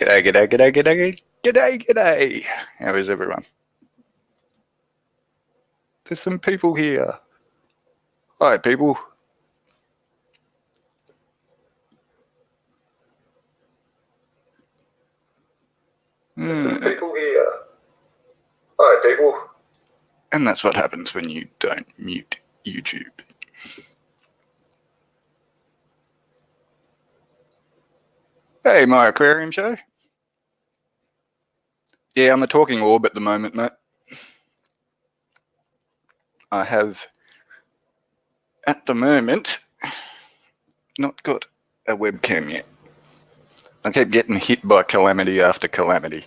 G'day, g'day, g'day, g'day, g'day, g'day. How is everyone? There's some people here. Hi, people. There's some people here. Hi, people. And that's what happens when you don't mute YouTube. Hey, my aquarium show. Yeah, I'm a talking orb at the moment, mate. I have, at the moment, not got a webcam yet. I keep getting hit by calamity after calamity.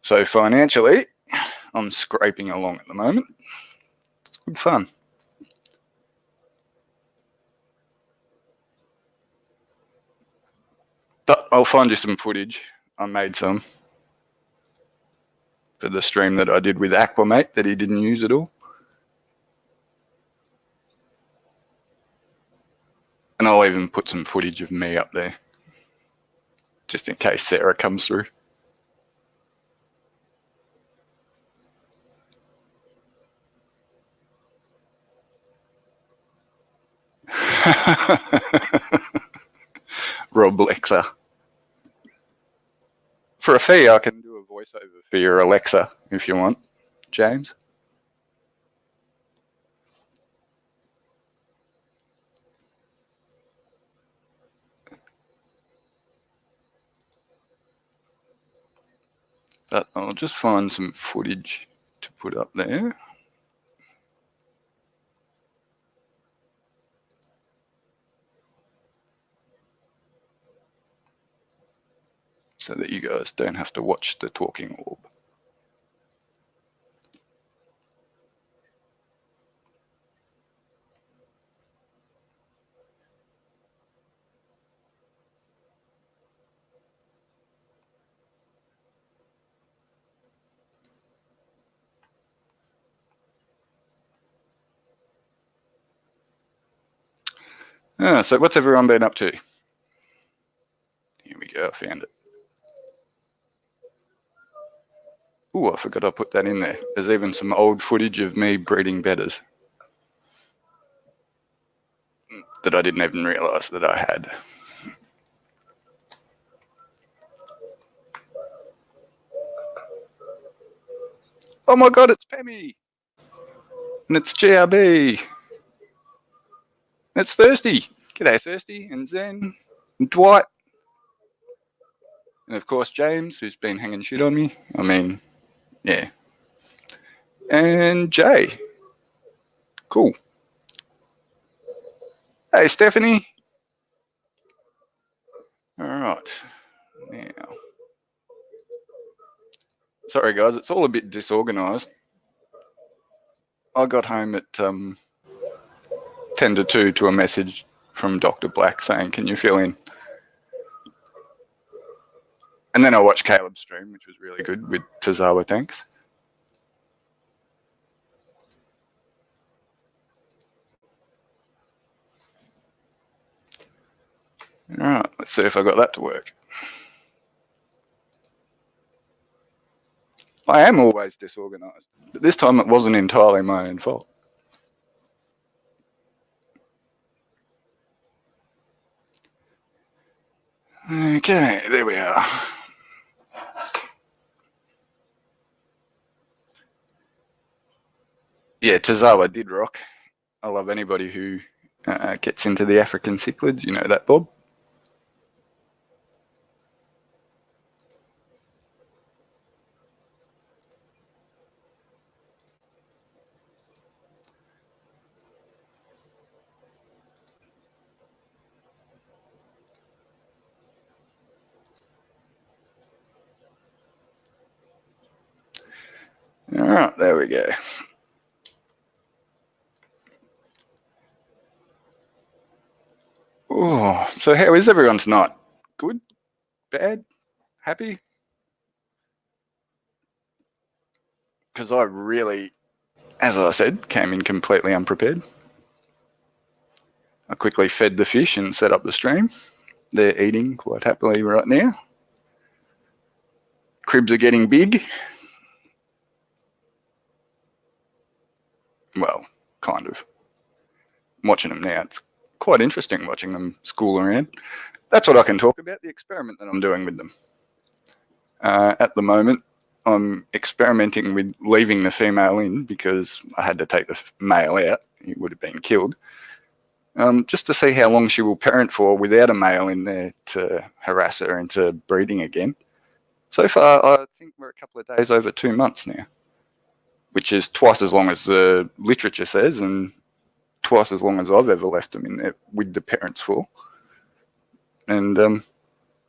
So financially, I'm scraping along at the moment. It's good fun. But I'll find you some footage. I made some for the stream that I did with Aquamate that he didn't use at all. And I'll even put some footage of me up there, just in case Sarah comes through. Rob Lexa. For a fee, I can do a voiceover for your Alexa if you want, James. But I'll just find some footage to put up there. So that you guys don't have to watch the talking orb. So what's everyone been up to? Here we go, I found it. Oh, I forgot I put that in there. There's even some old footage of me breeding bedders that I didn't even realise that I had. Oh my God, it's Pemmy! And it's GRB! It's Thirsty! G'day, Thirsty, and Zen, and Dwight. And of course, James, who's been hanging shit on me. I mean, yeah. And Jay. Cool. Hey, Stephanie. All right. Now. Sorry, guys, it's all a bit disorganised. I got home at 10 to 2 to a message from Dr. Black saying, can you fill in? And then I watched Caleb's stream, which was really good with Tazawa tanks. All right, let's see if I got that to work. I am always disorganised, but this time it wasn't entirely my own fault. Okay, there we are. Yeah, Tazawa did rock. I love anybody who gets into the African cichlids, you know that, Bob? All right, there we go. Oh, so how is everyone tonight? Good? Bad? Happy? Because I really, as I said, came in completely unprepared. I quickly fed the fish and set up the stream. They're eating quite happily right now. Cribs are getting big. Well, kind of. Watching them now, it's quite interesting watching them school around. That's what I can talk about, the experiment that I'm doing with them. At the moment, I'm experimenting with leaving the female in because I had to take the male out. He would have been killed. Just to see how long she will parent for without a male in there to harass her into breeding again. So far, I think we're a couple of days over 2 months now, which is twice as long as the literature says and twice as long as I've ever left them in there with the parents for. And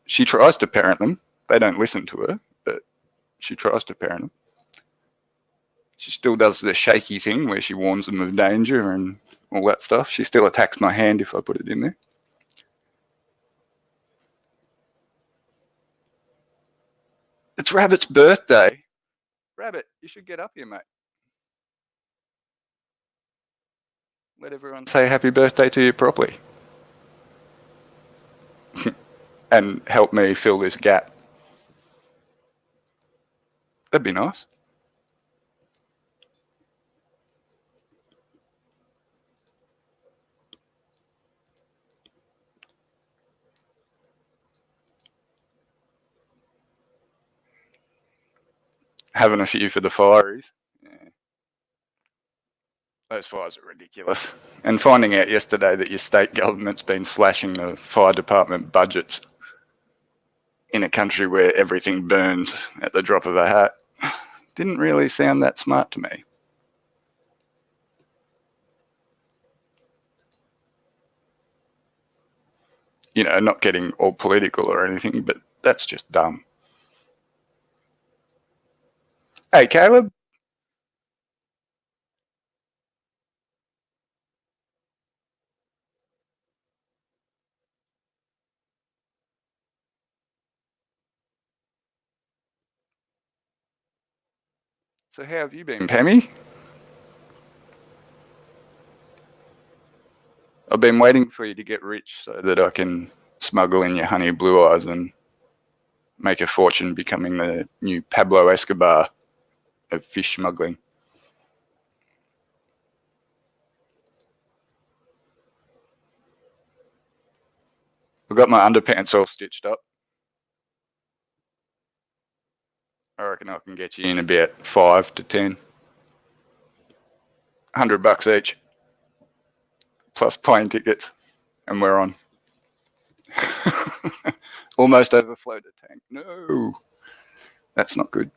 she tries to parent them. They don't listen to her, but she tries to parent them. She still does the shaky thing where she warns them of danger and all that stuff. She still attacks my hand if I put it in there. It's Rabbit's birthday. Rabbit, you should get up here, mate. Let everyone say happy birthday to you properly. And help me fill this gap. That'd be nice. Having a few for the fireys. Yeah. Those fires are ridiculous. And finding out yesterday that your state government's been slashing the fire department budgets in a country where everything burns at the drop of a hat didn't really sound that smart to me. You know, not getting all political or anything, but that's just dumb. Hey, Caleb. So how have you been, Pammy? I've been waiting for you to get rich so that I can smuggle in your honey blue eyes and make a fortune becoming the new Pablo Escobar of fish smuggling. I've got my underpants all stitched up. I reckon I can get you in about 5 to 10. $100 each, plus plane tickets, and we're on. Almost overflowed the tank. No, that's not good.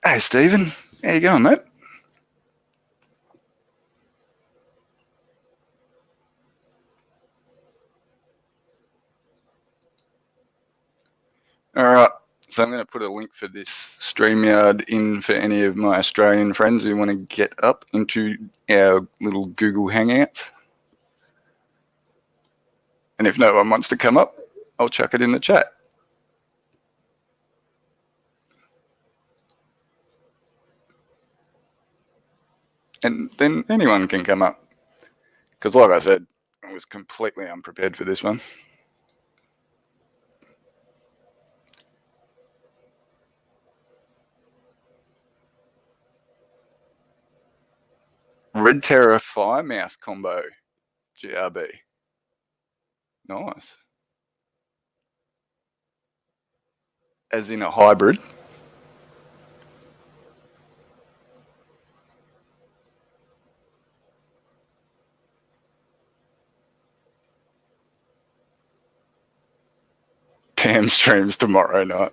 Hey, Stephen, how you going, mate? All right, so I'm going to put a link for this StreamYard in for any of my Australian friends who want to get up into our little Google Hangouts. And if no one wants to come up, I'll chuck it in the chat. And then anyone can come up. Because like I said, I was completely unprepared for this one. Red Terror Firemouth combo, GRB. Nice. As in a hybrid. Pam streams tomorrow night.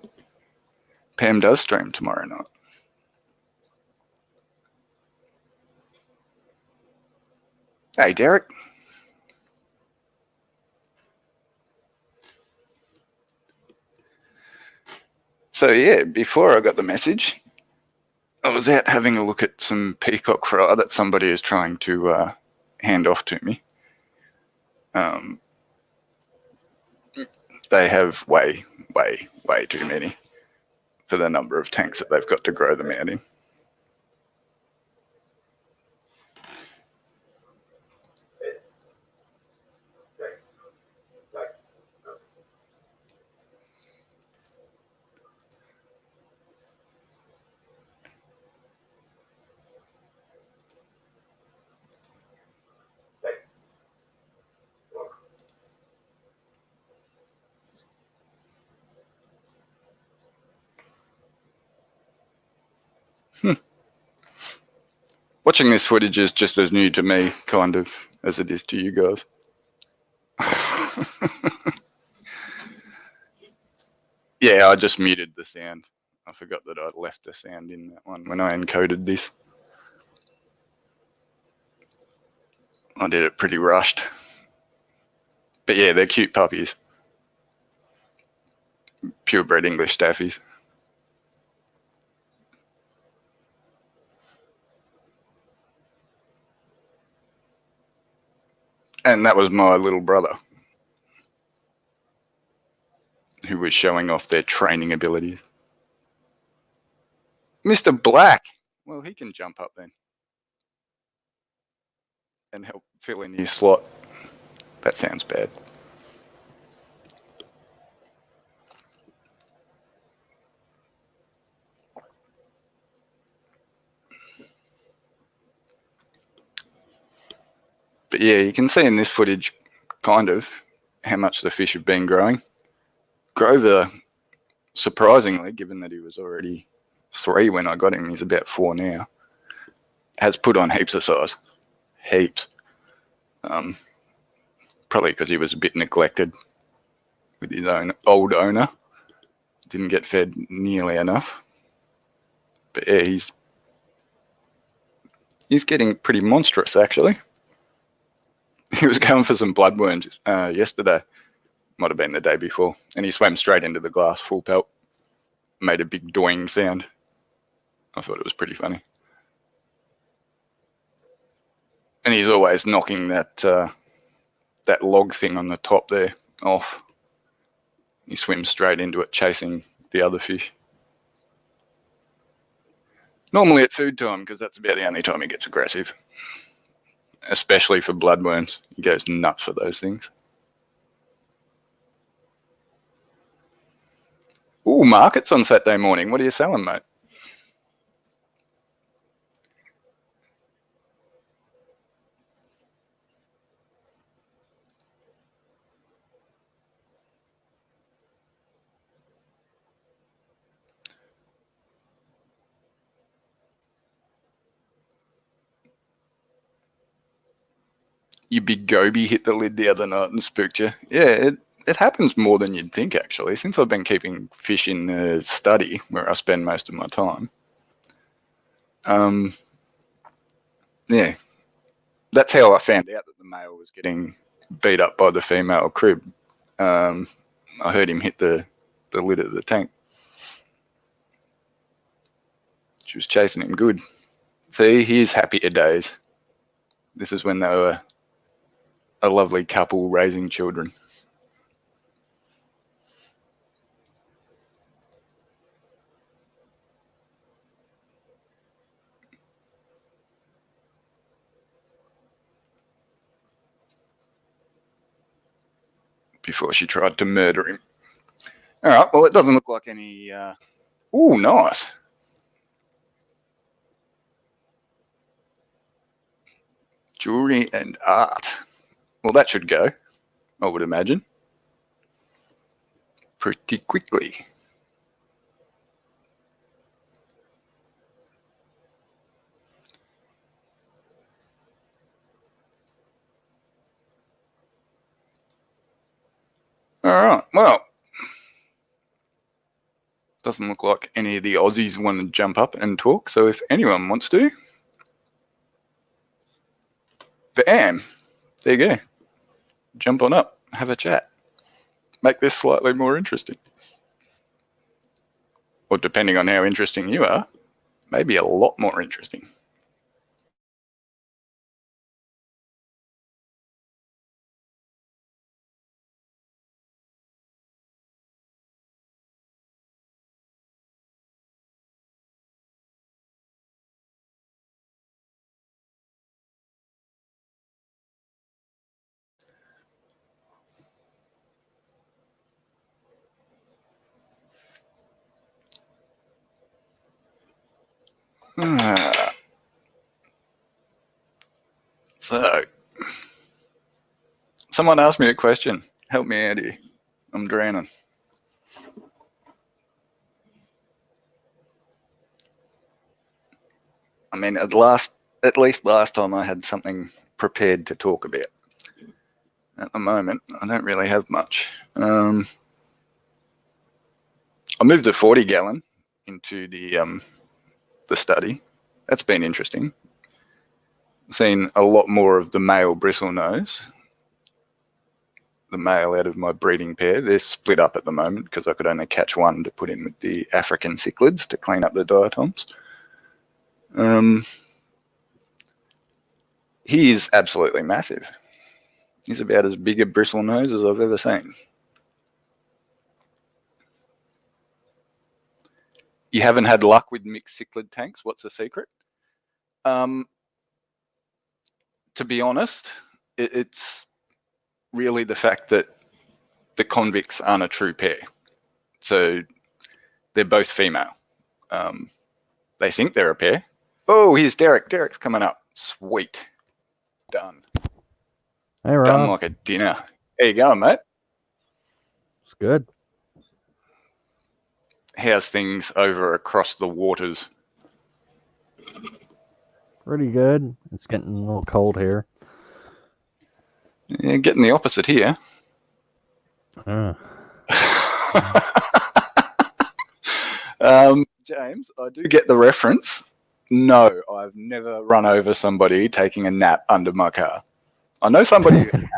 Pam does stream tomorrow night. Hey, Derek. So yeah, before I got the message, I was out having a look at some peacock fry that somebody is trying to hand off to me. They have way too many for the number of tanks that they've got to grow them out in. Watching this footage is just as new to me, kind of, as it is to you guys. Yeah, I just muted the sound. I forgot that I'd left the sound in that one when I encoded this. I did it pretty rushed. But yeah, they're cute puppies. Purebred English staffies. And that was my little brother, who was showing off their training abilities. Mr. Black. Well, he can jump up then and help fill in his slot. That sounds bad. But yeah, you can see in this footage, kind of, how much the fish have been growing. Grover, surprisingly, given that he was already 3 when I got him, he's about 4 now, has put on heaps of size. Heaps. Probably because he was a bit neglected with his own old owner. Didn't get fed nearly enough. But yeah, he's getting pretty monstrous, actually. He was going for some bloodworms yesterday. Might have been the day before. And he swam straight into the glass, full pelt. Made a big doing sound. I thought it was pretty funny. And he's always knocking that log thing on the top there off. He swims straight into it, chasing the other fish. Normally at food time, because that's about the only time he gets aggressive. Especially for bloodworms. He goes nuts for those things. Ooh, markets on Saturday morning. What are you selling, mate? Your big goby hit the lid the other night and spooked you. Yeah, it happens more than you'd think, actually. Since I've been keeping fish in the study, where I spend most of my time. Yeah. That's how I found out that the male was getting beat up by the female crib. I heard him hit the lid of the tank. She was chasing him good. See, he's happier days. This is when they were a lovely couple raising children. Before she tried to murder him. All right, well, it doesn't look like any... Ooh, nice. Jewelry and art. Well, that should go, I would imagine. Pretty quickly. All right, well, doesn't look like any of the Aussies want to jump up and talk, so if anyone wants to, bam, there you go. Jump on up, have a chat. Make this slightly more interesting. Or depending on how interesting you are, maybe a lot more interesting. So, someone asked me a question. Help me out here. I'm drowning. I mean, at least last time I had something prepared to talk about. At the moment, I don't really have much. I moved a 40-gallon into the study. That's been interesting. Seen a lot more of the male bristlenose. The male out of my breeding pair. They're split up at the moment because I could only catch one to put in with the African cichlids to clean up the diatoms. He is absolutely massive. He's about as big a bristlenose as I've ever seen. You haven't had luck with mixed cichlid tanks? What's the secret? To be honest, it's really the fact that the convicts aren't a true pair. So they're both female. They think they're a pair. Oh, here's Derek. Derek's coming up. Sweet. Done. Hey, Rob. Done like a dinner. There you go, mate. It's good. How's things over across the waters? Pretty good. It's getting a little cold here. Yeah, getting the opposite here. James, I do get the reference. No, I've never run over somebody taking a nap under my car. I know somebody who has,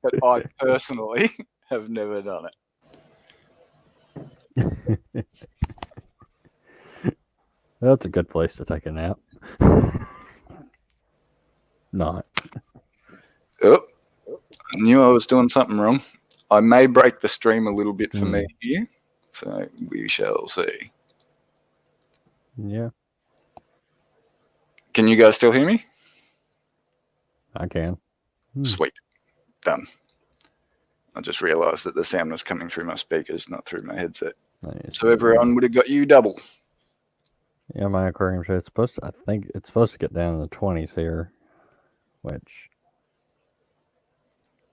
but I personally have never done it. That's a good place to take a nap. Not. Oh, I knew I was doing something wrong. I may break the stream a little bit for me here, so we shall see. Yeah. Can you guys still hear me? I can. Sweet. Done. I just realised that the sound was coming through my speakers, not through my headset. Nice. So everyone would have got you double. Yeah, my aquarium show. I think it's supposed to get down in the 20s here, which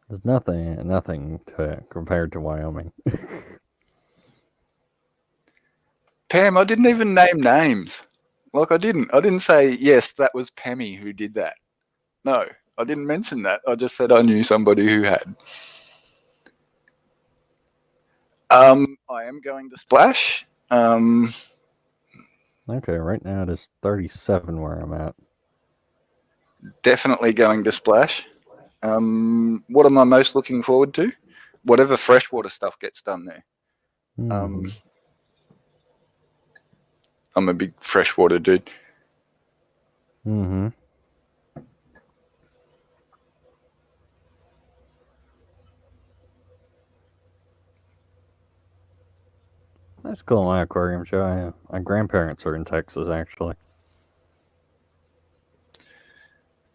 is nothing compared to Wyoming. Pam, I didn't even name names. Like I didn't say, yes, that was Pammy who did that. No, I didn't mention that. I just said I knew somebody who had. I am going to splash. Okay, right now it is 37 where I'm at. Definitely going to splash. What am I most looking forward to? Whatever freshwater stuff gets done there. I'm a big freshwater dude. That's cool, my aquarium show. My grandparents are in Texas, actually.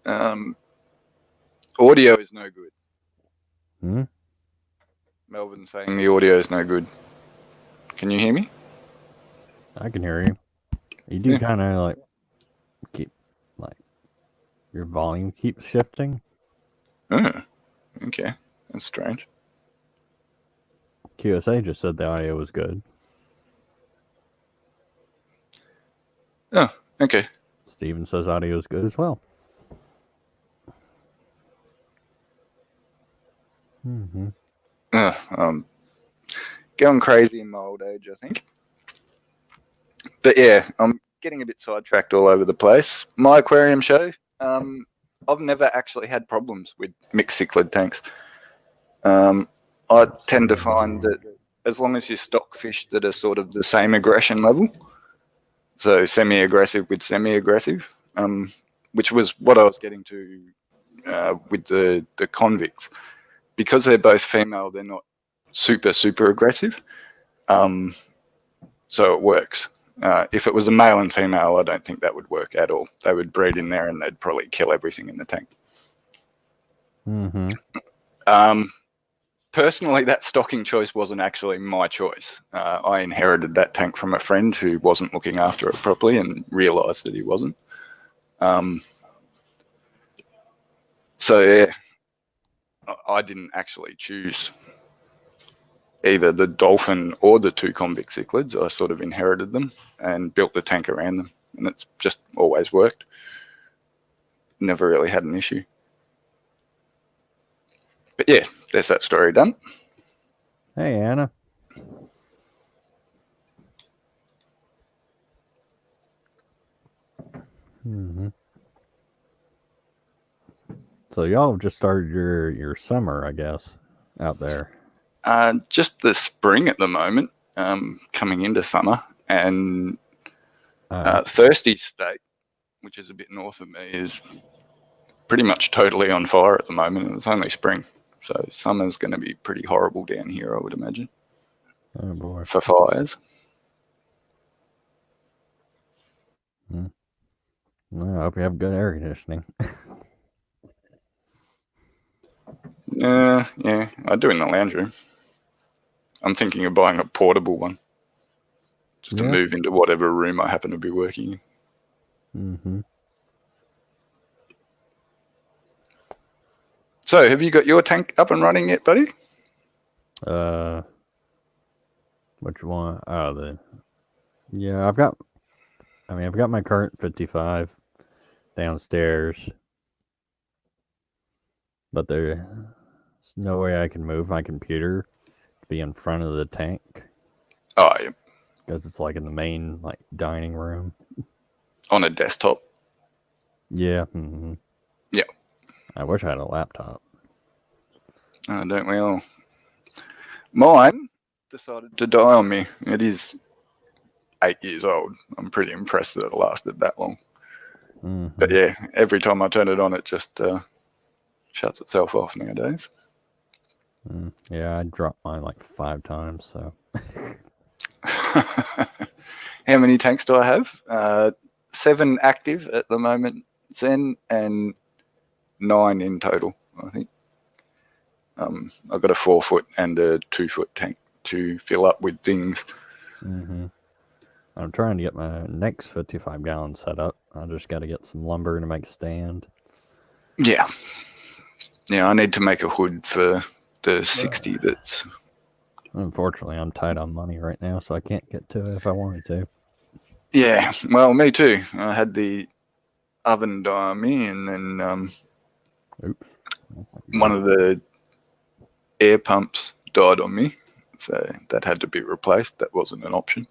Audio is no good. Melvin's saying the audio is no good. Can you hear me? I can hear you. You do kind of keep your volume keeps shifting. Oh, okay. That's strange. QSA just said the audio was good. Oh, okay. Steven says audio is good as well. Going crazy in my old age, I think. But yeah, I'm getting a bit sidetracked all over the place. My aquarium show, I've never actually had problems with mixed cichlid tanks. I tend to find that as long as you stock fish that are sort of the same aggression level, so semi-aggressive with semi-aggressive, which was what I was getting to with the convicts. Because they're both female, they're not super aggressive. So it works. If it was a male and female, I don't think that would work at all. They would breed in there and they'd probably kill everything in the tank. Personally, that stocking choice wasn't actually my choice. I inherited that tank from a friend who wasn't looking after it properly and realised that he wasn't. So yeah, I didn't actually choose either the dolphin or the two convict cichlids. I sort of inherited them and built the tank around them. and it's just always worked. Never really had an issue. But yeah, there's that story done. Hey, Anna. So y'all have just started your summer, I guess, out there. Just the spring at the moment, coming into summer, and Thirsty State, which is a bit north of me, is pretty much totally on fire at the moment, and it's only spring. So summer's going to be pretty horrible down here, I would imagine. Oh, boy. For fires. Well, I hope you have good air conditioning. Yeah, I do in the lounge room. I'm thinking of buying a portable one, just to move into whatever room I happen to be working in. So, have you got your tank up and running yet, buddy? Which one? Oh, I've got my current 55 downstairs, but there's no way I can move my computer to be in front of the tank. Oh, yeah. Because it's like in the main dining room. On a desktop. Yeah. Yeah. I wish I had a laptop. Oh, don't we all? Mine decided to die on me. It is 8 years old. I'm pretty impressed that it lasted that long. But yeah, every time I turn it on, it just shuts itself off nowadays. Yeah, I dropped mine 5 times. So, how many tanks do I have? 7 active at the moment, Zen, and 9 in total, I think. I've got a 4-foot and a 2-foot tank to fill up with things. I'm trying to get my next 55-gallon set up. I just got to get some lumber to make a stand. Yeah, I need to make a hood for the 60 that's... Unfortunately, I'm tight on money right now, so I can't get to it if I wanted to. Yeah, well, me too. I had the oven die on me, and then one of the air pumps died on me, so that had to be replaced. That wasn't an option.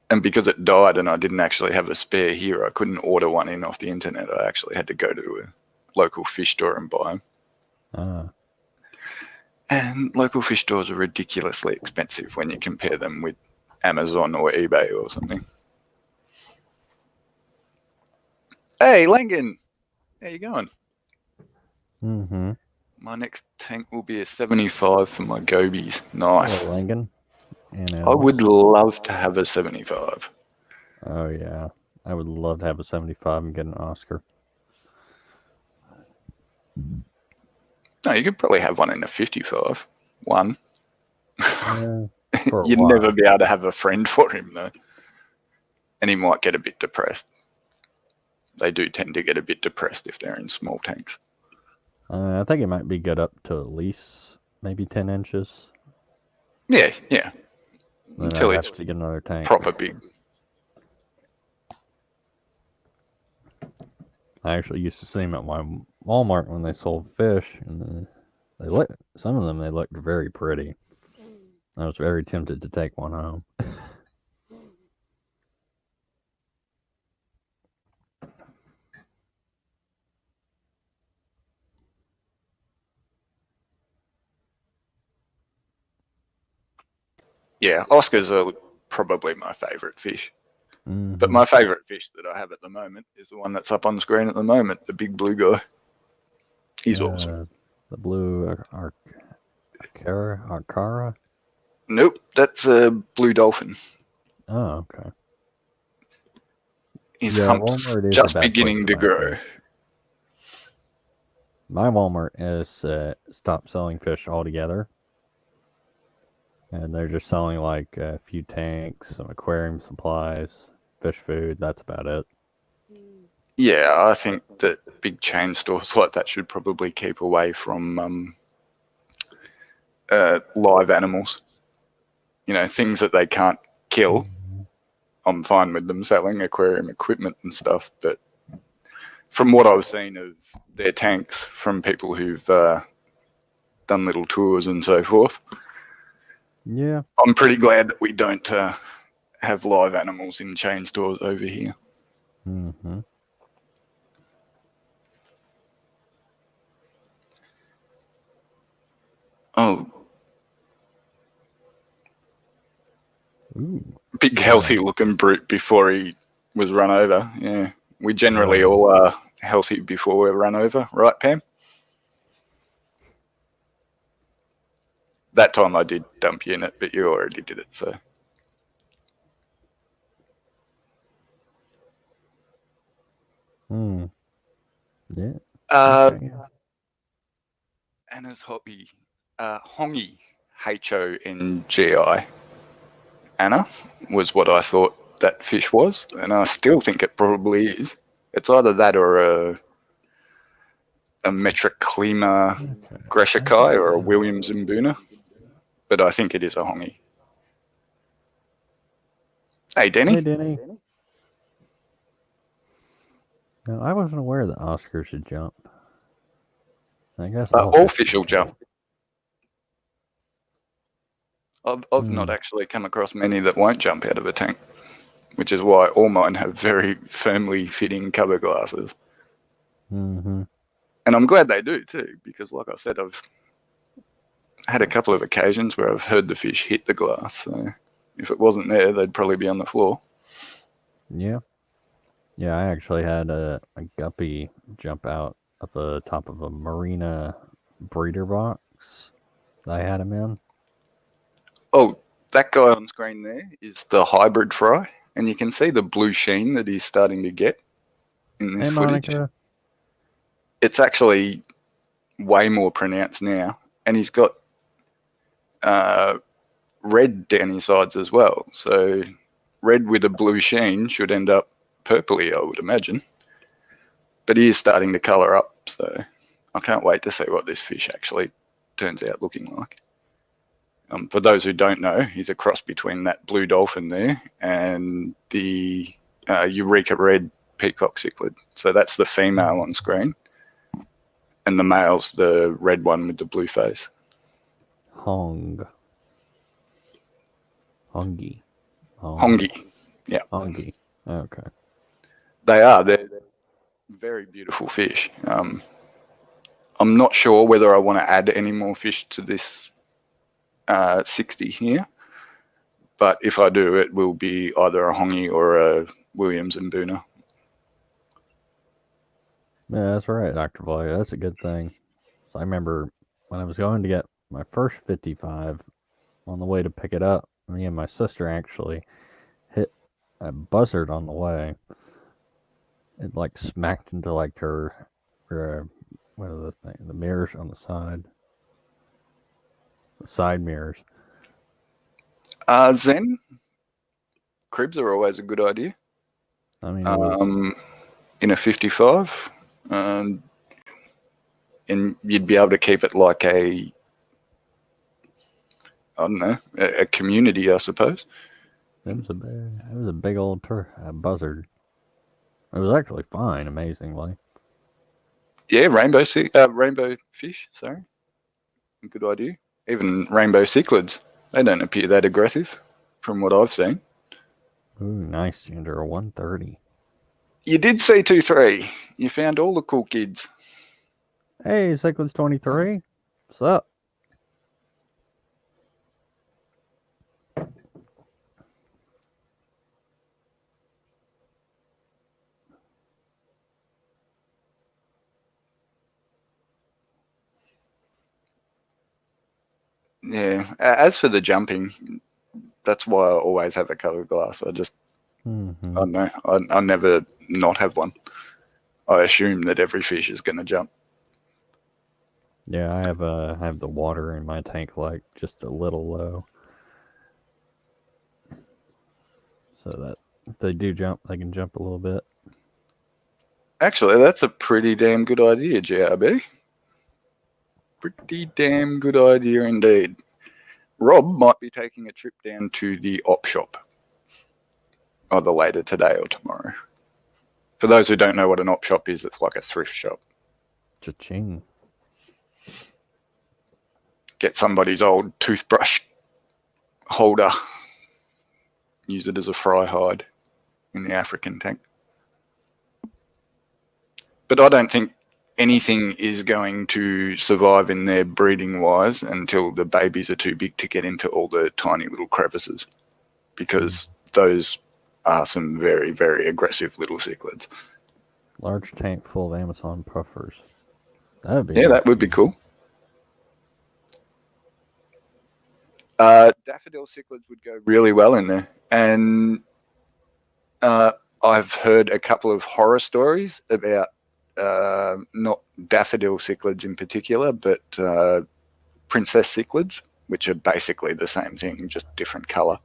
And because it died and I didn't actually have a spare here, I couldn't order one in off the internet. I actually had to go to a local fish store and buy them. And local fish stores are ridiculously expensive when you compare them with Amazon or eBay or something. Hey, Langan, how you going? My next tank will be a 75 for my gobies. Nice. Hello, Langan. I would love to have a 75. Oh, yeah. I would love to have a 75 and get an Oscar. No, you could probably have one in a 55. One. You'd never be able to have a friend for him, though. And he might get a bit depressed. They do tend to get a bit depressed if they're in small tanks. I think it might be good up to at least maybe 10 inches. Yeah. Then Until I'd it's have to get another tank. Proper big. I actually used to see them at my Walmart when they sold fish, and some of them looked very pretty. I was very tempted to take one home. Yeah, Oscars are probably my favourite fish. But my favourite fish that I have at the moment is the one that's up on the screen at the moment, the big blue guy. He's awesome. The blue Arcara? Nope, that's a blue dolphin. Oh, okay. His hump's just beginning to grow. My Walmart has stopped selling fish altogether. And they're just selling a few tanks, some aquarium supplies, fish food. That's about it. Yeah, I think that big chain stores like that should probably keep away from live animals. Things that they can't kill. I'm fine with them selling aquarium equipment and stuff. But from what I've seen of their tanks from people who've done little tours and so forth, Yeah. I'm pretty glad that we don't have live animals in chain stores over here. Mm-hmm. Oh, Ooh. big healthy looking brute before he was run over. Yeah, we generally all are healthy before we're run over, right, Pam? That time I did dump you in it, but you already did it, so. Yeah. Okay. Anna's hobby, Hongi, Hongi. Anna was what I thought that fish was, and I still think it probably is. It's either that or a Metroclima Greshkai or a Williams Mbuna, but I think it is a Hongi. Hey, Denny. Hey, Denny. No, I wasn't aware that Oscar should jump. I guess All fish will jump. I've not Hmm. actually come across many that won't jump out of a tank, which is why all mine have very firmly fitting cover glasses. Mm-hmm. And I'm glad they do too, because like I said, I've had a couple of occasions where I've heard the fish hit the glass. So if it wasn't there, they'd probably be on the floor. Yeah. Yeah, I actually had a guppy jump out of the top of a marina breeder box that I had him in. Oh, that guy on screen there is the hybrid fry, and you can see the blue sheen that he's starting to get in this Hey, footage. Monica. It's actually way more pronounced now, and he's got red down his sides as well. So red with a blue sheen should end up purpley, I would imagine. But he is starting to colour up, so I can't wait to see what this fish actually turns out looking like. For those who don't know, he's a cross between that blue dolphin there and the Eureka Red peacock cichlid. So that's the female on screen, and the male's the red one with the blue face. Hongi. Hongi, yeah. Hongi. Okay. They're very beautiful fish. I'm not sure whether I want to add any more fish to this 60 here, but if I do, it will be either a Hongi or a Williams Mbuna. Yeah, that's right, Dr. Black. That's a good thing. So I remember when I was going to get my first 55 on the way to pick it up, me and my sister actually hit a buzzard on the way. It like smacked into like her what are the things? The mirrors on the side. The side mirrors. Zen cribs are always a good idea. I mean, in a 55, and you'd be able to keep it like I don't know, a community, I suppose. it was a big old buzzard. It was actually fine, amazingly. Yeah, rainbow fish. Sorry, good idea. Even rainbow cichlids, they don't appear that aggressive, from what I've seen. Ooh, nice, Ginger. 130. You did C23. You found all the cool kids. Hey, Cichlids 23. What's up? Yeah. As for the jumping, that's why I always have a coloured glass. I just, I don't know. I never not have one. I assume that every fish is going to jump. Yeah, I have the water in my tank like just a little low, so that if they do jump, they can jump a little bit. Actually, that's a pretty damn good idea, JRB. Pretty damn good idea indeed. Rob might be taking a trip down to the op shop. either later today or tomorrow. For those who don't know what an op shop is, it's like a thrift shop. Cha-ching. Get somebody's old toothbrush holder, use it as a fry hide in the African tank. But I don't think anything is going to survive in there breeding wise until the babies are too big to get into all the tiny little crevices, because those are some very, very aggressive little cichlids. Large tank full of Amazon puffers. That would be Yeah, nice. that would be cool. Daffodil cichlids would go really well in there. And I've heard a couple of horror stories about not daffodil cichlids in particular, but princess cichlids, which are basically the same thing, just different color.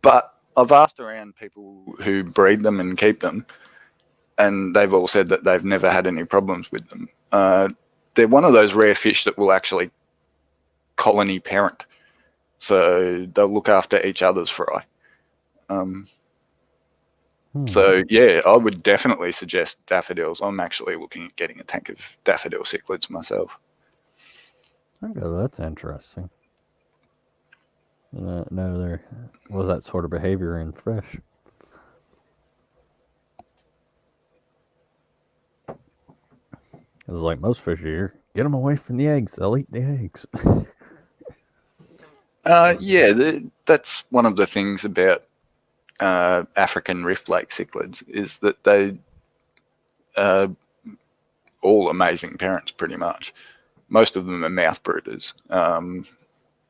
But I've asked around people who breed them and keep them, and they've all said that they've never had any problems with them. They're one of those rare fish that will actually colony parent. So they'll look after each other's fry. So, yeah, I would definitely suggest daffodils. I'm actually looking at getting a tank of daffodil cichlids myself. Okay, that's interesting. No, there was that sort of behavior in fish. It was like most fish here. Get them away from the eggs. They'll eat the eggs. Yeah, that's one of the things about African rift lake cichlids, is that they all amazing parents pretty much. Most of them are mouth brooders, and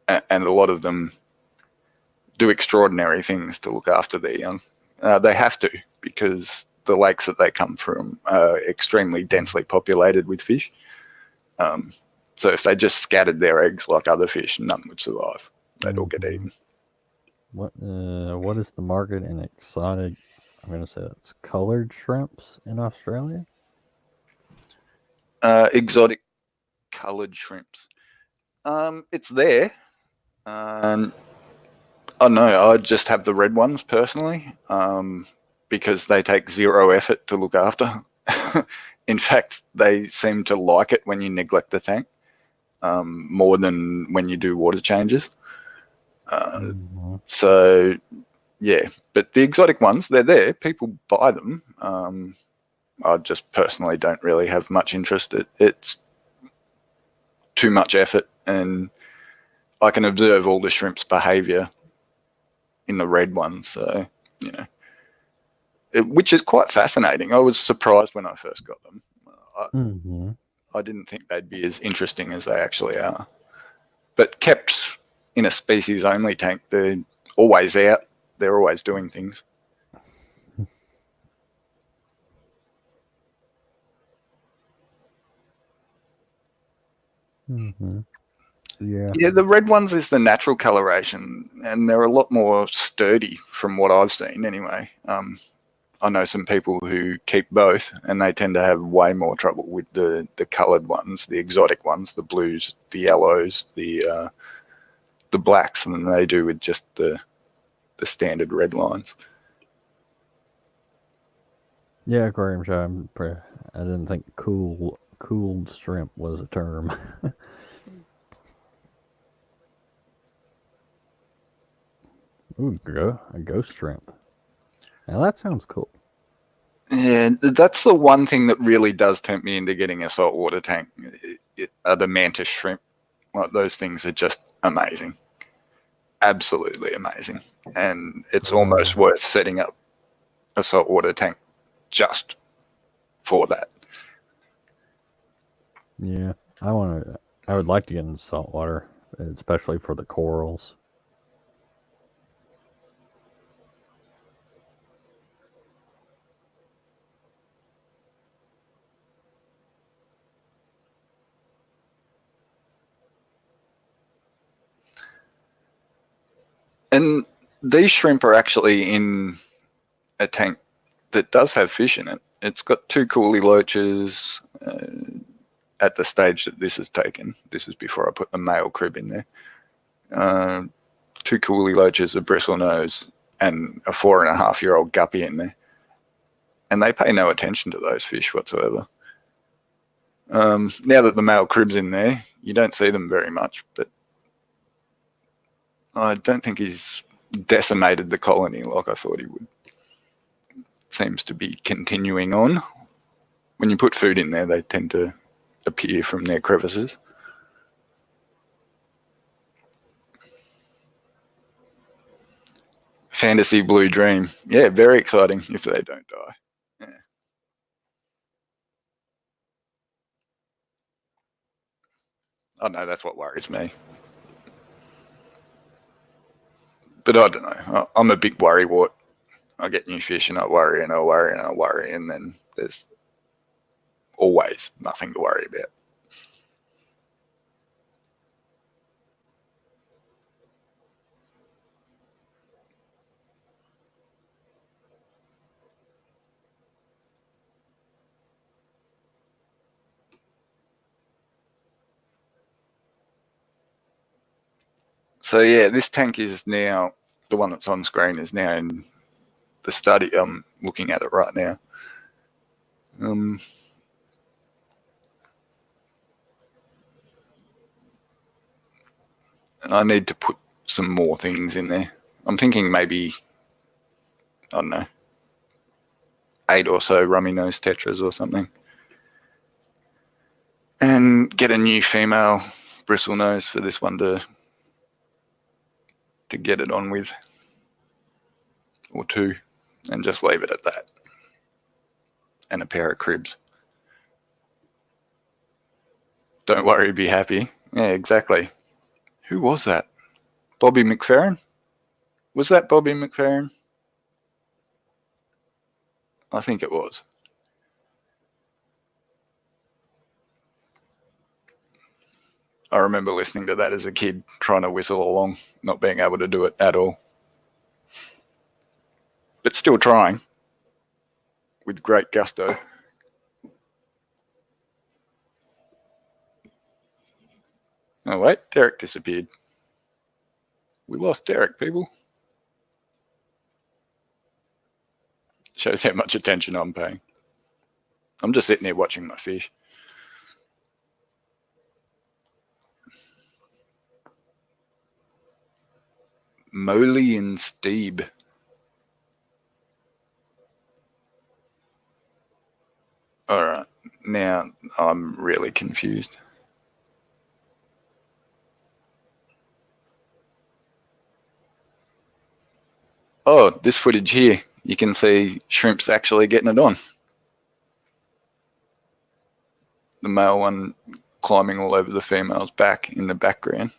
a lot of them do extraordinary things to look after their young. They have to, because the lakes that they come from are extremely densely populated with fish. So if they just scattered their eggs like other fish, none would survive. They'd all get eaten. What is the market in exotic? I'm going to say it's colored shrimps in Australia. Exotic coloured shrimps. It's there. I don't know. I just have the red ones personally, because they take zero effort to look after. In fact, they seem to like it when you neglect the tank, more than when you do water changes. So, yeah. But the exotic ones, they're there. People buy them. I just personally don't really have much interest. It's too much effort, and I can observe all the shrimps' behaviour in the red ones, so, you know, which is quite fascinating. I was surprised when I first got them. I didn't think they'd be as interesting as they actually are. But kept in a species-only tank, they're always out. They're always doing things. Yeah, the red ones is the natural coloration, and they're a lot more sturdy from what I've seen anyway. I know some people who keep both, and they tend to have way more trouble with the coloured ones, the exotic ones, the blues, the yellows, the blacks, than they do with just the standard red lines. Yeah, aquarium show. I didn't think cooled shrimp was a term. Ooh, a ghost shrimp. Now that sounds cool. Yeah, that's the one thing that really does tempt me into getting a saltwater tank. Are the mantis shrimp. Like, those things are just amazing. Absolutely amazing. And it's almost worth setting up a saltwater tank just for that. Yeah, I would like to get into saltwater, especially for the corals. And these shrimp are actually in a tank that does have fish in it. It's got 2 coolie loaches at the stage that this is taken. This is before I put the male crib in there. 2 coolie loaches, a bristlenose, and a 4.5-year-old guppy in there. And they pay no attention to those fish whatsoever. Now that the male crib's in there, you don't see them very much, but I don't think he's decimated the colony like I thought he would. Seems to be continuing on. When you put food in there, they tend to appear from their crevices. Fantasy Blue Dream. Yeah, very exciting if they don't die. Yeah. Oh no, that's what worries me. But I don't know. I'm a big worrywart. I get new fish and I worry and I worry and I worry, and then there's always nothing to worry about. So yeah, this tank is now, the one that's on screen is now in the study. I'm looking at it right now. And I need to put some more things in there. I'm thinking maybe, I don't know, 8 or so rummy nose tetras or something. And get a new female bristle nose for this one to get it on with, or 2, and just leave it at that. And a pair of cribs. Don't worry, be happy. Yeah, exactly. Who was that? Bobby McFerrin? Was that Bobby McFerrin? I think it was. I remember listening to that as a kid, trying to whistle along, not being able to do it at all. But still trying, with great gusto. Oh wait, Derek disappeared. We lost Derek, people. Shows how much attention I'm paying. I'm just sitting here watching my fish. Moley and Steeb. Alright, now I'm really confused. Oh, this footage here, you can see shrimps actually getting it on. The male one climbing all over the female's back in the background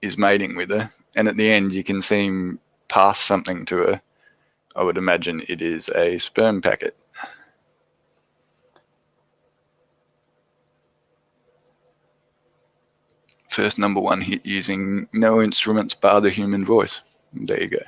is mating with her, and at the end you can see him pass something to her. I would imagine it is a sperm packet. First number 1 hit using no instruments bar the human voice. There you go.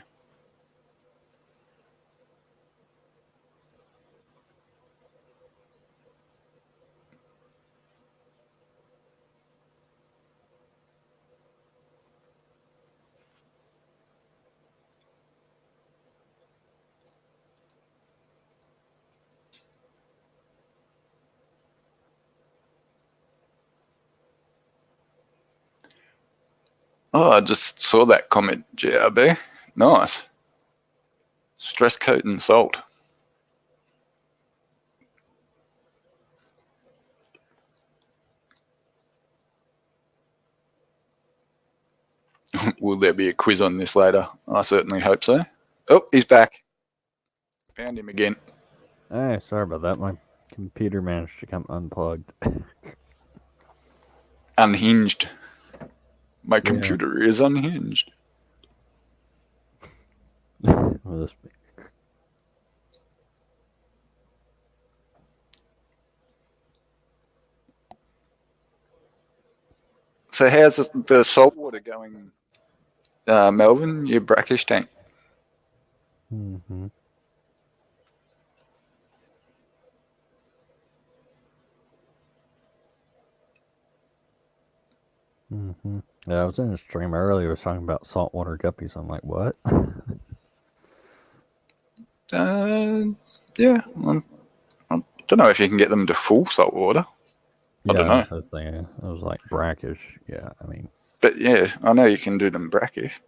Oh, I just saw that comment, GRB. Nice. Stress coat and salt. Will there be a quiz on this later? I certainly hope so. Oh, he's back. Found him again. Hey, sorry about that. My computer managed to come unplugged. Unhinged. My computer is unhinged. Will this be? So how's the saltwater going, Melbourne, your brackish tank? Mm-hmm. Mm-hmm. Yeah, I was in a stream earlier. I was talking about saltwater guppies. I'm like, what? Yeah, I don't know if you can get them to full salt water. I don't Yeah, know. that's the thing. It was like brackish. Yeah, I mean, But yeah, I know you can do them brackish.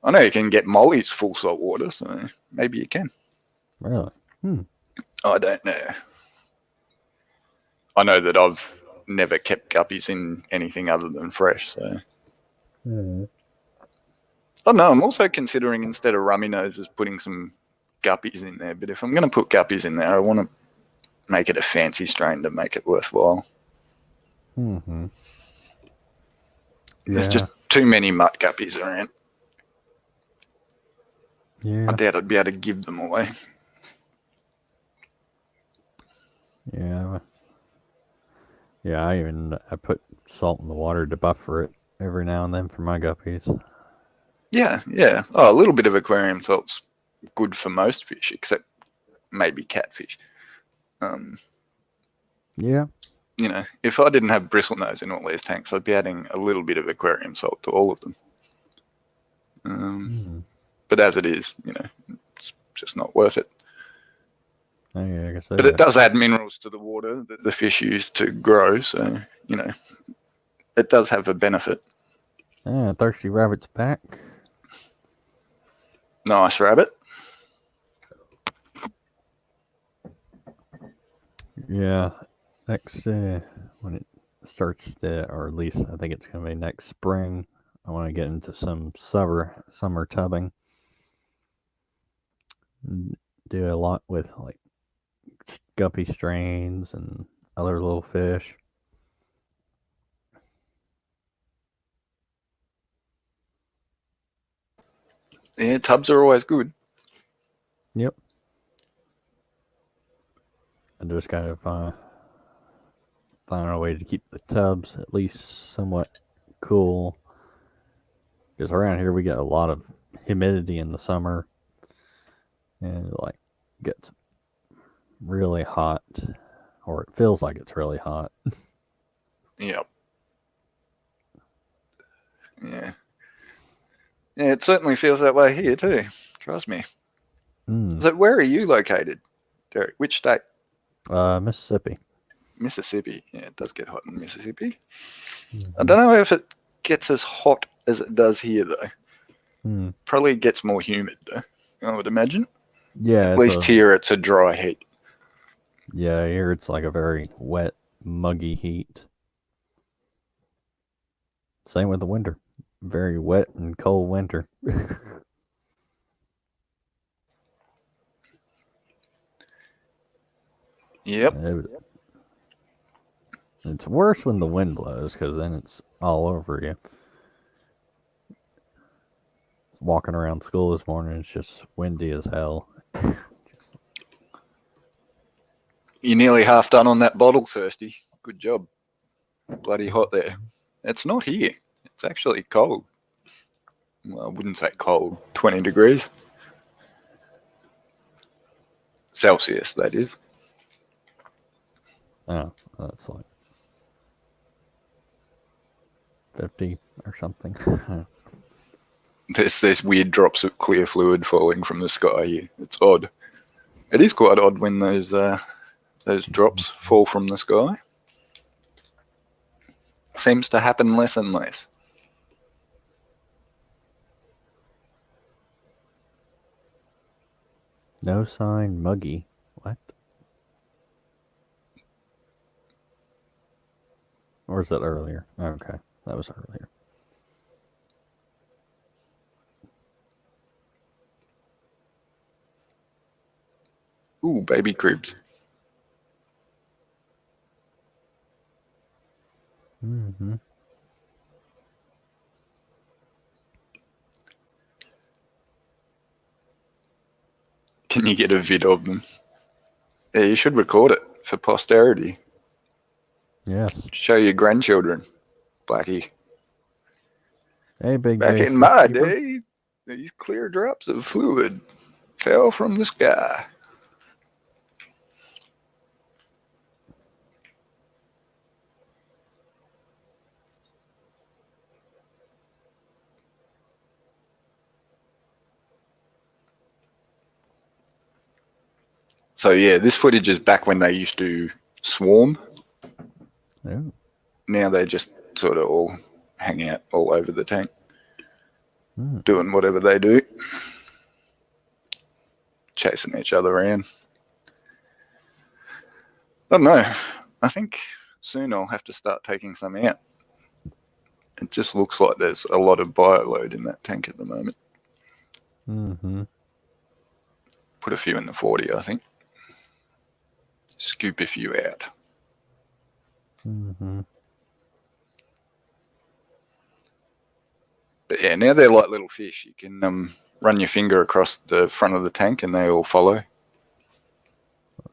I know you can get mollies full salt water, so maybe you can. really. I don't know. I know that I've never kept guppies in anything other than fresh, so. I don't know, I'm also considering instead of rummy noses putting some guppies in there, but if I'm going to put guppies in there, I want to make it a fancy strain to make it worthwhile. Mm-hmm. There's Yeah. just too many mutt guppies around. Yeah. I doubt I'd be able to give them away. Yeah. Yeah, I put salt in the water to buffer it every now and then for my guppies. Yeah. Oh, a little bit of aquarium salt's good for most fish, except maybe catfish. Yeah. You know, if I didn't have bristlenose in all these tanks, I'd be adding a little bit of aquarium salt to all of them. But as it is, you know, it's just not worth it. Yeah, I guess But it does add minerals to the water that the fish use to grow, so, you know, it does have a benefit. Yeah, Thirsty Rabbit's back. Nice rabbit. Yeah, next when it starts or at least I think it's gonna be next spring. I want to get into some summer tubbing. Do a lot with like guppy strains and other little fish. Yeah, tubs are always good. Yep. I just gotta find a way to keep the tubs at least somewhat cool. Because around here we get a lot of humidity in the summer, and it like gets really hot, or it feels like it's really hot. Yep. Yeah. Yeah, it certainly feels that way here too. Trust me. So where are you located, Derek? Which state? Mississippi. Mississippi. Yeah, it does get hot in Mississippi. I don't know if it gets as hot as it does here, though. Probably gets more humid, though, I would imagine. Yeah. At least here it's a dry heat. Yeah, here it's like a very wet, muggy heat. Same with the winter. Very wet and cold winter. Yep. It's worse when the wind blows because then it's all over you. Walking around school this morning, it's just windy as hell. You're nearly half done on that bottle, Thirsty. Good job. Bloody hot there. It's not here. It's actually cold. Well, I wouldn't say cold. 20 degrees. Celsius, that is. Oh, that's like 50 or something. There's weird drops of clear fluid falling from the sky here. It's odd. It is quite odd when those drops fall from the sky. Seems to happen less and less. No sign muggy. What? Or is that earlier? Okay, that was earlier. Ooh, baby cribs. Mm-hmm. Can you get a vid of them? Yeah, you should record it for posterity. Yes. Show your grandchildren, Blacky. Hey, big Back in my day, these clear drops of fluid fell from the sky. So yeah, this footage is back when they used to swarm. Oh. Now they just sort of all hang out all over the tank, Hmm. doing whatever they do, chasing each other around. I don't know. I think soon I'll have to start taking some out. It just looks like there's a lot of bioload in that tank at the moment. Mm-hmm. Put a few in the 40, I think. Scoop a few out. Mm-hmm. But yeah, now they're like little fish. You can run your finger across the front of the tank and they all follow.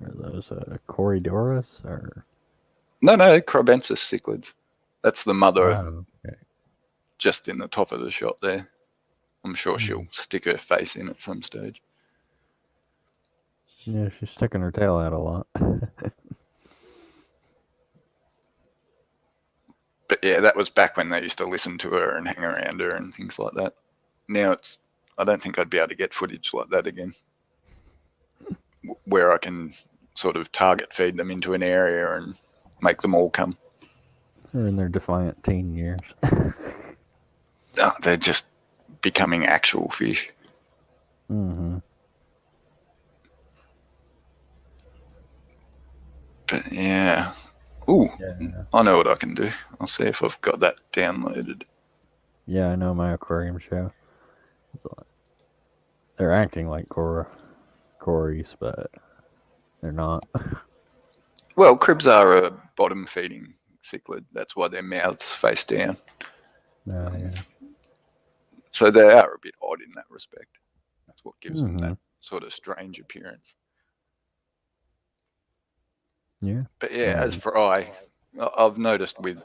Are those Corydoras or? No, Cribensis cichlids. That's the mother Oh, okay. just in the top of the shot there. I'm sure she'll stick her face in at some stage. Yeah, she's sticking her tail out a lot. But yeah, that was back when they used to listen to her and hang around her and things like that. Now I don't think I'd be able to get footage like that again, where I can sort of target feed them into an area and make them all come. They're in their defiant teen years. Oh, they're just becoming actual fish. Mm-hmm. But yeah. Ooh, Yeah. I know what I can do. I'll see if I've got that downloaded. Yeah, I know my aquarium show. It's like, they're acting like Corys, but they're not. Well, cribs are a bottom feeding cichlid. That's why their mouths face down. Yeah. So they are a bit odd in that respect. That's what gives them Mm-hmm. that sort of strange appearance. Yeah. But yeah, as fry, I've noticed with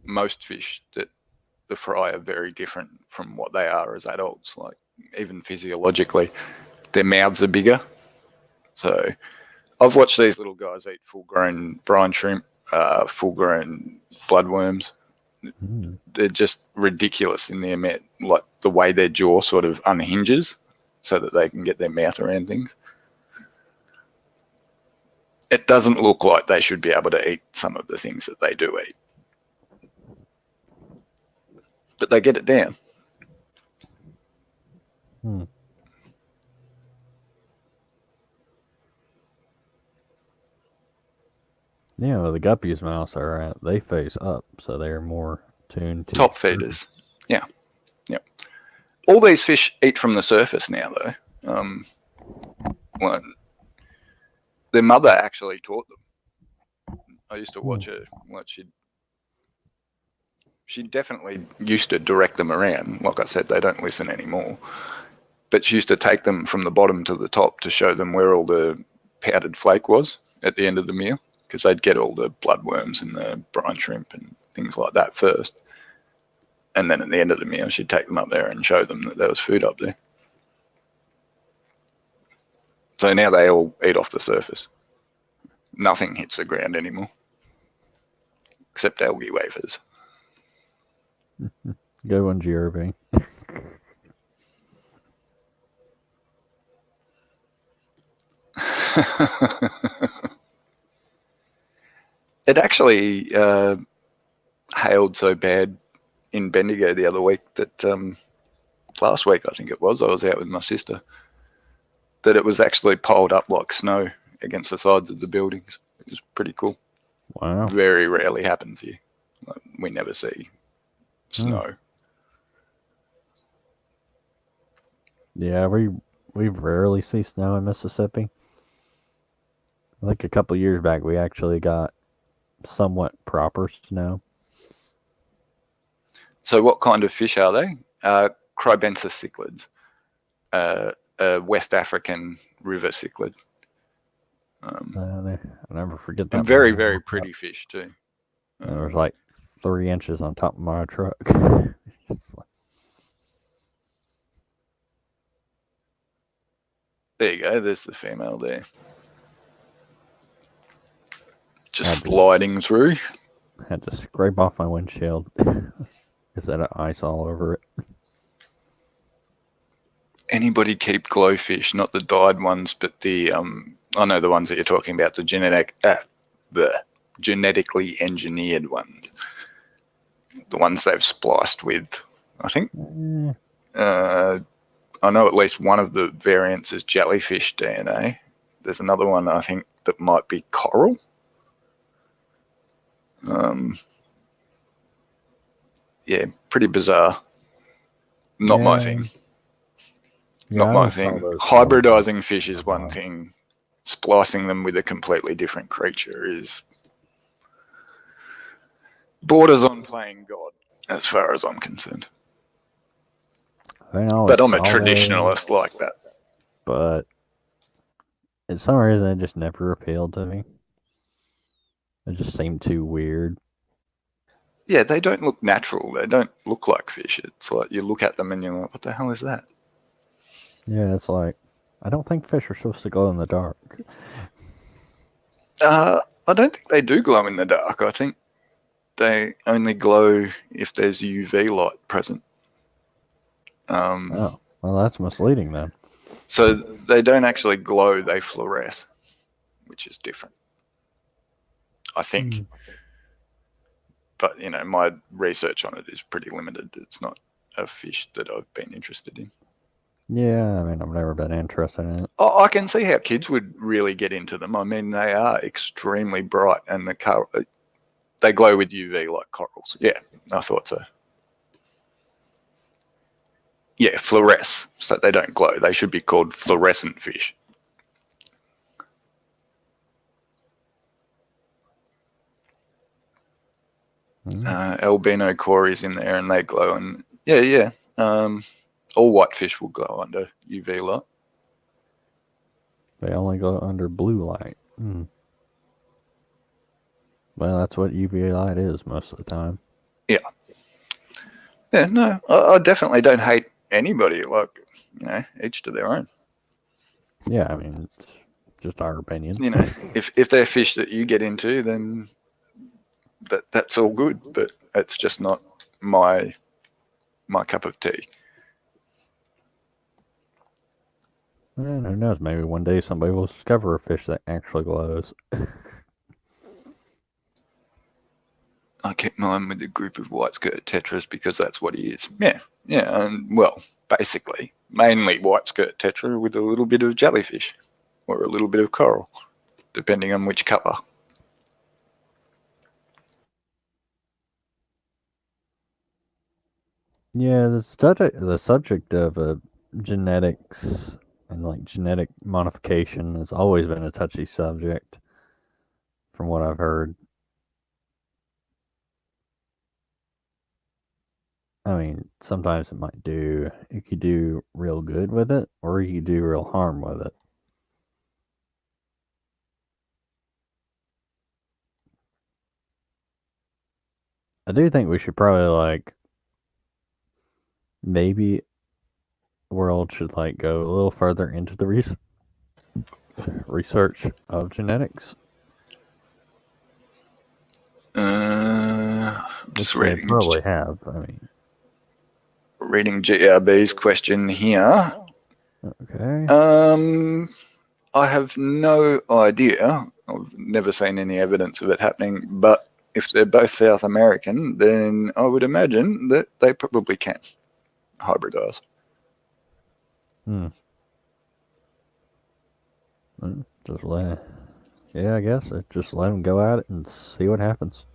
most fish that the fry are very different from what they are as adults. Like even physiologically, their mouths are bigger. So I've watched these little guys eat full-grown brine shrimp, full-grown bloodworms. Mm. They're just ridiculous in their mouth, like the way their jaw sort of unhinges so that they can get their mouth around things. It doesn't look like they should be able to eat some of the things that they do eat. But they get it down. Hmm. Yeah, well, the guppies mouse they face up, so they're more tuned to Top feeders. Yeah. Yep. All these fish eat from the surface now, though. Well, their mother actually taught them. I used to watch her. She definitely used to direct them around. Like I said, they don't listen anymore. But she used to take them from the bottom to the top to show them where all the powdered flake was at the end of the meal, because they'd get all the bloodworms and the brine shrimp and things like that first. And then at the end of the meal, she'd take them up there and show them that there was food up there. So now they all eat off the surface. Nothing hits the ground anymore, except algae wafers. Good one, GRB. It actually hailed so bad in Bendigo the other week that last week, I think it was, I was out with my sister, that it was actually piled up like snow against the sides of the buildings. It was pretty cool. Wow. Very rarely happens here. Like, we never see snow. Yeah, we rarely see snow in Mississippi. Like a couple years back, we actually got somewhat proper snow. So what kind of fish are they? Cribensis cichlids, a West African river cichlid. I never forget that. And very, very pretty fish too. There was like 3 inches on top of my truck. There you go. There's the female there. Just sliding through. Had to scrape off my windshield. Is that ice all over it? Anybody keep glowfish, not the dyed ones, but the I know the ones that you're talking about, the genetically engineered ones. The ones they've spliced with, I think. I know at least one of the variants is jellyfish DNA. There's another one, I think, that might be coral. Yeah, pretty bizarre. Not my thing. Yeah, Not my thing. Hybridizing fish is one thing. Splicing them with a completely different creature is borders on playing God, as far as I'm concerned. But I'm a traditionalist like that. But for some reason, it just never appealed to me. It just seemed too weird. Yeah, they don't look natural. They don't look like fish. It's like you look at them and you're like, what the hell is that? Yeah, it's like, I don't think fish are supposed to glow in the dark. I don't think they do glow in the dark. I think they only glow if there's UV light present. Oh, well, that's misleading then. So they don't actually glow, they fluoresce, which is different, I think. But, my research on it is pretty limited. It's not a fish that I've been interested in. Yeah, I mean, I've never been interested in it. I can see how kids would really get into them. I mean, they are extremely bright, and they glow with UV like corals. Yeah, I thought so. Yeah, fluoresce. So they don't glow. They should be called fluorescent fish. Albino cories in there, and they glow. And yeah. All whitefish will glow under UV light. They only glow under blue light. Well, that's what UV light is most of the time. Yeah. Yeah, no, I definitely don't hate anybody. Like, each to their own. Yeah, I mean, it's just our opinion. If they're fish that you get into, then that's all good. But it's just not my cup of tea. And who knows? Maybe one day somebody will discover a fish that actually glows. I kept mine with a group of white skirt tetras because that's what he is. Yeah, and well, basically, mainly white skirt tetra with a little bit of jellyfish or a little bit of coral, depending on which colour. Yeah, the subject of genetics and like genetic modification has always been a touchy subject, from what I've heard. I mean, sometimes you could do real good with it, or you could do real harm with it. I do think we should probably maybe the world should go a little further into the research of genetics. Just reading. They probably have. I mean, reading GRB's question here. Okay. I have no idea. I've never seen any evidence of it happening, but if they're both South American, then I would imagine that they probably can hybridize. I guess just let them go at it and see what happens.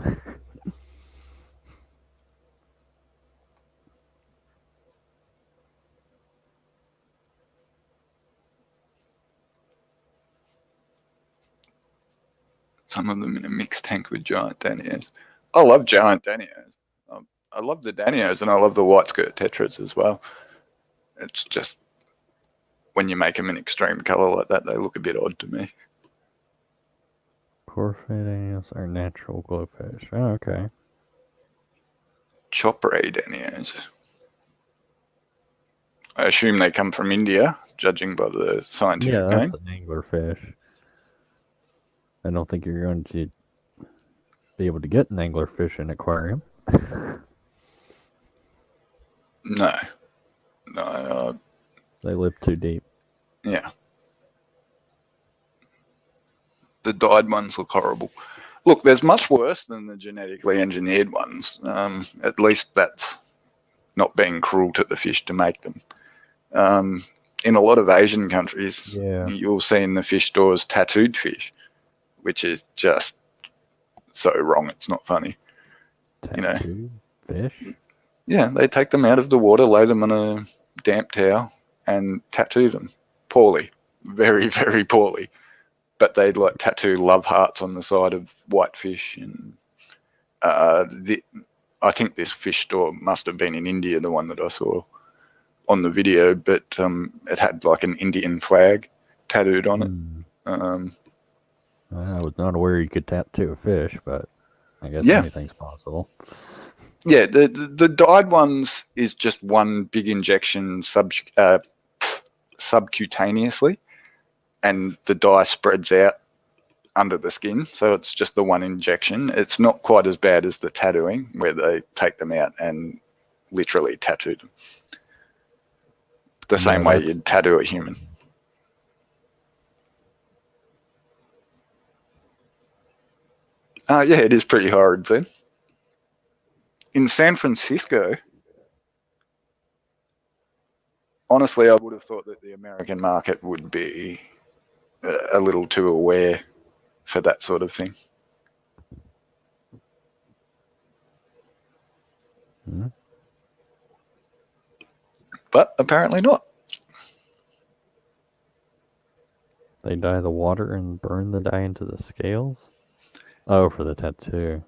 Some of them in a mixed tank with giant danios. I love giant danios. I love the danios and I love the white skirt tetras as well. It's just when you make them in extreme colour like that, they look a bit odd to me. Corfed danios are natural glowfish. Oh, okay. Chopray danios. I assume they come from India, judging by the scientific name. Yeah, that's an anglerfish. I don't think you're going to be able to get an anglerfish in an aquarium. No. They live too deep. Yeah. The dyed ones look horrible. Look, there's much worse than the genetically engineered ones. At least that's not being cruel to the fish to make them. In a lot of Asian countries, you'll see in the fish stores tattooed fish, which is just so wrong. It's not funny. Tattooed fish? Yeah, they take them out of the water, lay them on a damp towel, and tattoo them poorly, very, very poorly. But they'd like tattoo love hearts on the side of white fish, and I think this fish store must have been in India, the one that I saw on the video, but it had like an Indian flag tattooed on it. I was not aware you could tattoo a fish, but I guess anything's possible. Yeah, the dyed ones is just one big injection subcutaneously, and the dye spreads out under the skin, so it's just the one injection. It's not quite as bad as the tattooing, where they take them out and literally tattoo them. The same way you'd tattoo a human. Yeah, it is pretty horrid then. In San Francisco, honestly, I would have thought that the American market would be a little too aware for that sort of thing. But apparently not. They dye the water and burn the dye into the scales? Oh, for the tattoo.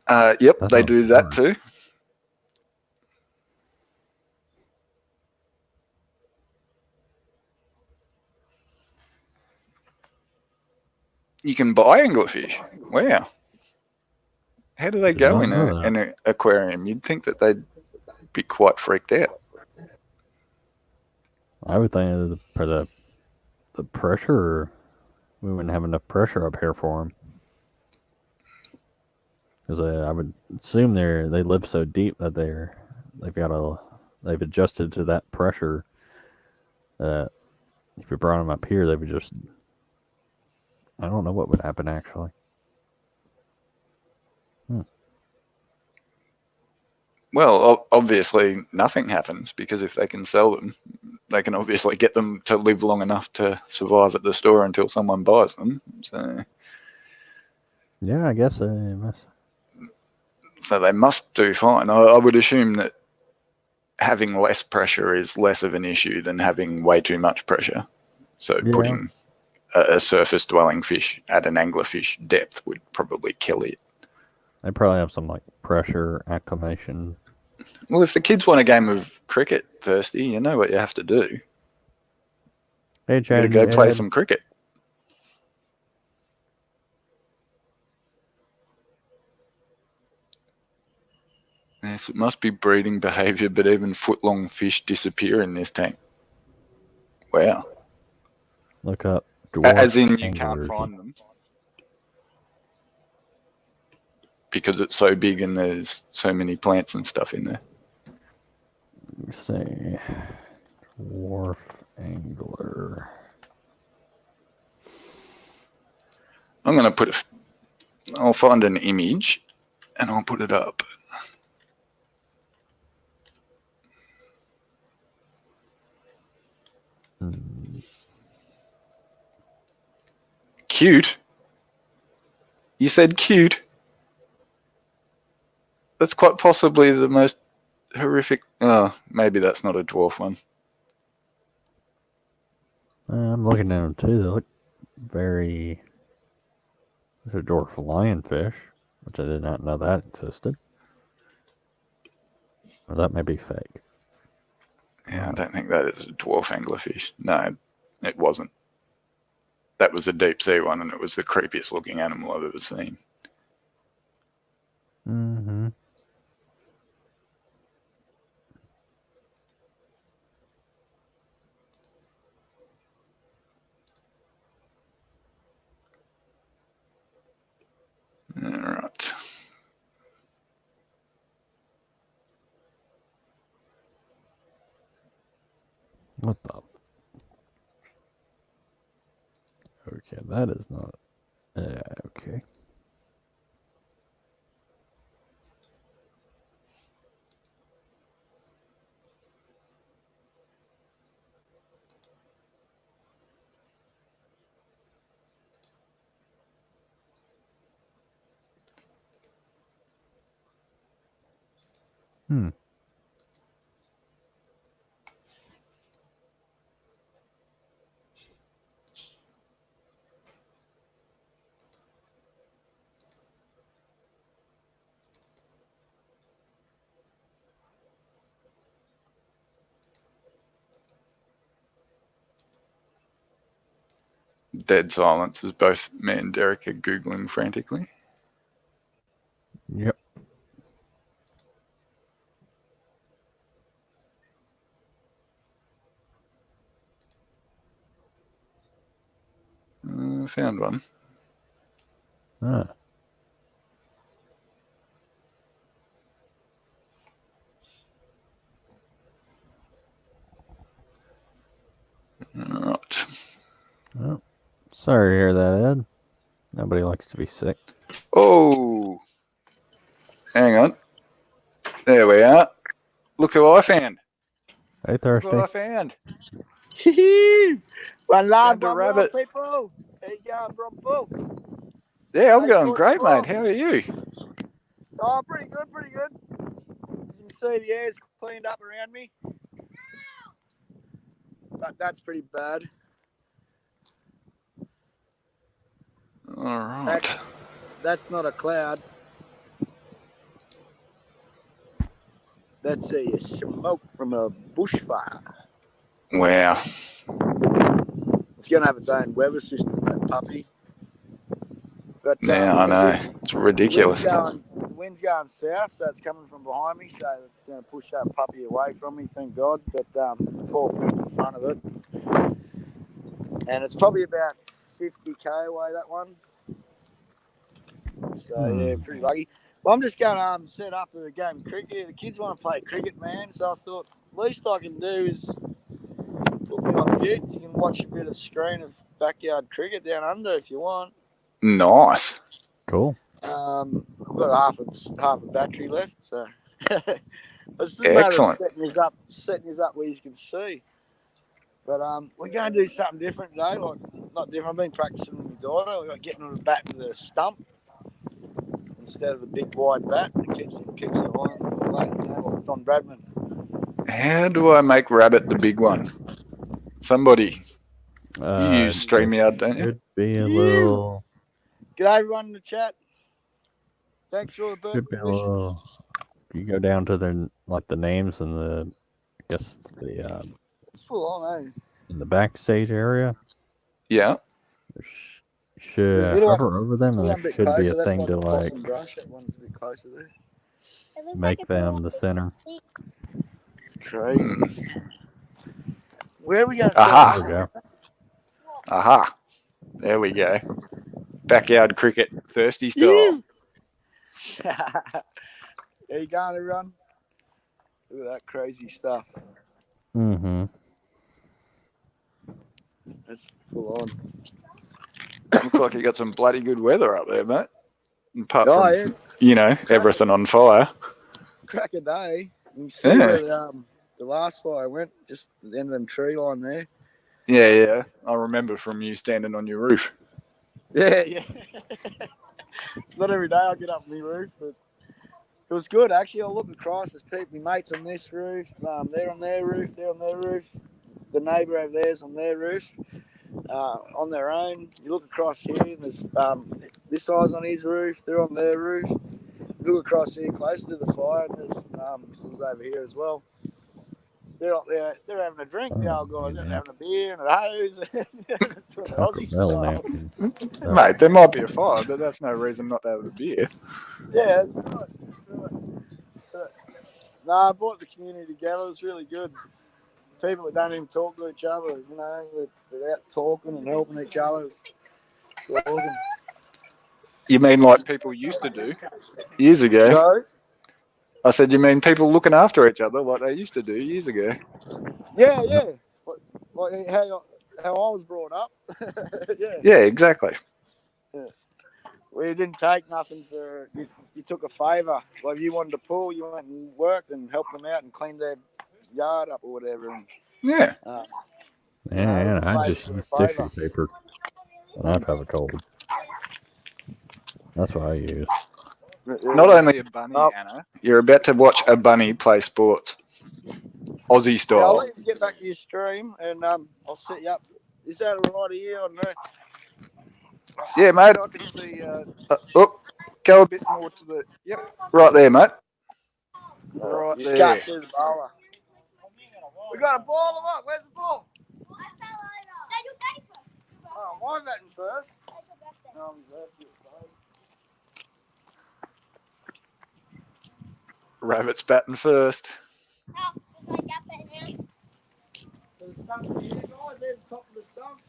Yep, they do that too. You can buy anglerfish. Wow. How do they go in an aquarium? You'd think that they'd be quite freaked out. I would think for the pressure, we wouldn't have enough pressure up here for them. Because I would assume they live so deep that they've adjusted to that pressure. That if you brought them up here, they would just. I don't know what would happen actually. Well, obviously nothing happens, because if they can sell them, they can obviously get them to live long enough to survive at the store until someone buys them. So yeah, I guess they must. So they must do fine. I would assume that having less pressure is less of an issue than having way too much pressure. So putting a surface-dwelling fish at an anglerfish depth would probably kill it. They probably have some like pressure acclimation. Well, if the kids want a game of cricket, Thirsty, you know what you have to do. Hey, Chad, you got to go play some cricket. Yes, it must be breeding behaviour, but even foot-long fish disappear in this tank. Wow. Look up dwarf As in you can't find them. Because it's so big and there's so many plants and stuff in there. Let me see. Dwarf angler. I'm going to I'll find an image and I'll put it up. Cute? You said cute? That's quite possibly the most horrific. Oh, maybe that's not a dwarf one. I'm looking at them too. They look very. There's a dwarf lionfish, which I did not know that existed. Or that may be fake. Yeah, I don't think that is a dwarf anglerfish. No, it wasn't. That was a deep sea one, and it was the creepiest looking animal I've ever seen. Mm-hmm. All right. What the? Okay. Yeah, that is not. Okay. Hmm. Dead silence as both me and Derek are Googling frantically. Yep. Found one. Ah. All right. Oh. Sorry to hear that, Ed. Nobody likes to be sick. Oh, hang on. There we are. Look who I found. Hey, Look Thirsty. who I found. One love, Found a one rabbit. love, people. How you going, bro? Yeah, I'm Hey, going good, great, bro. mate. How are you? Oh, pretty good, pretty good. As you can see, the air's cleaned up around me. But that's pretty bad. All right. That's not a cloud. That's a smoke from a bushfire. Wow. It's going to have its own weather system, that puppy. But Yeah, I know. It's ridiculous. the wind's going south, so it's coming from behind me, so it's going to push that puppy away from me, thank God. But the poor people in front of it. And it's probably about 50k away, that one. So, yeah, pretty lucky. Well, I'm just going to set up a game of cricket. The kids want to play cricket, man, so I thought least I can do is put me on the ute. You can watch a bit of screen of backyard cricket down under if you want. Nice. Cool. I've got half a battery left, so it's just a matter of setting us up where you can see. But we're going to do something different today. Like not different. I've been practicing with my daughter. We're getting on the bat with a stump instead of a big wide bat. It keeps it on, like Don Bradman. How do I make Rabbit the big one? Somebody. You use StreamYard, don't you? Should be a little. G'day everyone in the chat. Thanks for all the birthday Should be a wishes. little. You go down to the names and the. I guess it's the. It's full on, eh? In the backstage area. Yeah. Should hover over them, and there should be a thing to like brush. That one's a bit closer there. make them the center. It's crazy. Where are we going? Aha. There we go. Aha. There we go. Backyard cricket, thirsty style. There you going, everyone? Look at that crazy stuff. Mm-hmm. That's full on. Looks like you got some bloody good weather up there, mate. Apart from, yeah, everything on fire. Crack a day. You can see where the last fire went, just at the end of them tree line there. Yeah. I remember from you standing on your roof. Yeah. It's not every day I get up on my roof, but it was good actually. I look across, there's people, my mates on this roof, they're on their roof, the neighbour over there's on their roof, on their own. You look across here, and there's this guy's on his roof, they're on their roof. You look across here closer to the fire, and there's some over here as well. They're up there, they're having a drink, the old guys, they're having a beer and a hose. Doing Aussie style. Mate, there might be a fire, but that's no reason not to have a beer. Yeah, that's right. No, I brought the community together. It was really good. People that don't even talk to each other, they're out talking and helping each other. It's awesome. You mean like people used to do years ago? Sorry? I said, you mean people looking after each other like they used to do years ago? Yeah. Like how I was brought up. Yeah. Yeah, exactly. We didn't take nothing for you took a favour. Like if you wanted to pull, you went and worked and helped them out and cleaned their yard up or whatever. And, Yeah. And I favour just for a use favour. tissue paper when I have a cold. That's what I use. Not only a bunny, Oh. Anna, you're about to watch a bunny play sports. Aussie Yeah, I'll style. let you get back to your stream and I'll set you up. Is that right here or no? Yeah, mate, I can see. Go a bit more to the. Yep, right there, mate. Right You just there. can't see the bowler. We got a ball or what? Where's the ball? Oh, my batting first. Rabbit's batting first. The stump here, guys. There's the top of the stump.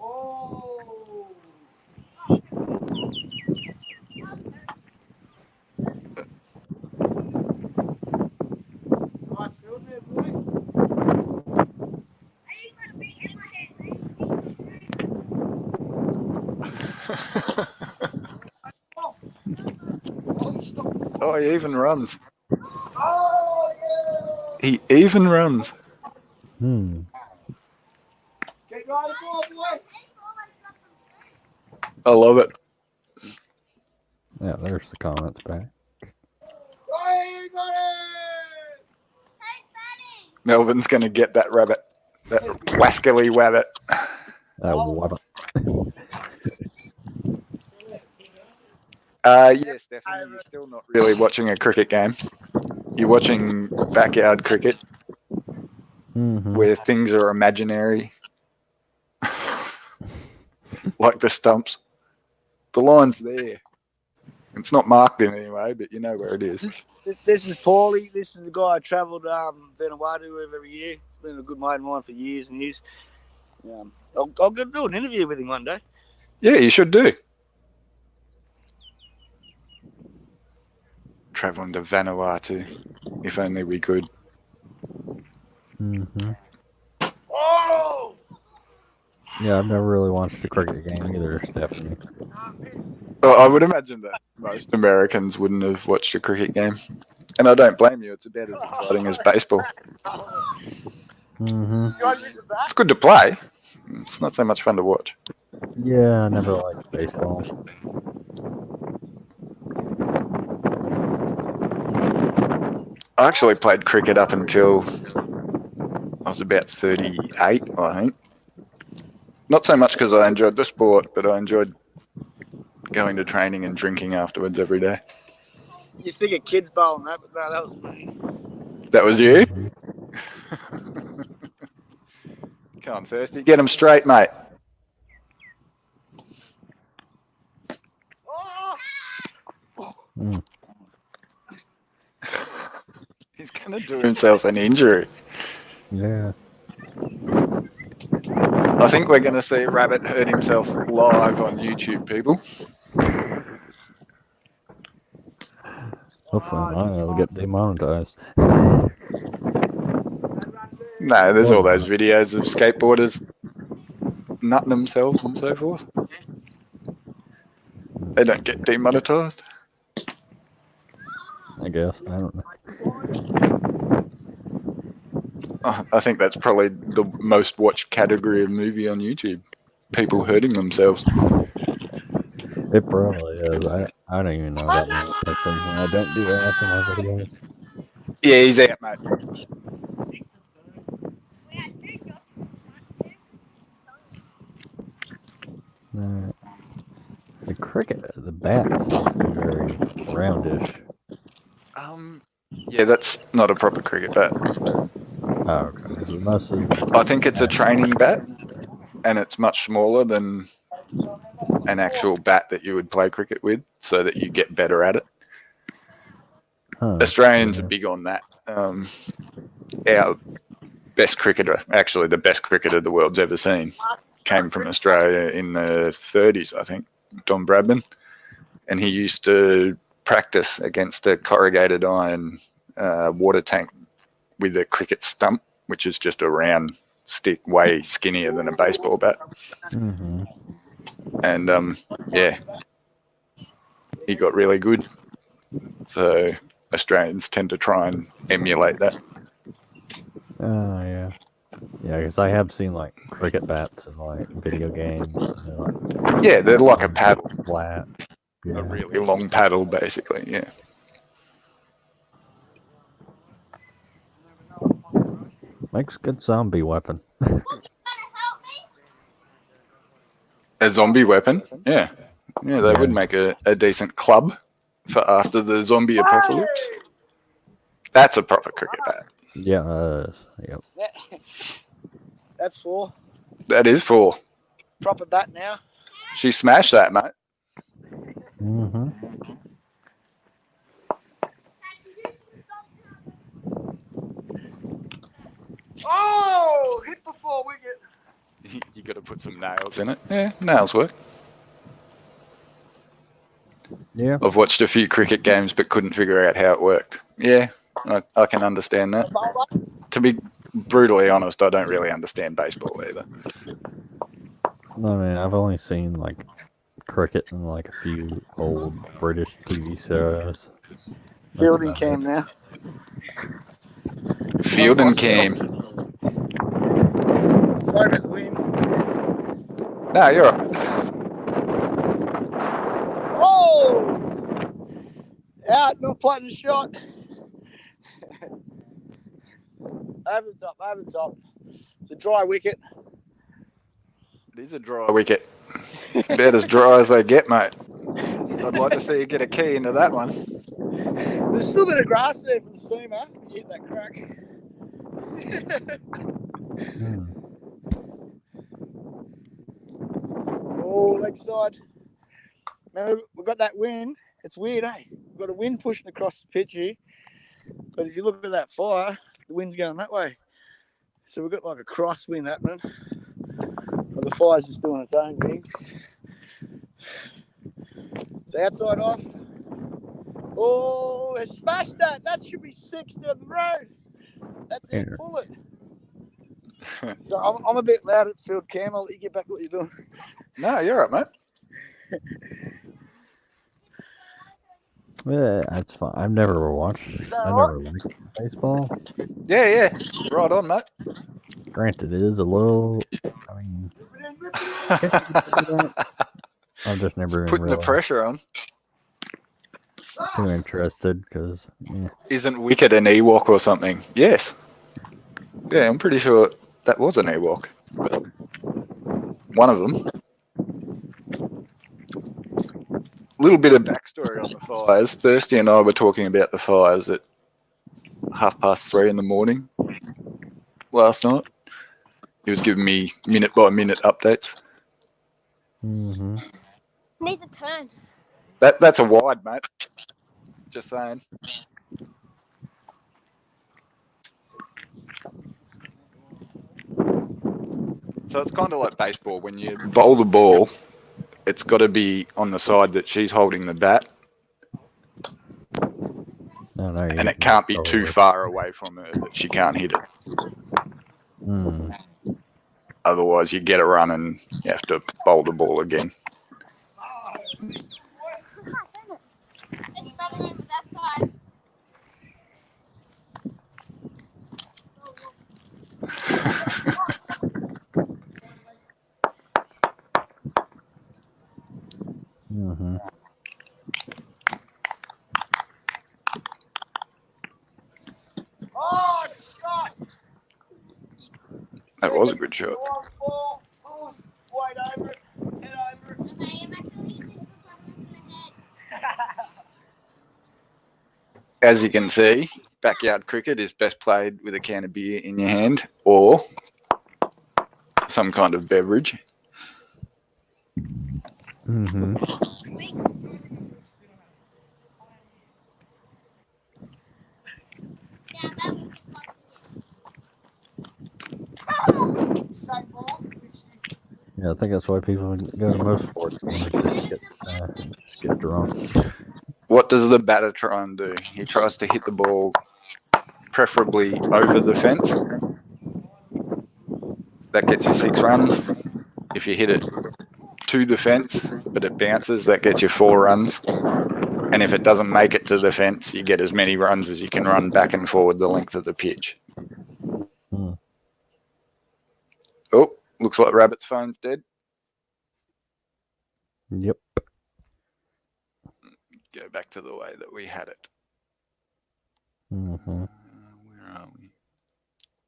Oh! Nice field there, boy. Oh, he even runs. Oh, yeah! He even runs. Get right the ball, boy. I love it. Yeah, there's the comments back. Oh, you got it! Melvin's going to get that rabbit. That wascally wabbit. What? Yeah, Stephanie, you're still not really watching a cricket game. You're watching backyard cricket where things are imaginary. Like the stumps. The line's there. It's not marked in any way, but you know where it is. This is Paulie. This is the guy I travelled Vanuatu with every year. Been a good mate of mine for years and years. I'll go do an interview with him one day. Yeah, you should do. Travelling to Vanuatu, if only we could. Oh! Yeah, I've never really watched a cricket game either, Stephanie. Well, I would imagine that most Americans wouldn't have watched a cricket game. And I don't blame you. It's about as exciting as baseball. It's It's good to play. It's not so much fun to watch. Yeah, I never liked baseball. I actually played cricket up until I was about 38, I think. Not so much because I enjoyed the sport, but I enjoyed going to training and drinking afterwards every day. You think a kid's bowling that, but no, that was me. That was you? Come on, Thirsty. Get him straight, mate. Oh! He's going to do himself an injury. Yeah. I think we're going to see Rabbit hurt himself live on YouTube, people. Hopefully mine will get demonetized. No, there's all those videos of skateboarders nutting themselves and so forth. They don't get demonetized. I guess. I don't know. I think that's probably the most watched category of movie on YouTube. People hurting themselves. It probably is. I don't even know that many things. I don't do ads in my videos. Yeah, he's out, mate. The cricket, the bat seems to be very roundish. Yeah, that's not a proper cricket bat. Oh, okay. So mostly, I think it's a training bat, and it's much smaller than an actual bat that you would play cricket with, so that you get better at it. Australians are big on that. Our best cricketer, actually the best cricketer the world's ever seen, came from Australia in the 30s, I think, Don Bradman. And he used to practice against a corrugated iron water tank with a cricket stump, which is just a round stick, way skinnier than a baseball bat. Mm-hmm. And yeah, he got really good. So Australians tend to try and emulate that. Oh, yeah. Yeah, because I have seen, like, cricket bats in, like, video games. And they're, like, Yeah, they're like a paddle, flat. Yeah. a really long paddle, basically. Yeah. Makes a good zombie weapon. A zombie weapon? Yeah. Yeah, they would make a decent club for after the zombie apocalypse. That's a proper cricket bat. Yeah, yep. That's 4. That is 4. Proper bat now. She smashed that, mate. Mm-hmm. Oh, hit before wicket. You got to put some nails in it. Yeah, nails work. Yeah. I've watched a few cricket games but couldn't figure out how it worked. Yeah, I can understand that. To be brutally honest, I don't really understand baseball either. I mean, I've only seen, like, cricket in, like, a few old British TV shows. Fielding cam now. Field and cam. Sorry about the wind. No, you're right. Oh! Out, not playing the shot. Over the top. It's a dry wicket. It is a dry wicket. About as dry as they get, mate. I'd like to see you get a key into that one. There's still a bit of grass there for the seamer. You hit that crack. Oh, leg side. Remember, we've got that wind. It's weird, eh? We've got a wind pushing across the pitch here. But if you look at that fire, the wind's going that way. So we've got like a crosswind happening. But the fire's just doing its own thing. It's outside off. Oh, it smashed that. That should be 6 down the road. That's it. Pull it. So I'm a bit loud at field cam. I'll let you get back to what you're doing. No, you're right, mate. Yeah, that's fine. I've never watched. I never watched baseball. Yeah. Right on, mate. Granted, it is a little. I mean, I've just never Putting the pressure on. too interested because. Yeah. Isn't Wicket an Ewok or something? Yes. Yeah, I'm pretty sure that was an Ewok. One of them. Little bit of backstory on the fires. Thirsty and I were talking about the fires at 3:30 in the morning last night. He was giving me minute by minute updates. Mm-hmm. Need to turn. That's a wide, mate. Just saying. So it's kind of like baseball. When you bowl the ball, it's got to be on the side that she's holding the bat. No, and it can't be too far away from her that she can't hit it. Mm. Otherwise, you get a run and you have to bowl the ball again. It's better over that side. Mm-hmm. Oh, shot! That was a good shot. Wide over it. Head over it. Okay, I'm actually using the focus in the head. As you can see, backyard cricket is best played with a can of beer in your hand or some kind of beverage. Mm-hmm. Yeah, that was Yeah, I think that's why people go to most sports games, just get drunk. what does the batter try and do? He tries to hit the ball preferably over the fence. That gets you 6 runs. If you hit it to the fence, but it bounces, that gets you 4 runs. And if it doesn't make it to the fence, you get as many runs as you can run back and forward the length of the pitch. Oh, looks like Rabbit's phone's dead. Yep. Go back to the way that we had it. Mm-hmm. Where are we?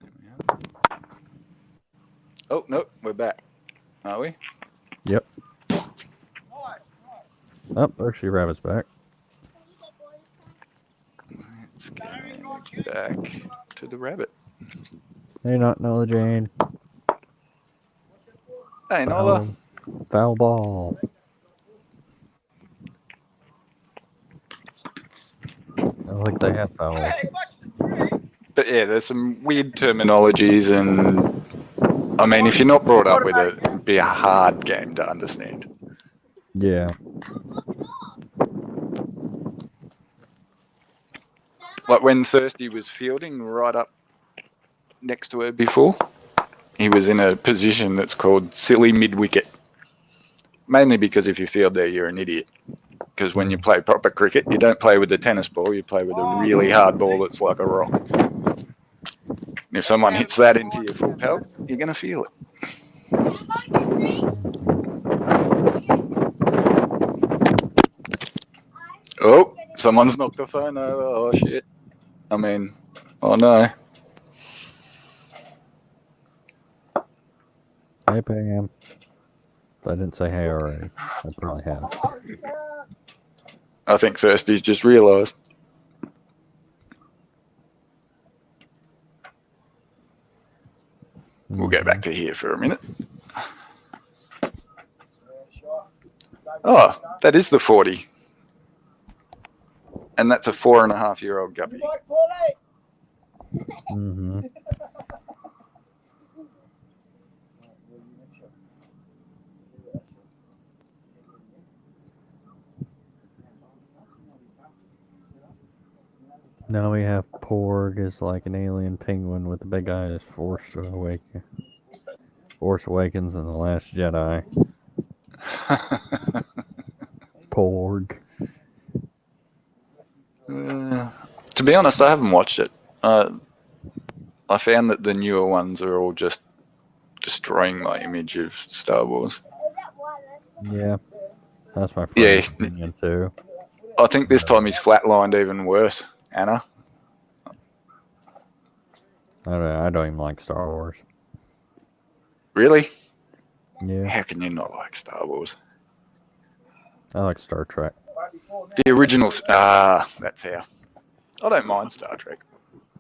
There we are. Oh, no, we're back. Are we? Yep. Oh, there's your Rabbit's back. Let's go back to the Rabbit. Hey, not Nola Jane. Hey, Nola. Foul ball. I think they have foul. But yeah, there's some weird terminologies, and I mean, if you're not brought up with it, it'd be a hard game to understand. Yeah. Like when Thirsty was fielding right up next to her before, he was in a position that's called silly mid-wicket. Mainly because if you field there, you're an idiot. Because when you play proper cricket, you don't play with a tennis ball, you play with a really hard ball that's like a rock. And if someone hits that into your full pelt, you're going to feel it. Oh, someone's knocked the phone over. Oh, shit. I mean, oh no. Hey, Pam. If I didn't say hey already, I probably have. I think Thirsty's just realised. We'll go back to here for a minute. Oh, that is the 40. And that's a 4.5-year-old guppy. Mm-hmm. Now we have Porg as like an alien penguin with the big eyes. Force Awakens and The Last Jedi. Porg. To be honest, I haven't watched it. I found that the newer ones are all just destroying my image of Star Wars. Yeah, that's my friend's opinion too. I think this time he's flatlined even worse, Anna. I don't even like Star Wars. Really? Yeah, How can you not like Star Wars? I like Star Trek. The originals. That's how. I don't mind Star Trek.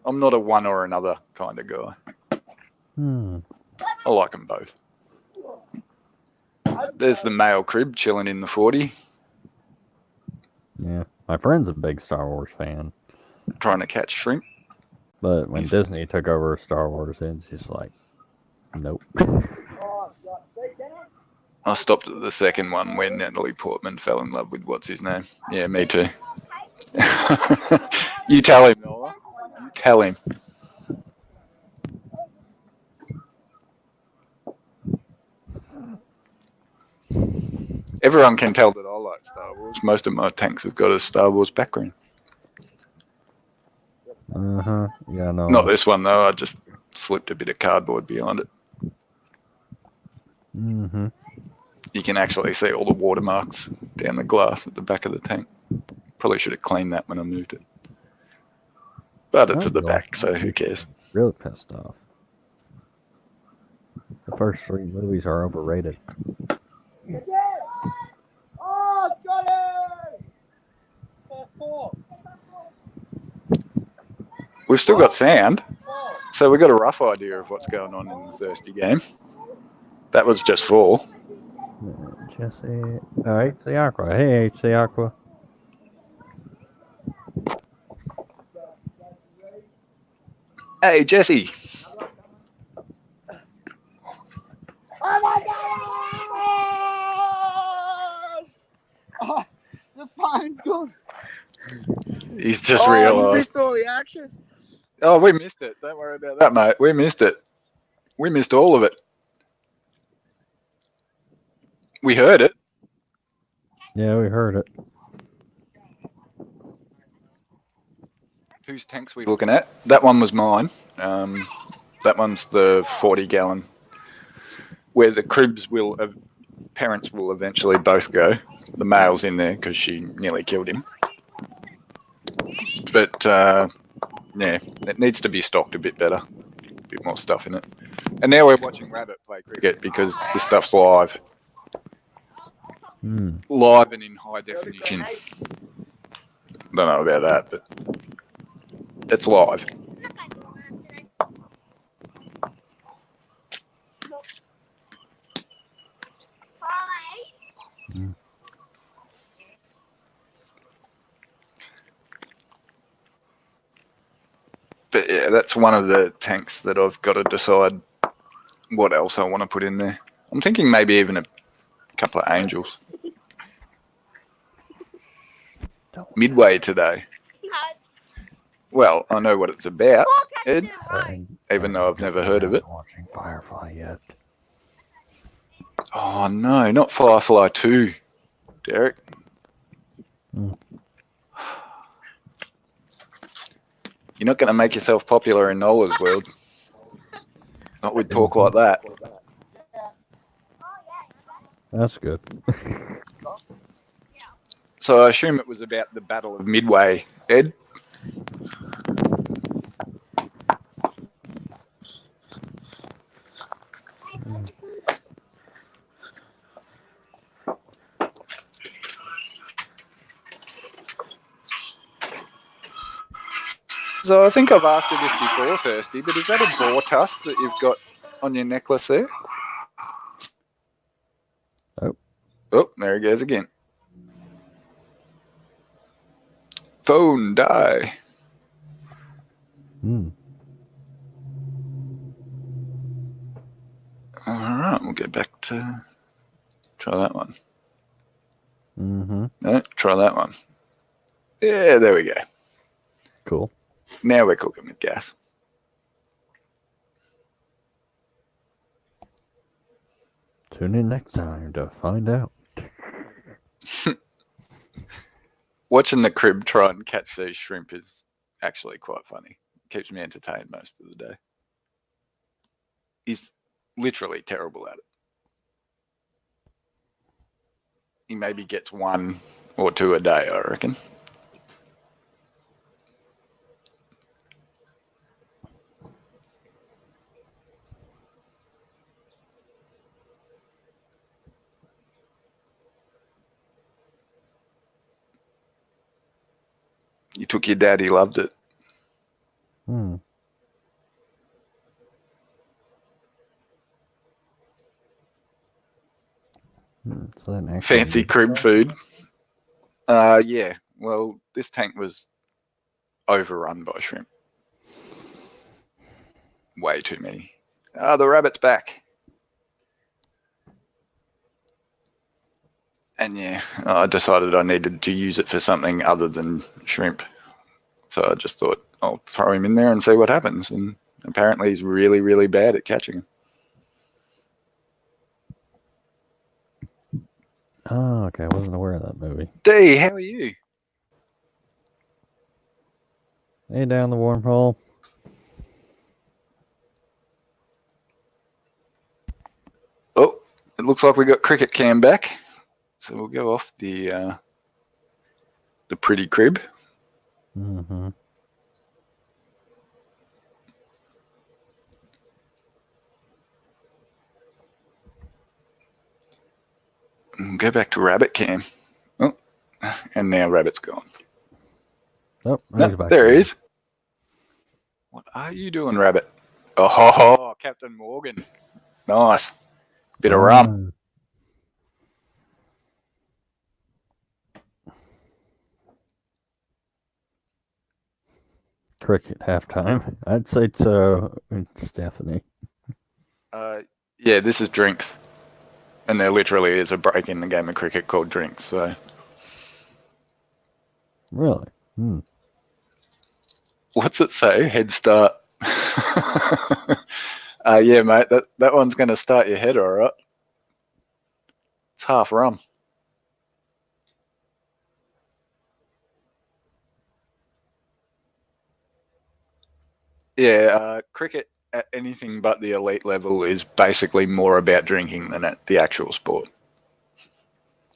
I'm not a one or another kind of guy. I like them both. There's the male crib chilling in the 40. Yeah, my friend's a big Star Wars fan. Trying to catch shrimp. But when Disney took over Star Wars, it's just like, nope. I stopped at the second one when Natalie Portman fell in love with what's his name. Yeah, me too. You tell him, Nola. You tell him. Everyone can tell that I like Star Wars. Most of my tanks have got a Star Wars background. Yeah, no. Not this one though. I just slipped a bit of cardboard behind it. You can actually see all the watermarks down the glass at the back of the tank. Probably should have cleaned that when I moved it. But it's at the back, so who cares? Really pissed off. The first 3 movies are overrated. Oh, got it! We've still got sound, so we've got a rough idea of what's going on in the Thirsty game. That was just 4. Jesse. HC Aqua. Hey, HC Aqua. Hey, Jesse. Oh my god! Oh, the phone's gone. He's just You realised. missed all the action. Oh, we missed it. Don't worry about that, mate. We missed it. We missed all of it. We heard it. Yeah, we heard it. Whose tank's we looking at? That one was mine. That one's the 40-gallon, where the cribs parents will eventually both go. The male's in there because she nearly killed him. But yeah, it needs to be stocked a bit better. A bit more stuff in it. And now we're watching Rabbit play cricket because this stuff's live. Live and in high definition. Don't know about that, but it's live. But yeah, that's one of the tanks that I've got to decide what else I want to put in there. I'm thinking maybe even a couple of angels. Midway today. Well, I know what it's about, Ed, even though I've never heard of it. Watching Firefly yet? Oh no, not Firefly 2, Derek. You're not going to make yourself popular in Nola's world. Not with talk like that. That's good. So I assume it was about the Battle of Midway, Ed? So I think I've asked you this before, Thirsty, but is that a boar tusk that you've got on your necklace there? Oh, there he goes again. Phone die. All right, we'll get back to try that one. No, try that one. Yeah, there we go. Cool. Now we're cooking with gas. Tune in next time to find out. Watching the crib try and catch these shrimp is actually quite funny. It keeps me entertained most of the day. He's literally terrible at it. He maybe gets 1 or 2 a day, I reckon. You took your dad, he loved it. So that actually Fancy crib food. Yeah, well, this tank was overrun by shrimp. Way too many. The rabbit's back. And yeah, I decided I needed to use it for something other than shrimp. So I just thought I'll throw him in there and see what happens. And apparently he's really, really bad at catching them. Oh, okay. I wasn't aware of that movie. D, how are you? Hey, down the wormhole. Oh, it looks like we got cricket cam back. So we'll go off the pretty crib. Mm-hmm. And go back to rabbit cam. Oh, and now rabbit's gone. Oh, No, he's back there there. he is. What are you doing, rabbit? Oh, Captain Morgan. Nice. Bit of rum. Cricket halftime. I'd say so. Stephanie. Yeah, this is drinks. And there literally is a break in the game of cricket called drinks. So Really? Hmm. What's it say? Head start. Yeah, mate, that one's going to start your head all right. It's half rum. Yeah, cricket at anything but the elite level is basically more about drinking than at the actual sport.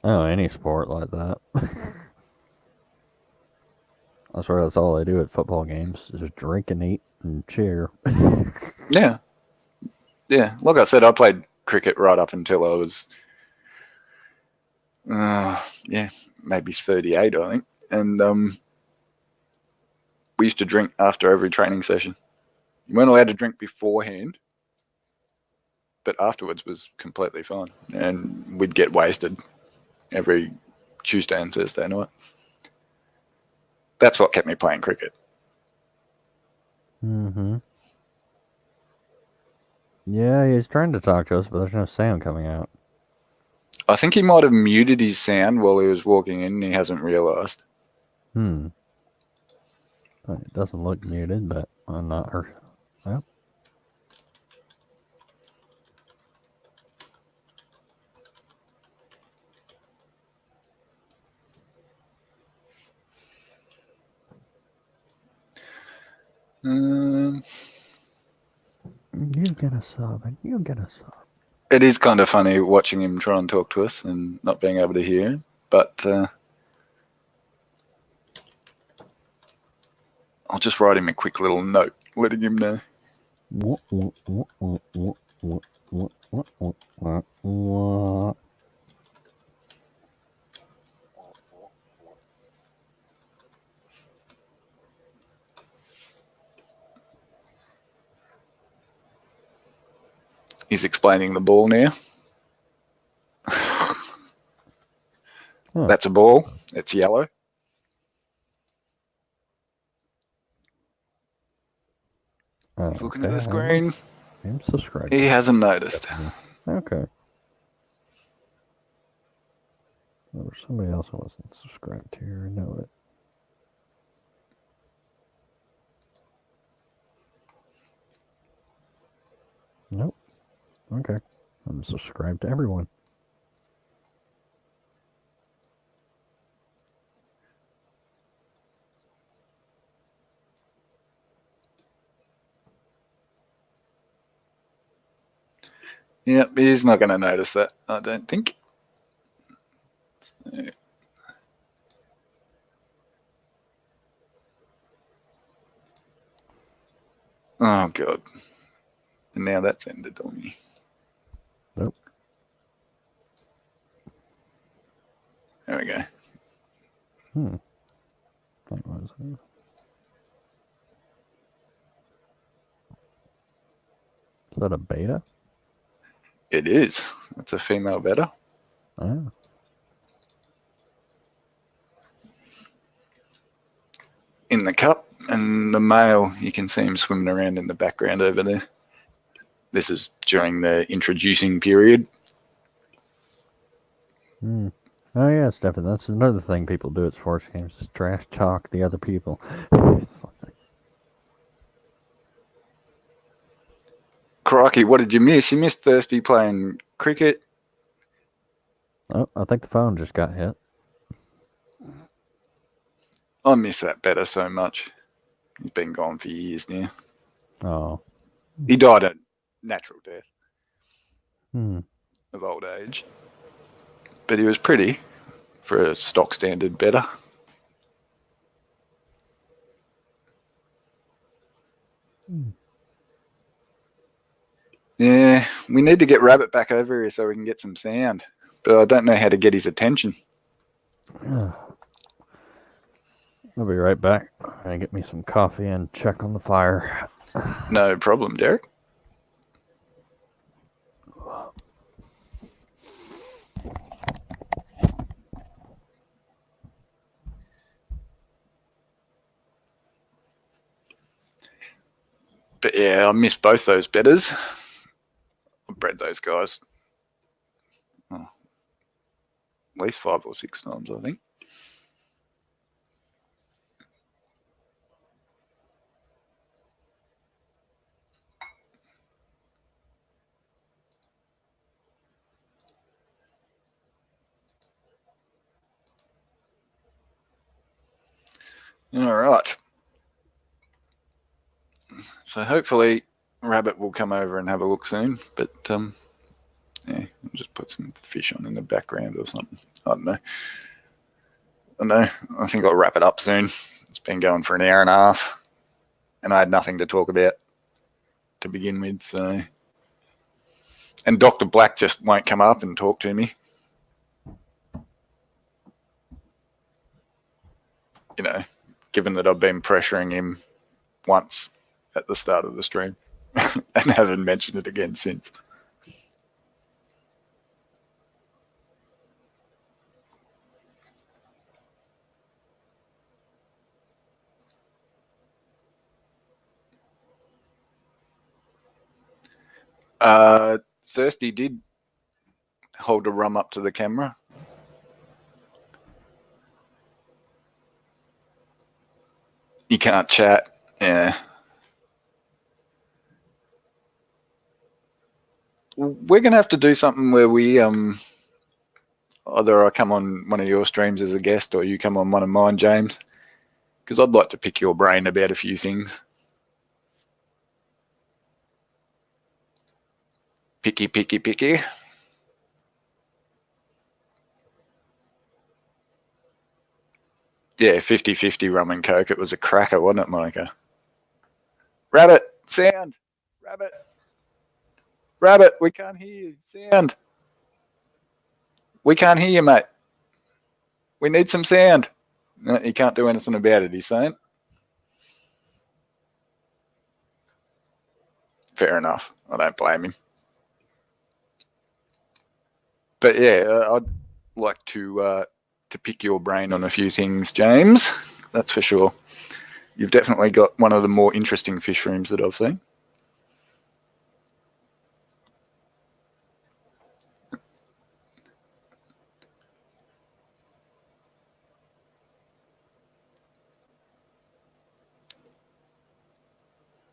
Oh, any sport like that. I swear that's all they do at football games is just drink and eat and cheer. Yeah. Yeah. Like I said, I played cricket right up until I was, maybe 38, I think. And we used to drink after every training session. You weren't allowed to drink beforehand, but afterwards was completely fine. And we'd get wasted every Tuesday and Thursday night. That's what kept me playing cricket. Mm-hmm. Yeah, he's trying to talk to us, but there's no sound coming out. I think he might have muted his sound while he was walking in and he hasn't realised. It doesn't look muted, but I'm not her. Well. Um, You get a sub and you get a sub. It is kind of funny watching him try and talk to us and not being able to hear him, but I'll just write him a quick little note letting him know. He's explaining the ball now. Oh. That's a ball. It's yellow. He's looking at the screen. I'm subscribed. He hasn't noticed. Okay. There was somebody else I wasn't subscribed to. I know it. Nope. Okay. I'm subscribed to everyone. Yep, he's not going to notice that, I don't think. So. Oh, God. And now that's ended on me. Nope. There we go. That was it. Is that a beta? It is. That's a female betta. Oh. In the cup, and the male, you can see him swimming around in the background over there. This is during the introducing period. Oh yeah, Stefan, that's another thing people do at sports games is trash talk the other people. Crikey, what did you miss? You missed Thirsty playing cricket. Oh, I think the phone just got hit. I miss that better so much. He's been gone for years now. Oh. He died a natural death of old age. But he was pretty for a stock standard better. Yeah, we need to get Rabbit back over here so we can get some sound. But I don't know how to get his attention. I'll be right back. I get me some coffee and check on the fire. No problem, Derek. But yeah, I miss both those betters. I've bred those guys at least 5 or 6 times, I think. All right. So hopefully Rabbit will come over and have a look soon. But yeah, I'll just put some fish on in the background or something. I don't know. I think I'll wrap it up soon. It's been going for an hour and a half, and I had nothing to talk about to begin with. So, and Dr. Black just won't come up and talk to me. You know, given that I've been pressuring him once at the start of the stream and haven't mentioned it again since. Thirsty did hold a rum up to the camera. You can't chat. Yeah. We're going to have to do something where we, either I come on one of your streams as a guest or you come on one of mine, James, because I'd like to pick your brain about a few things. Picky. Yeah, 50-50 rum and coke. It was a cracker, wasn't it, Monica? Rabbit, sound. Rabbit, we can't hear you. Sound. We can't hear you, mate. We need some sound. No, he can't do anything about it, he's saying. Fair enough. I don't blame him. But yeah, I'd like to pick your brain on a few things, James. That's for sure. You've definitely got one of the more interesting fish rooms that I've seen.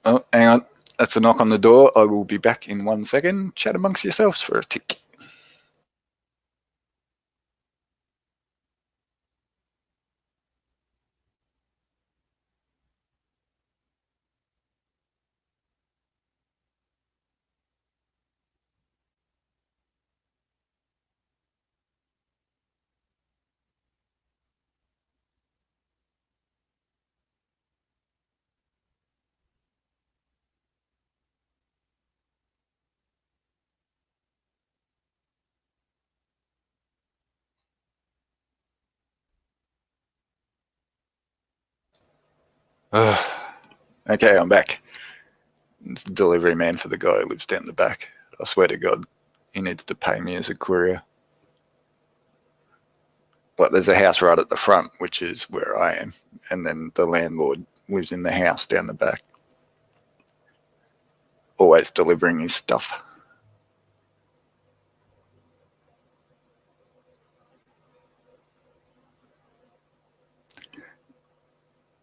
Oh, hang on. That's a knock on the door. I will be back in 1 second. Chat amongst yourselves for a tick. Okay, I'm back. It's the delivery man for the guy who lives down the back. I swear to God, he needs to pay me as a courier. But there's a house right at the front, which is where I am, and then the landlord lives in the house down the back. Always delivering his stuff.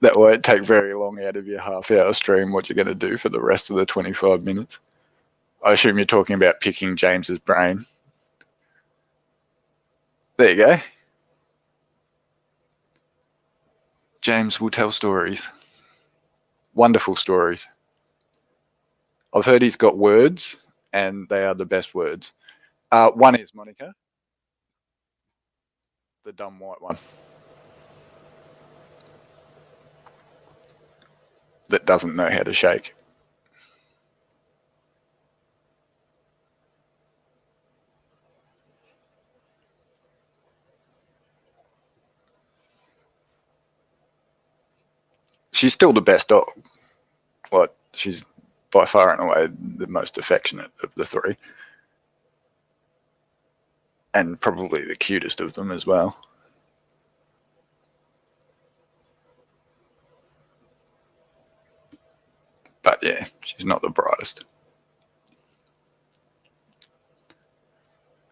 That won't take very long out of your half-hour stream. What you're going to do for the rest of the 25 minutes? I assume you're talking about picking James's brain. There you go. James will tell stories. Wonderful stories. I've heard he's got words, and they are the best words. One is, Monica, the dumb white one. That doesn't know how to shake. She's still the best dog. Like, she's by far and away the most affectionate of the three. And probably the cutest of them as well. But yeah, she's not the brightest.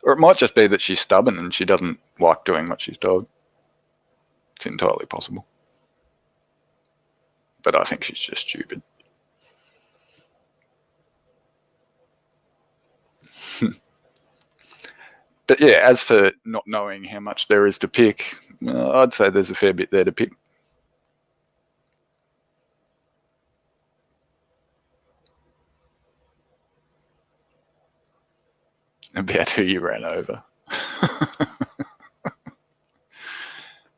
Or it might just be that she's stubborn and she doesn't like doing what she's told. It's entirely possible. But I think she's just stupid. But yeah, as for not knowing how much there is to pick, I'd say there's a fair bit there to pick. about who you ran over.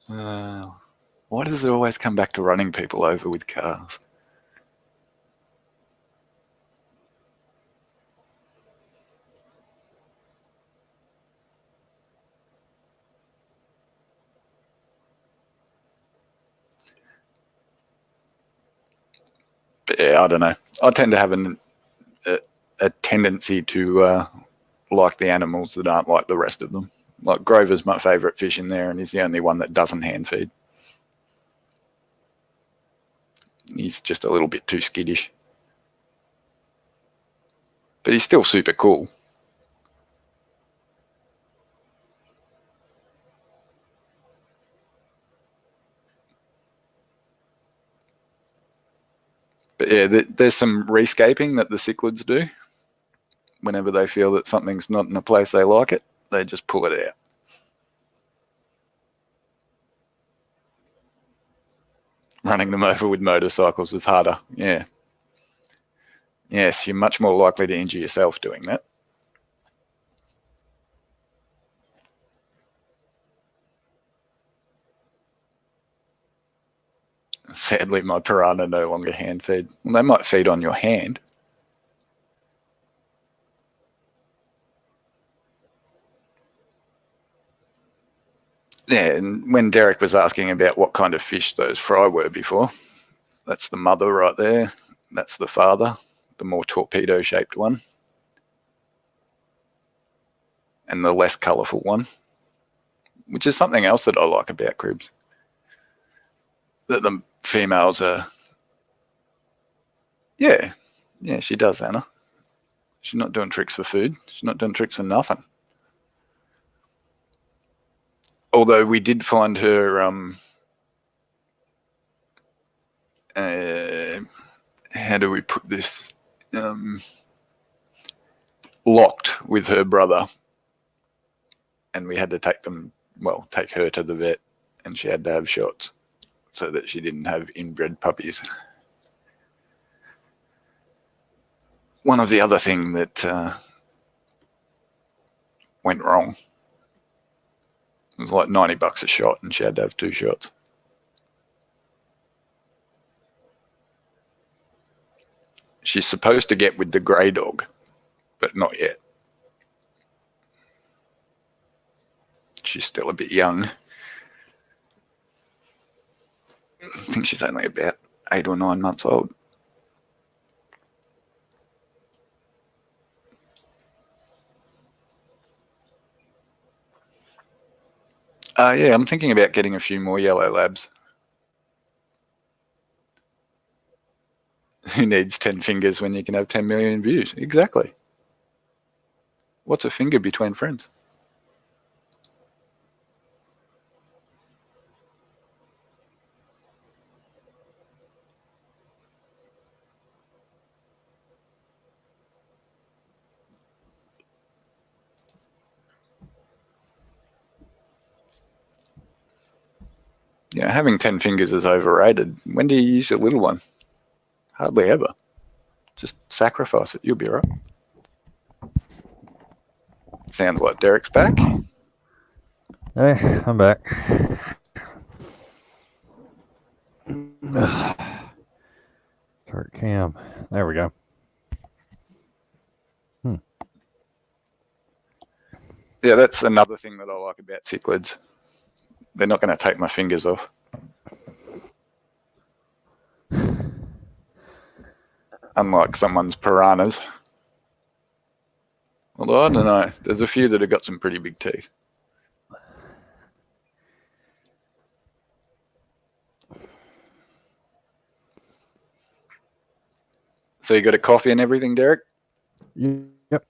Why does it always come back to running people over with cars? But yeah, I don't know. I tend to have a tendency to like the animals that aren't like the rest of them. Like Grover's my favourite fish in there, and he's the only one that doesn't hand feed. He's just a little bit too skittish. But he's still super cool. But yeah, there's some rescaping that the cichlids do. Whenever they feel that something's not in a place they like it, they just pull it out. Running them over with motorcycles is harder. Yeah. Yes, you're much more likely to injure yourself doing that. Sadly, my piranha no longer hand feed. Well, they might feed on your hand. Yeah, and when Derek was asking about what kind of fish those fry were before, that's the mother right there. That's the father, the more torpedo-shaped one. And the less colourful one, which is something else that I like about cribs. That the females are... Yeah, she does, Anna. She's not doing tricks for food. She's not doing tricks for nothing. Although we did find her... how do we put this? Locked with her brother, and we had to take her to the vet, and she had to have shots so that she didn't have inbred puppies. One of the other thing that went wrong, it was like $90 a shot, and she had to have 2 shots. She's supposed to get with the grey dog, but not yet. She's still a bit young. I think she's only about 8 or 9 months old. Yeah, I'm thinking about getting a few more yellow labs. Who needs 10 fingers when you can have 10 million views? Exactly. What's a finger between friends? Yeah, having 10 fingers is overrated. When do you use your little one? Hardly ever. Just sacrifice it. You'll be all right. Sounds like Derek's back. Hey, I'm back. Start cam. There we go. Yeah, that's another thing that I like about cichlids. They're not going to take my fingers off. Unlike someone's piranhas. Although, I don't know. There's a few that have got some pretty big teeth. So you got a coffee and everything, Derek? Yep.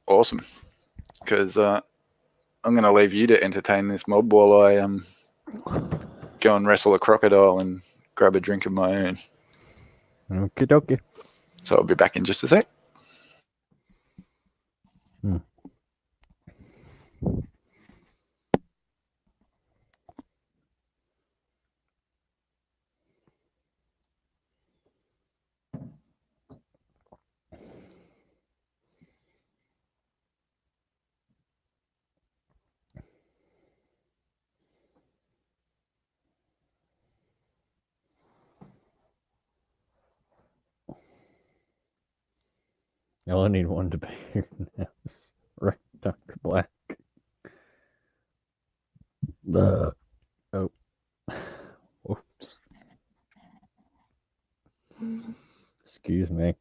Awesome. Because I'm going to leave you to entertain this mob while I go and wrestle a crocodile and grab a drink of my own. Okie dokie. So I'll be back in just a sec. I only need one to pay your nose. Right, Dr. Black. Oh. Oops. Excuse me.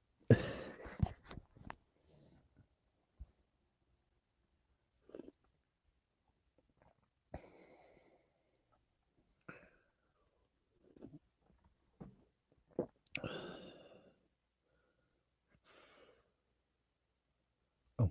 Oh.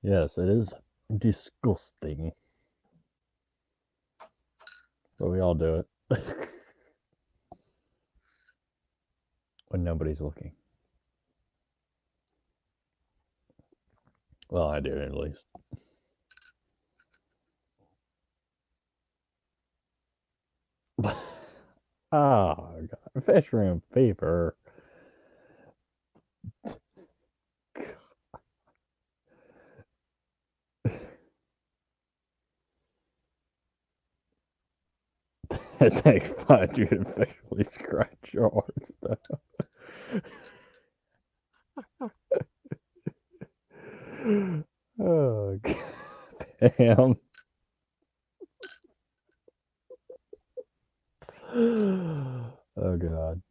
Yes, it is disgusting. But we all do it. When nobody's looking. Well, I do at least. Oh, God. Fish room fever. It takes 5 to officially scratch your heart stuff. Oh, God. Damn. Oh, God.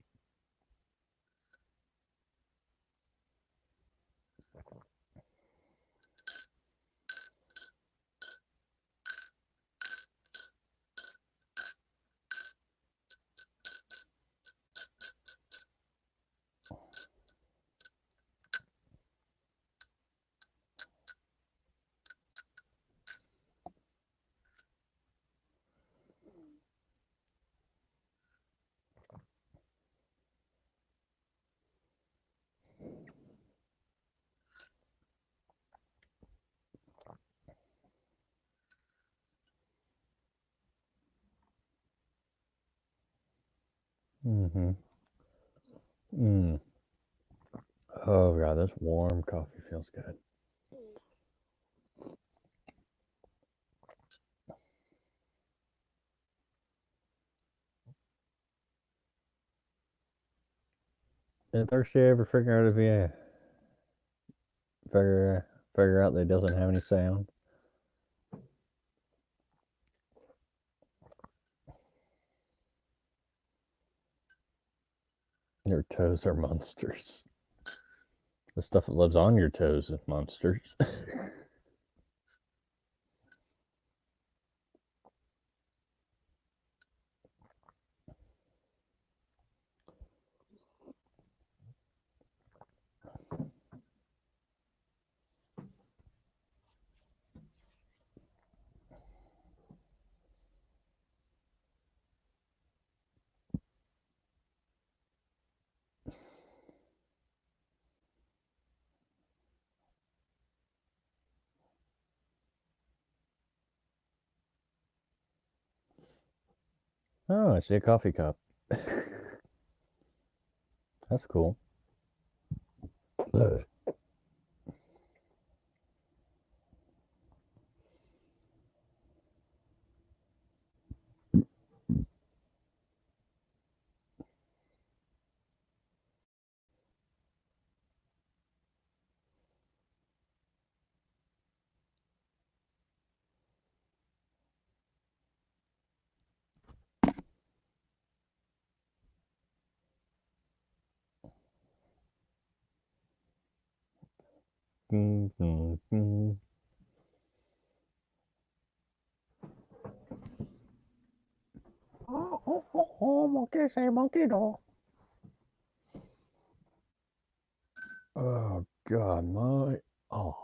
Mm-hmm. Mm. Oh, God, this warm coffee feels good. Did Thirsty ever figure out if you figure out that it doesn't have any sound? Your toes are monsters. The stuff that lives on your toes is monsters. Oh, I see a coffee cup. That's cool. Monkey say monkey dog. Oh, God, my. Oh.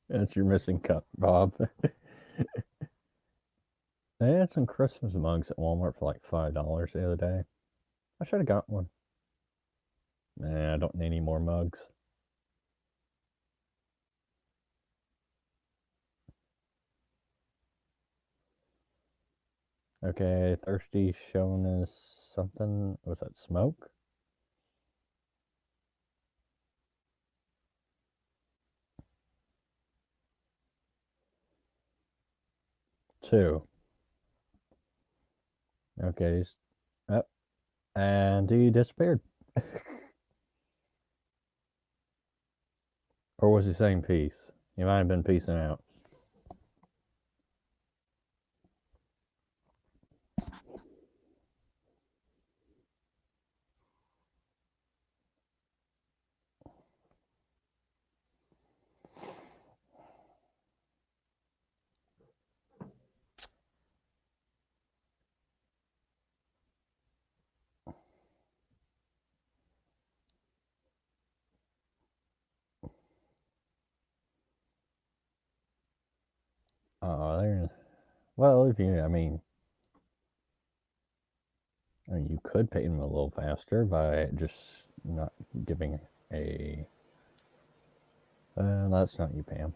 That's your missing cup, Bob. They had some Christmas mugs at Walmart for like $5 the other day. I should have got one. Nah, I don't need any more mugs. Okay, Thirsty showing us something. Was that smoke? Two. Okay, he's up. And he disappeared. Or was he saying peace? He might have been peacing out. There. Well, if you, I mean, you could paint him a little faster by just not giving a. That's not you, Pam.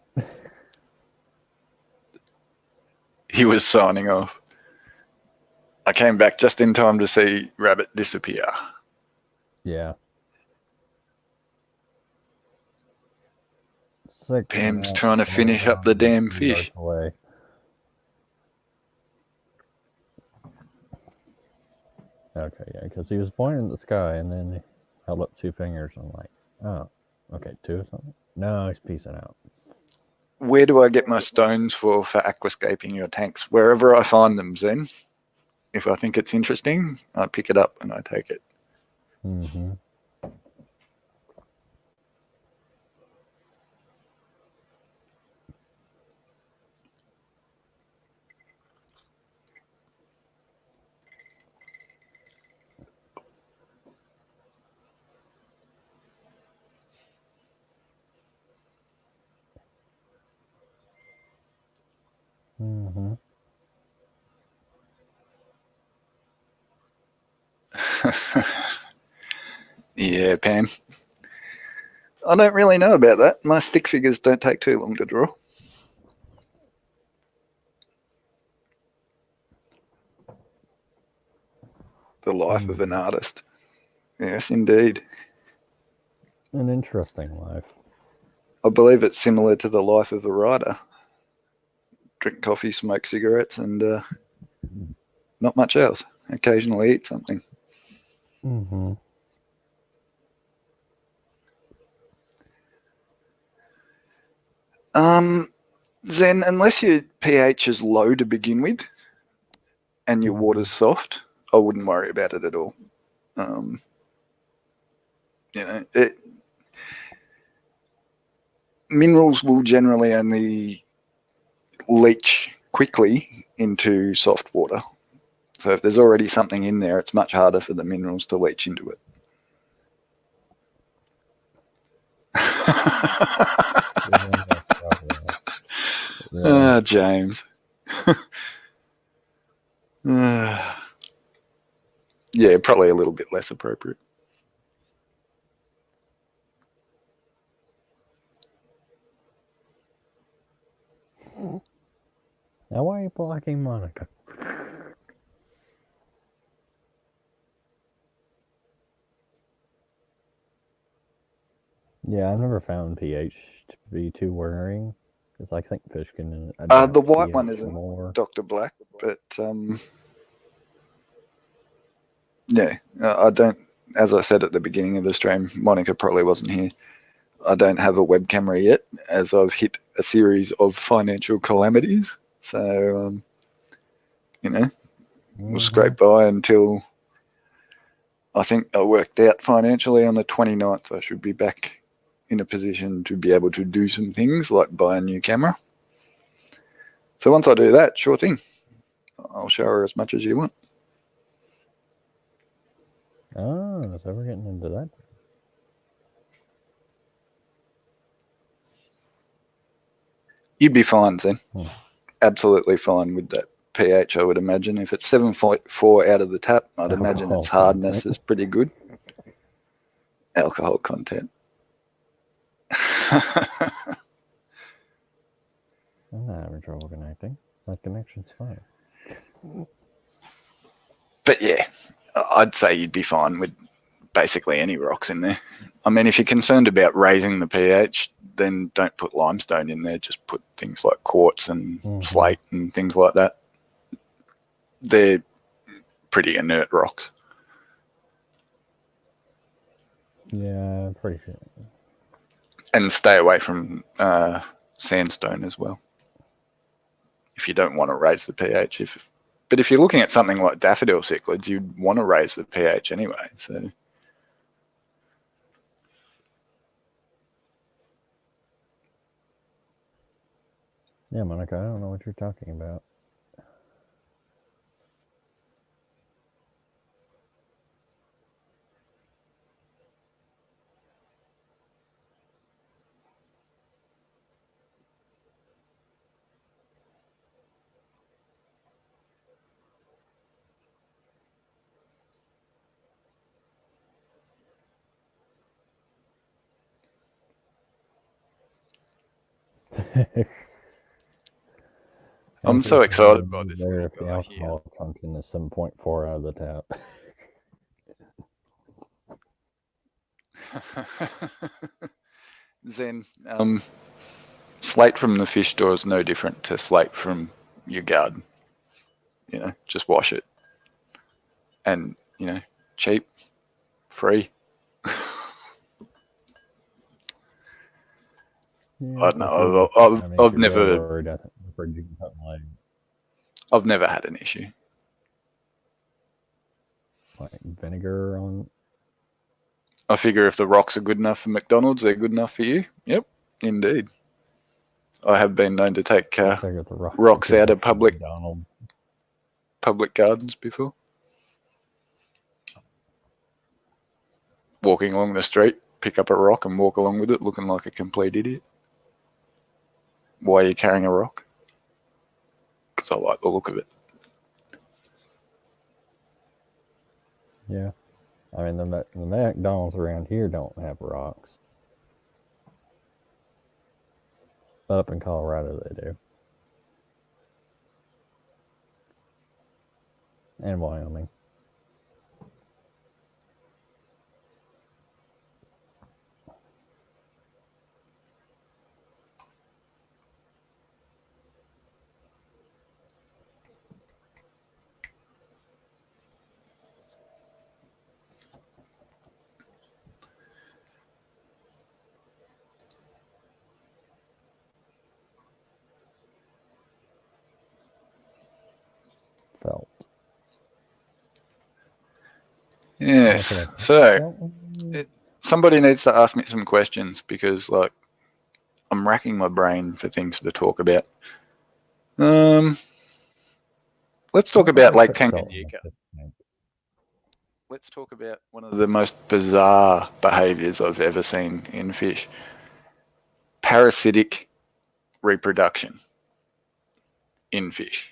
He was signing off. I came back just in time to see Rabbit disappear. Yeah. Pam's trying to finish up the damn fish. Away. Okay, yeah, because he was pointing at the sky and then he held up two fingers. I'm like, oh, okay, two or something? No, he's peacing out. Where do I get my stones for aquascaping your tanks? Wherever I find them, Zen. If I think it's interesting, I pick it up and I take it. Mm-hmm. Mm-hmm. Yeah, Pam. I don't really know about that. My stick figures don't take too long to draw. The life of an artist. Yes, indeed. An interesting life. I believe it's similar to the life of a writer. Drink coffee, smoke cigarettes, and not much else. Occasionally eat something. Mm-hmm. Then, unless your pH is low to begin with and your water's soft, I wouldn't worry about it at all. Minerals will generally only leach quickly into soft water. So if there's already something in there, it's much harder for the minerals to leach into it. James. Yeah, probably a little bit less appropriate. Now, why are you blocking Monica? Yeah, I've never found pH to be too worrying because I think fish can. The white one isn't more. Dr. Black, but yeah, I don't. As I said at the beginning of the stream, Monica probably wasn't here. I don't have a web camera yet, as I've hit a series of financial calamities. So, we'll scrape by until I think I worked out financially on the 29th. I should be back in a position to be able to do some things like buy a new camera. So once I do that, sure thing. I'll show her as much as you want. Oh, so we're getting into that. You'd be fine, Zen. Absolutely fine with that. pH, I would imagine. If it's 7.4 out of the tap, I'd imagine its hardness is pretty good. Alcohol content. I'm not having trouble connecting. My connection's fine. But yeah, I'd say you'd be fine with basically any rocks in there. I mean, if you're concerned about raising the pH, then don't put limestone in there. Just put things like quartz and slate and things like that. They're pretty inert rocks. Yeah, I'm pretty sure. And stay away from sandstone as well, if you don't want to raise the pH. But if you're looking at something like daffodil cichlids, you'd want to raise the pH anyway. So yeah, Monica, I don't know what you're talking about. I'm so excited by this. There, if the alcohol content is 7.4 out of the tap. Zen, slate from the fish store is no different to slate from your garden. You know, just wash it. And, you know, cheap, free. Yeah, I don't know. I've never had an issue. Like vinegar on. I figure if the rocks are good enough for McDonald's, they're good enough for you. Yep, indeed. I have been known to take rocks out of public gardens before. Walking along the street, pick up a rock and walk along with it looking like a complete idiot. Why are you carrying a rock? Because I like the look of it. Yeah. I mean, the McDonald's around here don't have rocks. But up in Colorado, they do. And Wyoming. Felt. Yes. So somebody needs to ask me some questions because, like, I'm racking my brain for things to talk about. Let's talk about Lake Tanganyika. Let's talk about one of the most bizarre behaviors I've ever seen in fish. Parasitic reproduction in fish.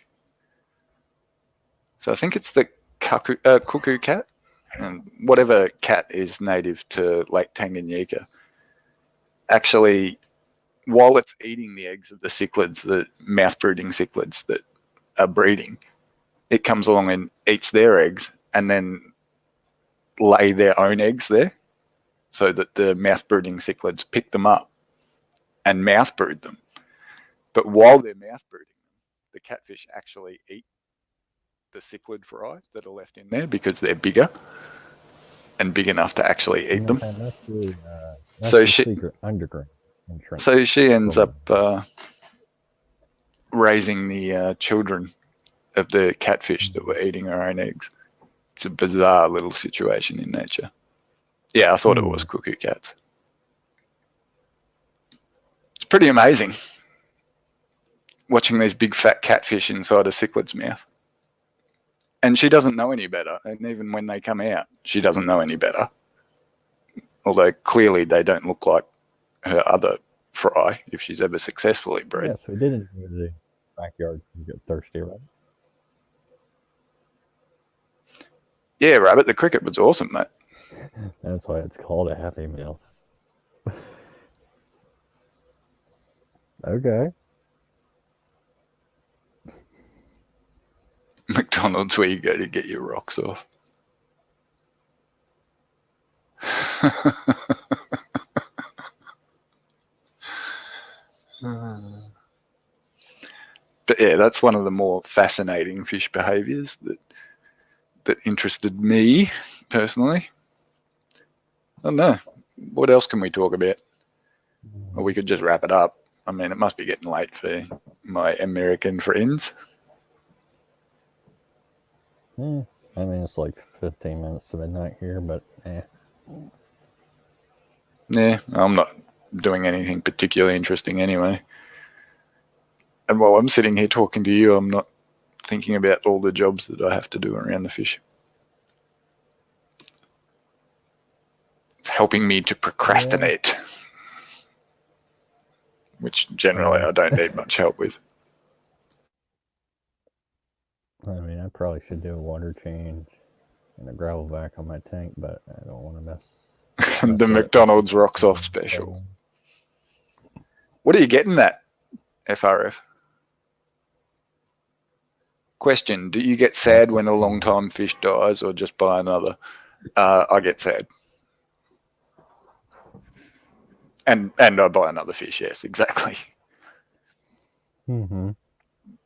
So I think it's the cuckoo cat, and whatever cat is native to Lake Tanganyika. Actually, while it's eating the eggs of the cichlids, the mouth-brooding cichlids that are breeding, it comes along and eats their eggs and then lay their own eggs there so that the mouth-brooding cichlids pick them up and mouth-brood them. But while they're mouth-brooding them, the catfish actually eat the cichlid fry that are left in there because they're bigger and big enough to actually eat them. So secret underground entrance. So she ends up raising the children of the catfish that were eating her own eggs. It's a bizarre little situation in nature. Yeah, I thought it was cuckoo cats. It's pretty amazing watching these big fat catfish inside a cichlid's mouth. And she doesn't know any better. And even when they come out, she doesn't know any better. Although clearly they don't look like her other fry if she's ever successfully bred. Yes, we did in the backyard to get thirsty, right? Yeah, Rabbit, the cricket was awesome, mate. That's why it's called a Happy Meal. Okay. McDonald's where you go to get your rocks off. But yeah, that's one of the more fascinating fish behaviours that interested me personally. I don't know. What else can we talk about? Or we could just wrap it up. I mean, it must be getting late for my American friends. Yeah, I mean, it's like 15 minutes to midnight here, but Yeah, I'm not doing anything particularly interesting anyway. And while I'm sitting here talking to you, I'm not thinking about all the jobs that I have to do around the fish. It's helping me to procrastinate, which generally I don't need much help with. I mean, I probably should do a water change and a gravel vac on my tank, but I don't want to mess The McDonald's Rocks Off special. What are you getting that, FRF? Question, do you get sad when a long time fish dies or just buy another? I get sad. And I buy another fish, yes, exactly. Mm-hmm.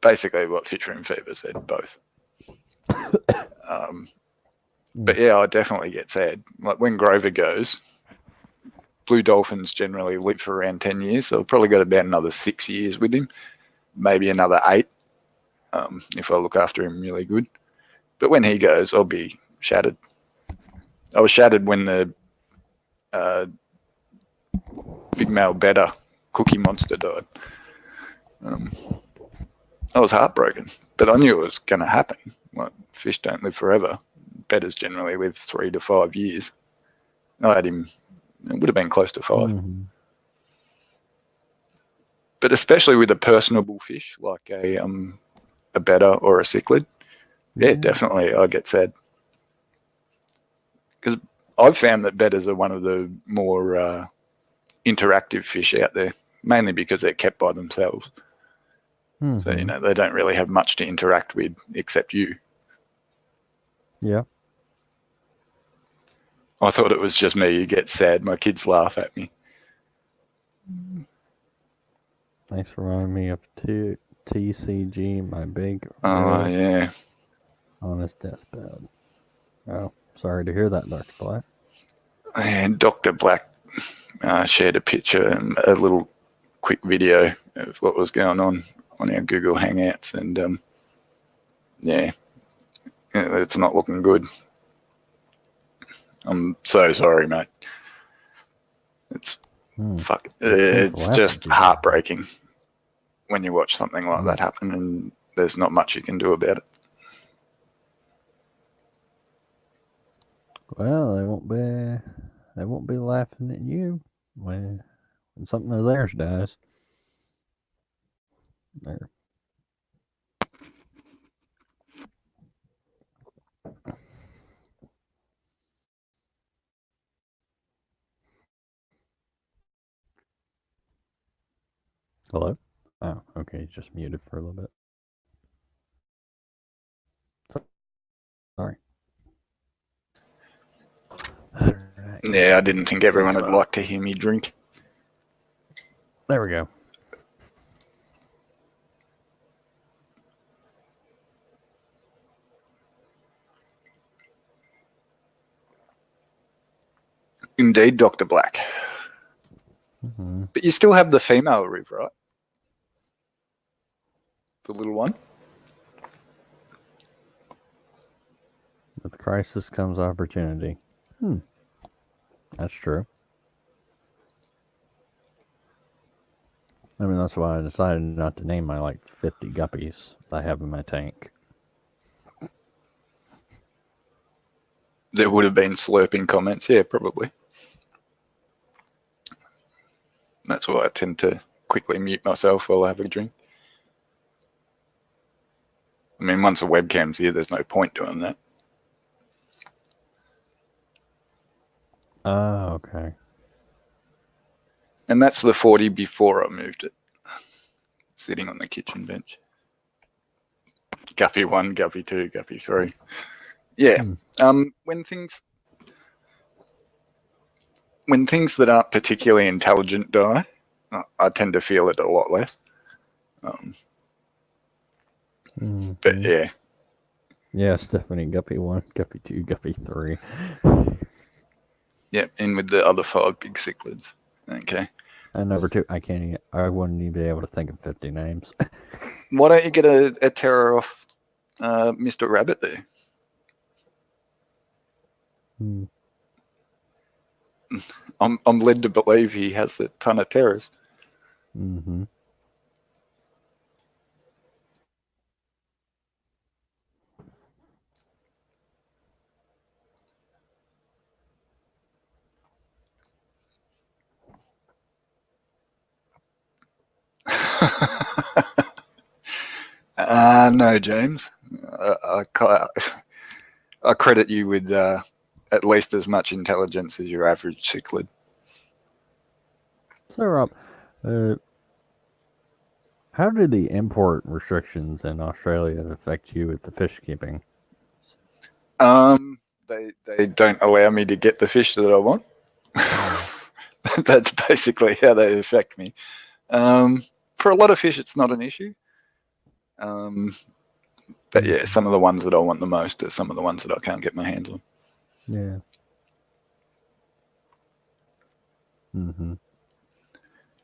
Basically what Fish Room Fever said, both. But yeah, I definitely get sad. Like when Grover goes, blue dolphins generally live for around 10 years, so I've probably got about another 6 years with him, maybe another 8, if I look after him really good. But when he goes, I'll be shattered. I was shattered when the big male betta Cookie Monster died. I was heartbroken, but I knew it was going to happen. Like, fish don't live forever. Bettas generally live 3 to 5 years. I had him, it would have been close to 5. Mm-hmm. But especially with a personable fish like a betta or a cichlid, yeah, definitely I get sad. Because I've found that bettas are one of the more interactive fish out there, mainly because they're kept by themselves. Mm-hmm. So, you know, they don't really have much to interact with except you. Yeah. I thought it was just me who gets sad. My kids laugh at me. Thanks for reminding me of TCG, my big Oh, yeah. on his deathbed. Oh, sorry to hear that, Dr. Black. And Dr. Black shared a picture and a little quick video of what was going on our Google Hangouts. And, yeah, it's not looking good. I'm so sorry, mate. It's it's just heartbreaking when you watch something like that happen and there's not much you can do about it. Well, they won't be laughing at you when something of theirs dies. There. Hello? Oh, okay, just muted for a little bit. Sorry. Right. Yeah, I didn't think everyone would like to hear me drink. There we go. Indeed, Dr. Black. Mm-hmm. But you still have the female rib, right? The little one? With crisis comes opportunity. That's true. I mean, that's why I decided not to name my, 50 guppies I have in my tank. There would have been slurping comments. Yeah, probably. That's why I tend to quickly mute myself while I have a drink. I mean, once the webcam's here, there's no point doing that. Oh, okay. And that's the 40 before I moved it. Sitting on the kitchen bench. Guppy 1, Guppy 2, Guppy 3. Yeah. When things that aren't particularly intelligent die, I tend to feel it a lot less. But yeah. Yeah, Stephanie, Guppy 1, Guppy 2, Guppy 3. Yeah, in with the other 5 big cichlids. Okay. And number 2, I wouldn't even be able to think of 50 names. Why don't you get a terror off Mr. Rabbit there? I'm led to believe he has a ton of terrors. Mm-hmm. No, James. I credit you with at least as much intelligence as your average cichlid. So, Rob, how do the import restrictions in Australia affect you with the fish keeping? They don't allow me to get the fish that I want. That's basically how they affect me. For a lot of fish, it's not an issue. But yeah, some of the ones that I want the most are some of the ones that I can't get my hands on. Yeah. Mm-hmm.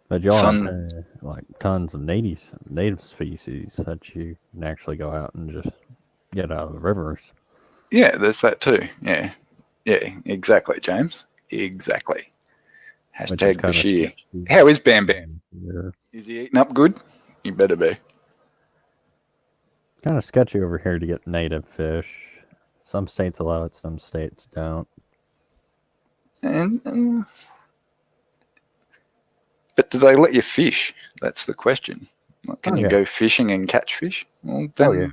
But y'all have like tons of native species that you can actually go out and just get out of the rivers. Yeah, there's that too. Yeah, exactly, James. Exactly. Hashtag Bashir. How is Bam Bam? Yeah. Is he eating up good? You better be. Kind of sketchy over here to get native fish. Some states allow it, some states don't. And but do they let you fish? That's the question. Like, can you go fishing and catch fish? Well, then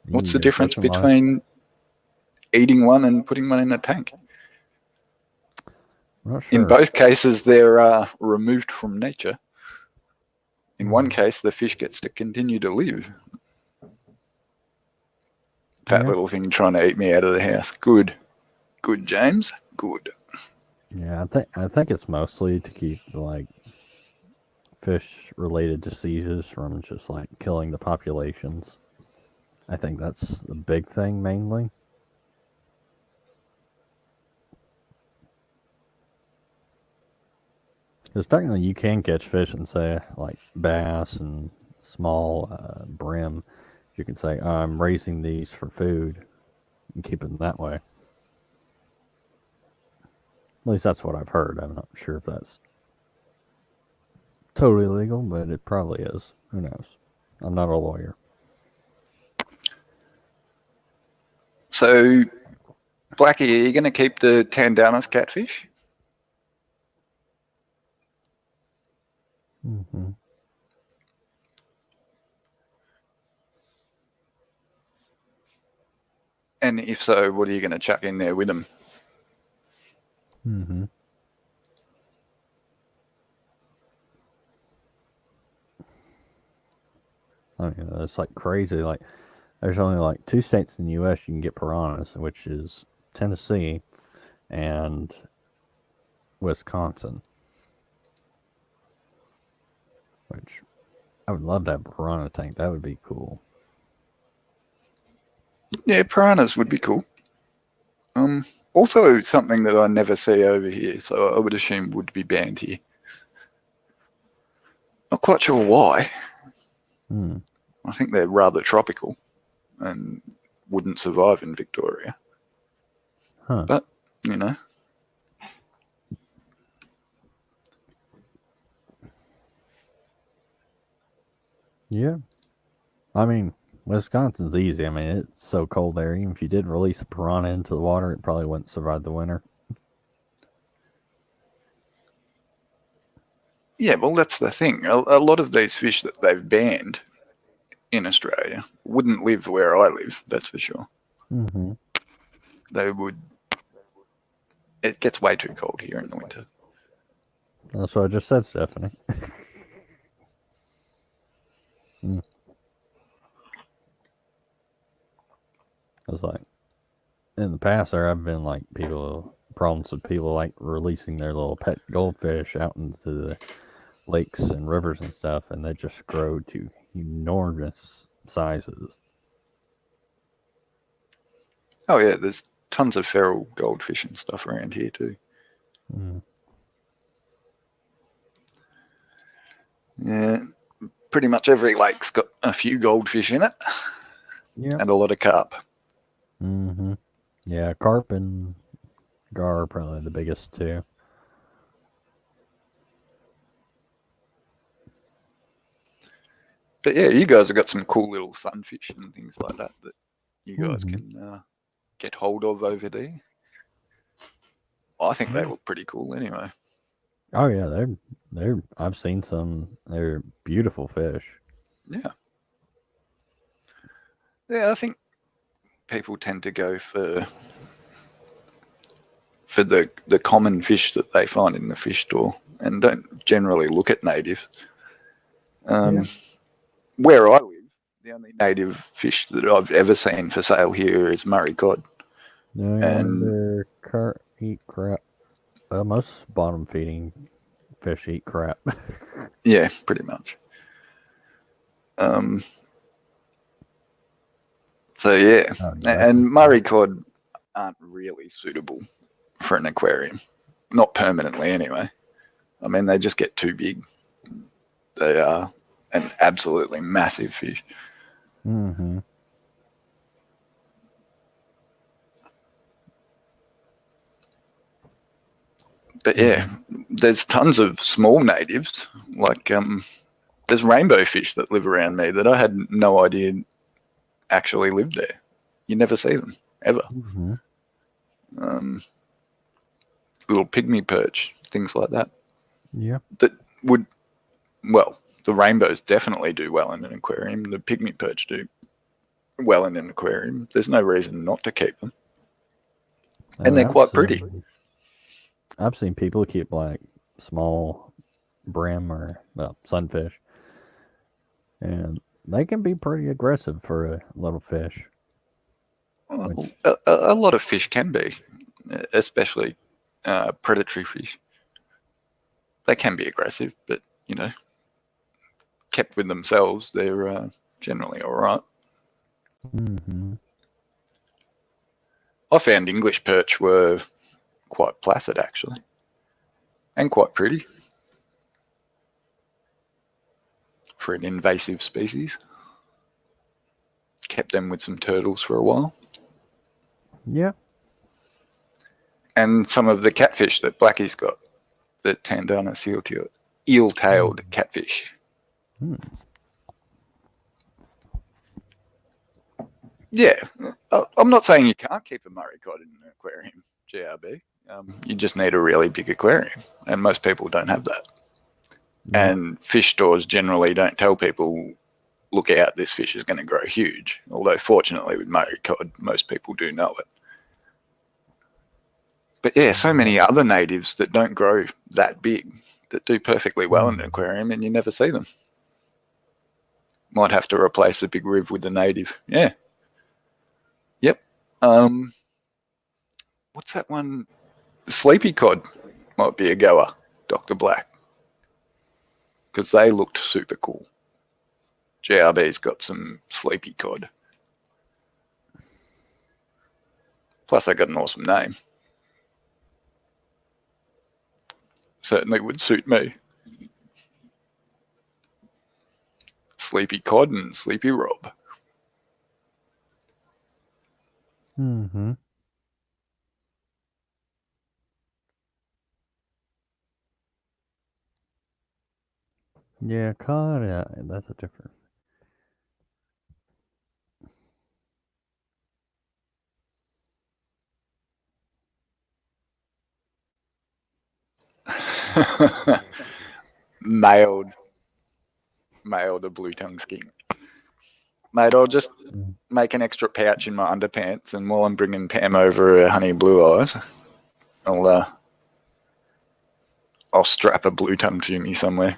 what's the difference between eating one and putting one in a tank? I'm not sure. In both cases, they're removed from nature. In one case, the fish gets to continue to live. Fat little thing trying to eat me out of the house. Good, James. Good. Yeah, I think it's mostly to keep like fish-related diseases from just like killing the populations. I think that's the big thing mainly. Because technically you can catch fish and say like bass and small brim. You can say, I'm raising these for food and keep them that way. At least that's what I've heard. I'm not sure if that's totally legal, but it probably is. Who knows? I'm not a lawyer. So, Blacky, are you going to keep the Tandanas catfish? Mm-hmm. And if so, what are you going to chuck in there with them? Mm-hmm. I mean, it's like crazy. Like, there's only like 2 states in the U.S. you can get piranhas, which is Tennessee and Wisconsin. Which I would love to have a piranha tank. That would be cool. Yeah, piranhas would be cool. Also something that I never see over here, so I would assume would be banned here. Not quite sure why. I think they're rather tropical and wouldn't survive in Victoria. Huh. But, you know. Yeah. I mean, Wisconsin's easy. I mean, it's so cold there. Even if you did release a piranha into the water, it probably wouldn't survive the winter. Yeah, well, that's the thing. A lot of these fish that they've banned in Australia wouldn't live where I live, that's for sure. Mm-hmm. They would it gets way too cold here in the winter. That's what I just said, Stephanie. I was like, in the past, there have been like problems with people like releasing their little pet goldfish out into the lakes and rivers and stuff, and they just grow to enormous sizes. Oh yeah, there's tons of feral goldfish and stuff around here too. Mm. Yeah, pretty much every lake's got a few goldfish in it. Yeah. And a lot of carp. Mm-hmm. Yeah, carp and gar are probably the biggest two. But yeah, you guys have got some cool little sunfish and things like that you guys Mhm. can get hold of over there. I think they look pretty cool anyway. Oh yeah, they're. I've seen some. They're beautiful fish. Yeah. Yeah, I think people tend to go for the common fish that they find in the fish store and don't generally look at natives. Yeah. Where I live, the only native fish that I've ever seen for sale here is Murray cod. No, And- they're eat crap. Most bottom feeding fish eat crap. Yeah, pretty much. So yeah, Oh, yeah. and Murray cod aren't really suitable for an aquarium, not permanently anyway. I mean, they just get too big. They are an absolutely massive fish. Mm-hmm. But yeah, there's tons of small natives, like there's rainbow fish that live around me that I had no idea actually lived there. You never see them, ever. Mm-hmm. Little pygmy perch, things like that. Yeah. That would, well, the rainbows definitely do well in an aquarium. The pygmy perch do well in an aquarium. There's no reason not to keep them. And they're quite pretty. I've seen people keep like small brim or sunfish, and they can be pretty aggressive for a little fish. A lot of fish can be, especially predatory fish. They can be aggressive, but kept with themselves, they're generally all right. Mm-hmm. I found English perch were quite placid actually, and quite pretty for an invasive species. Kept them with some turtles for a while. Yeah. And some of the catfish that Blacky's got, the Tandana eel-tailed catfish. Yeah, I'm not saying you can't keep a Murray cod in an aquarium, GRB. You just need a really big aquarium, and most people don't have that. Yeah. And fish stores generally don't tell people, look out, this fish is going to grow huge. Although fortunately with Murray cod, most people do know it. But yeah, so many other natives that don't grow that big that do perfectly well in an aquarium and you never see them. Might have to replace the big riv with the native. Yeah. Yep. What's that one? Sleepy cod might be a goer, Dr. Black. Because they looked super cool. GRB's got some sleepy cod. Plus they got an awesome name. Certainly would suit me. Sleepy cod and Sleepy Rob. Mm-hmm. Yeah, cod. Yeah, that's a different. Mailed a blue tongue skink. Mate, I'll just make an extra pouch in my underpants, and while I'm bringing Pam over her honey blue eyes, I'll strap a blue tongue to me somewhere.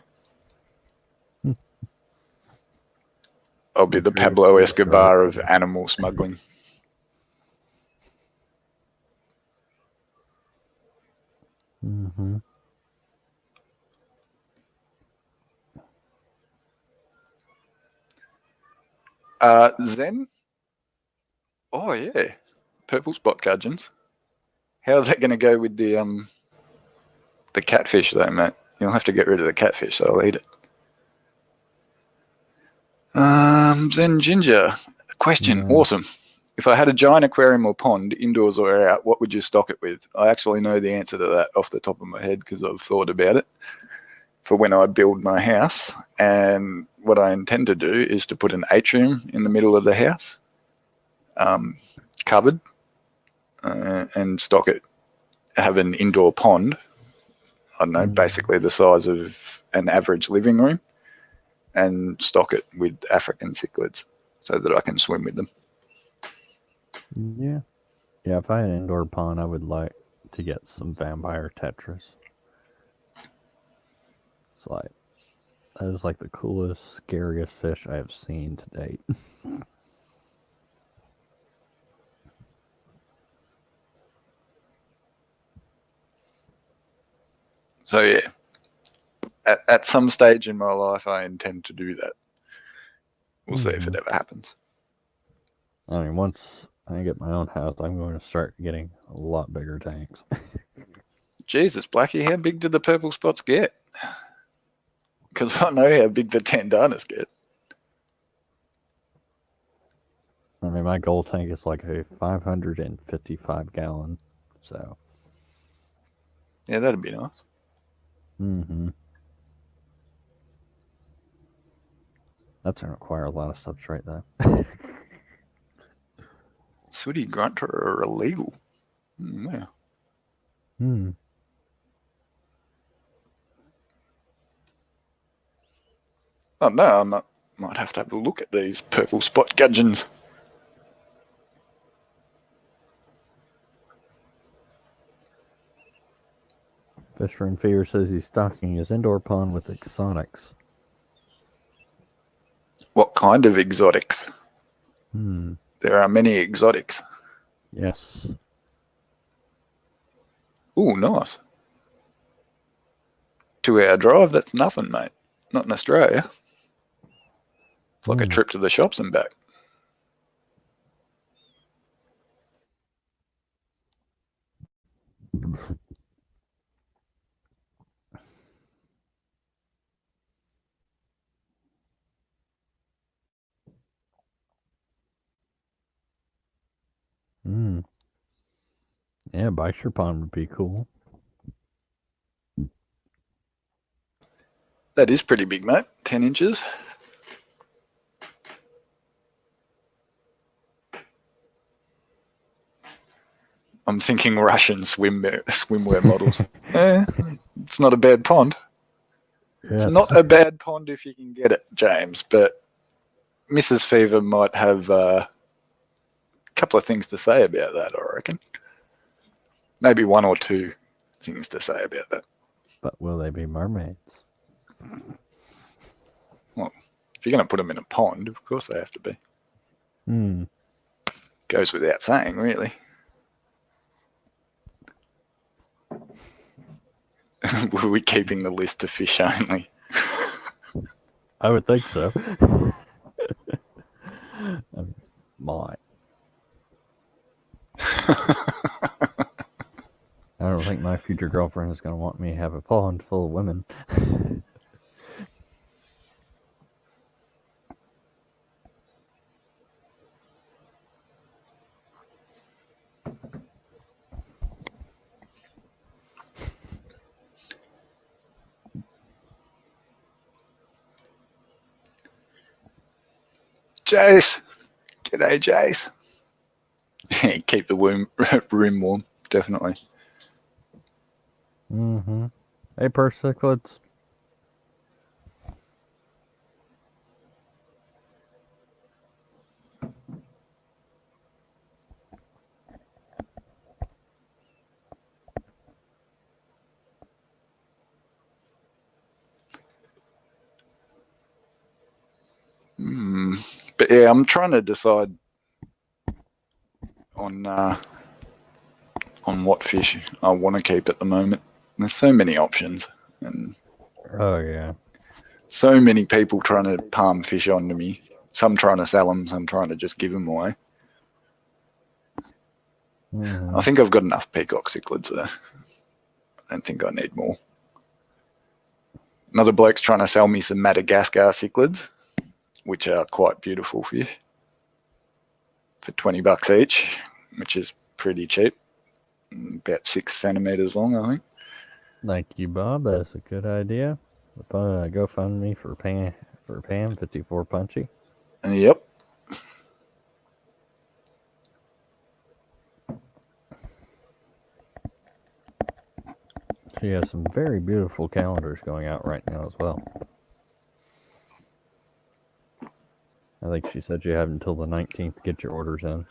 I'll be the Pablo Escobar of animal smuggling. Mm-hmm. Zen? Oh yeah, purple spot gudgeons. How are they going to go with the catfish though, mate? You'll have to get rid of the catfish, so I'll eat it. Zen Ginger, question, awesome. If I had a giant aquarium or pond, indoors or out, what would you stock it with? I actually know the answer to that off the top of my head because I've thought about it for when I build my house. And what I intend to do is to put an atrium in the middle of the house, covered, and stock it. Have an indoor pond, I don't know, basically the size of an average living room, and stock it with African cichlids so that I can swim with them. Yeah. Yeah, if I had an indoor pond, I would like to get some vampire tetras. It's like, that is like the coolest, scariest fish I have seen to date. So yeah, at some stage in my life, I intend to do that. We'll see if it ever happens. I mean, once I get my own house, I'm going to start getting a lot bigger tanks. Jesus, Blacky, how big did the purple spots get? Because I know how big the tandanas get. I mean, my goal tank is like a 555 gallon, so. Yeah, that'd be nice. Mm-hmm. That's going to require a lot of substrate, though. Sooty grunter are illegal. Yeah. Hmm. Oh no, I might have to have a look at these purple spot gudgeons. Fisher and Fever says he's stocking his indoor pond with exotics. What kind of exotics? Hmm. There are many exotics. Yes. Ooh, nice. 2-hour drive, that's nothing, mate. Not in Australia. It's like a trip to the shops and back. Hmm. Yeah, Bike's pond would be cool. That is pretty big, mate. 10 inches. I'm thinking Russian swimwear models. It's not a bad pond. Yes. It's not a bad pond if you can get it, James, but Mrs. Fever might have a couple of things to say about that, I reckon. Maybe one or two things to say about that. But will they be mermaids? Well, if you're going to put them in a pond, of course they have to be. Hmm. Goes without saying, really. Were we keeping the list to fish only? I would think so. Might. I don't think my future girlfriend is going to want me to have a pond full of women. Jace. G'day, Jace. Keep the room warm, definitely. Mm-hmm. Hey, persiclets. But yeah, I'm trying to decide on what fish I want to keep at the moment. There's so many options and Oh yeah. so many people trying to palm fish onto me. Some trying to sell them, some trying to just give them away. I think I've got enough peacock cichlids there. I don't think I need more. Another bloke's trying to sell me some Madagascar cichlids, which are quite beautiful fish, for $20 each, which is pretty cheap. About 6 centimeters long, I think. Thank you, Bob. That's a good idea. GoFundMe for Pam 54 Punchy. Yep. She has some very beautiful calendars going out right now as well. I think she said you have until the 19th to get your orders in.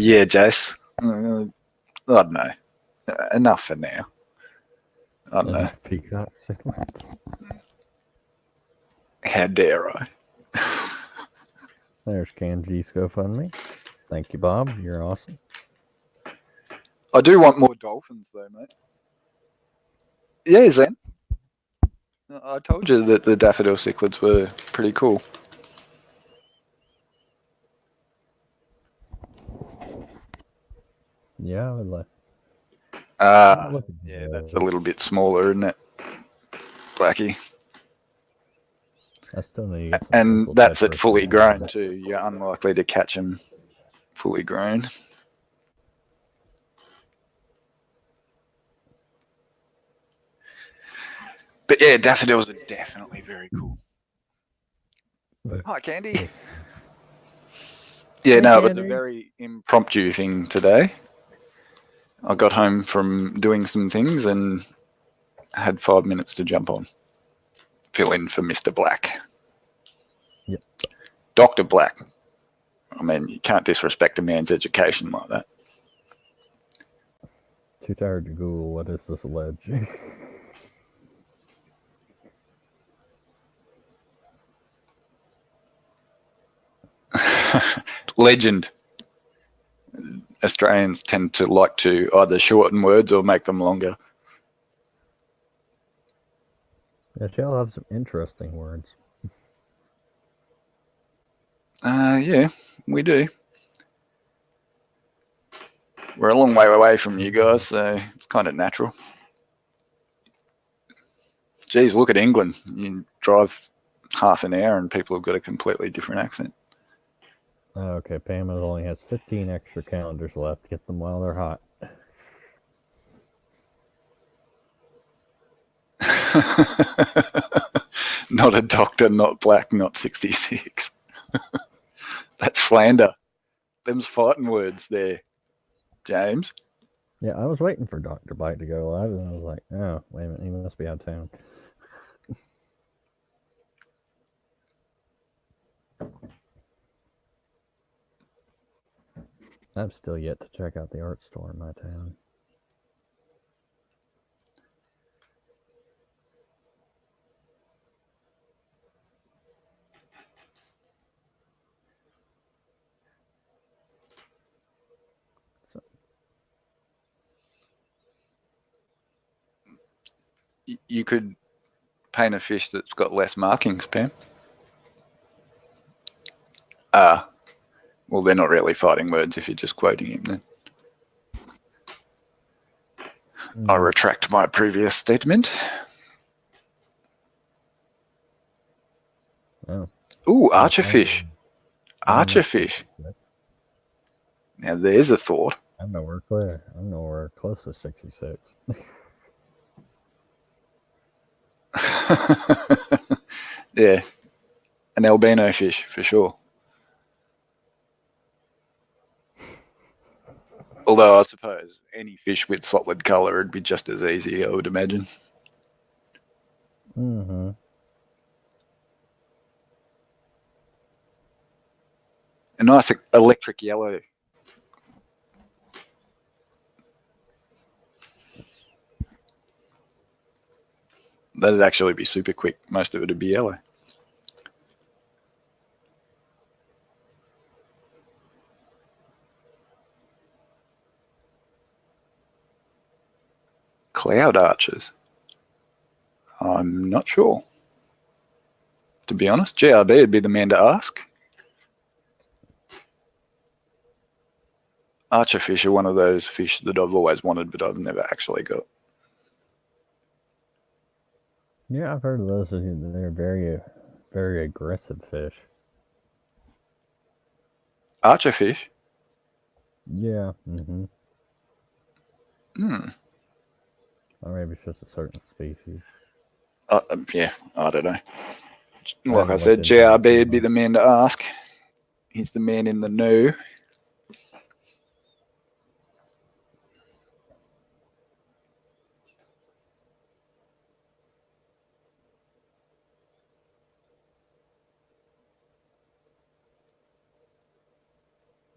Yeah, Jace. I don't know. Enough for now. I don't know. Peacock cichlids. How dare I? There's Kanji's GoFundMe. Thank you, Bob. You're awesome. I do want more dolphins, though, mate. Yeah, Zen. I told you that the daffodil cichlids were pretty cool. Yeah, I would like. Yeah, that's a little bit smaller, isn't it, Blacky? I still need to get some And pencil that's tip at for fully some grown more. too. You're unlikely to catch them fully grown. But yeah, daffodils are definitely very cool. Hi, Candy. Yeah, Hey, no, it was a Candy. very impromptu thing today. I got home from doing some things and had 5 minutes to jump on. Fill in for Mr. Black. Yep. Dr. Black. I mean, you can't disrespect a man's education like that. Too tired to Google what is this ledge. Legend. Australians tend to like to either shorten words or make them longer. Yeah, y'all have some interesting words. Yeah, we do. We're a long way away from you guys, so it's kind of natural. Geez, look at England. You drive half an hour and people have got a completely different accent. Okay, Pam only has 15 extra calendars left. Get them while they're hot. Not a doctor, not black, not 66. That's slander. Them's fighting words there, James. Yeah, I was waiting for Dr. Bite to go live, and I was like, oh, wait a minute, he must be out of town. I've still yet to check out the art store in my town. You could paint a fish that's got less markings, Pam. Well, they're not really fighting words if you're just quoting him then. I retract my previous statement. Oh. Ooh, archerfish. Archerfish. Now there's a thought. I'm nowhere clear. I'm nowhere close to 66. Yeah, an albino fish for sure. Although I suppose any fish with solid colour would be just as easy, I would imagine. Mm-hmm. A nice electric yellow. That'd actually be super quick. Most of it would be yellow. Cloud arches. I'm not sure. To be honest, GRB would be the man to ask. Archerfish are one of those fish that I've always wanted, but I've never actually got. Yeah, I've heard of those. They're very, very aggressive fish. Archerfish? Yeah. Mm-hmm. Hmm. Or maybe it's just a certain species. Yeah, I don't know. I Like I haven't said, looked into it GRB would be too the man to ask. He's the man in the know.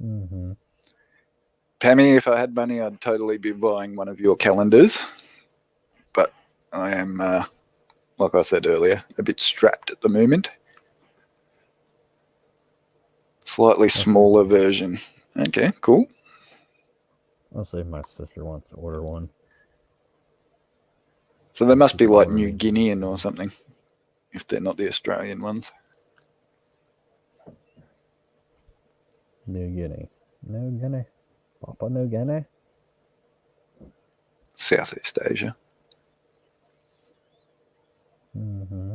Mm-hmm. Pammy, if I had money, I'd totally be buying one of your calendars. But I am, like I said earlier, a bit strapped at the moment. Slightly smaller version. Okay, cool. I'll see if my sister wants to order one. So they must be like New Guinean or something, if they're not the Australian ones. New Guinea. New Guinea. Papua New Guinea. Southeast Asia. Mm-hmm.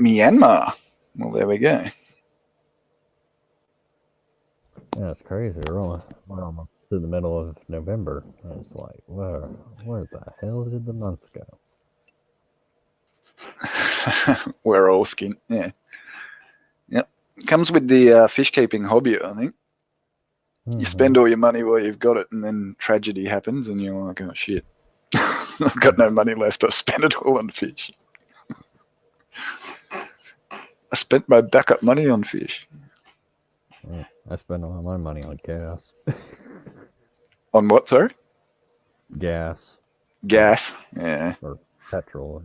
Myanmar. Well, there we go. Yeah, it's crazy. We're almost to the middle of November. And it's like, where the hell did the months go? We're all skin. Yeah. Yep. Comes with the fish keeping hobby, I think. Mm-hmm. You spend all your money while you've got it, and then tragedy happens, and you're like, oh, shit. I've got no money left. I spent it all on fish. I spent my backup money on fish. Yeah, I spend all my money on gas. On what, sorry? Gas. Gas. Yeah. Or petrol,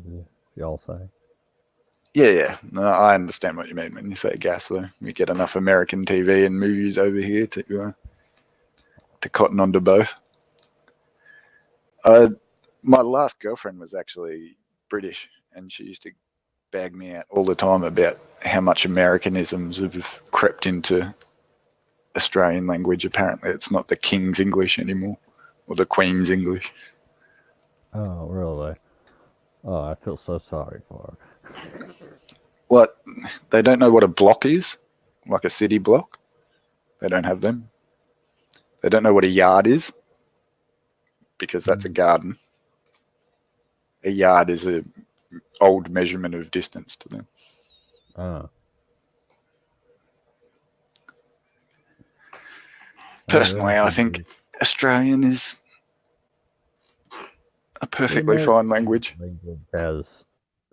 y'all say. Yeah. No, I understand what you mean when you say gas, though. We get enough American TV and movies over here to cotton onto both. My last girlfriend was actually British, and she used to bag me out all the time about how much Americanisms have crept into Australian language. Apparently, it's not the King's English anymore, or the Queen's English. Oh, really? Oh, I feel so sorry for her. What? They don't know what a block is, like a city block. They don't have them. They don't know what a yard is, because that's a garden. A yard is a old measurement of distance to them. Oh. Personally, I think Australian is a perfectly fine language. Language has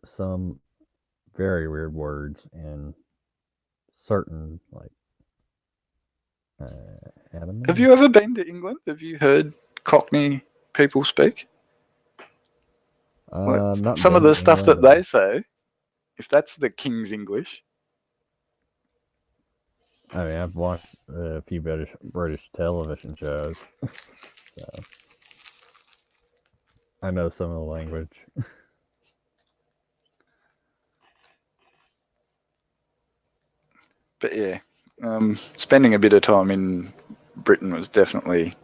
some very weird words and certain, like, Have you ever been to England? Have you heard Cockney people speak? Not some of been the to stuff England, that they say, if that's the King's English. I mean, I've watched a few British television shows, so I know some of the language. But yeah, spending a bit of time in Britain was definitely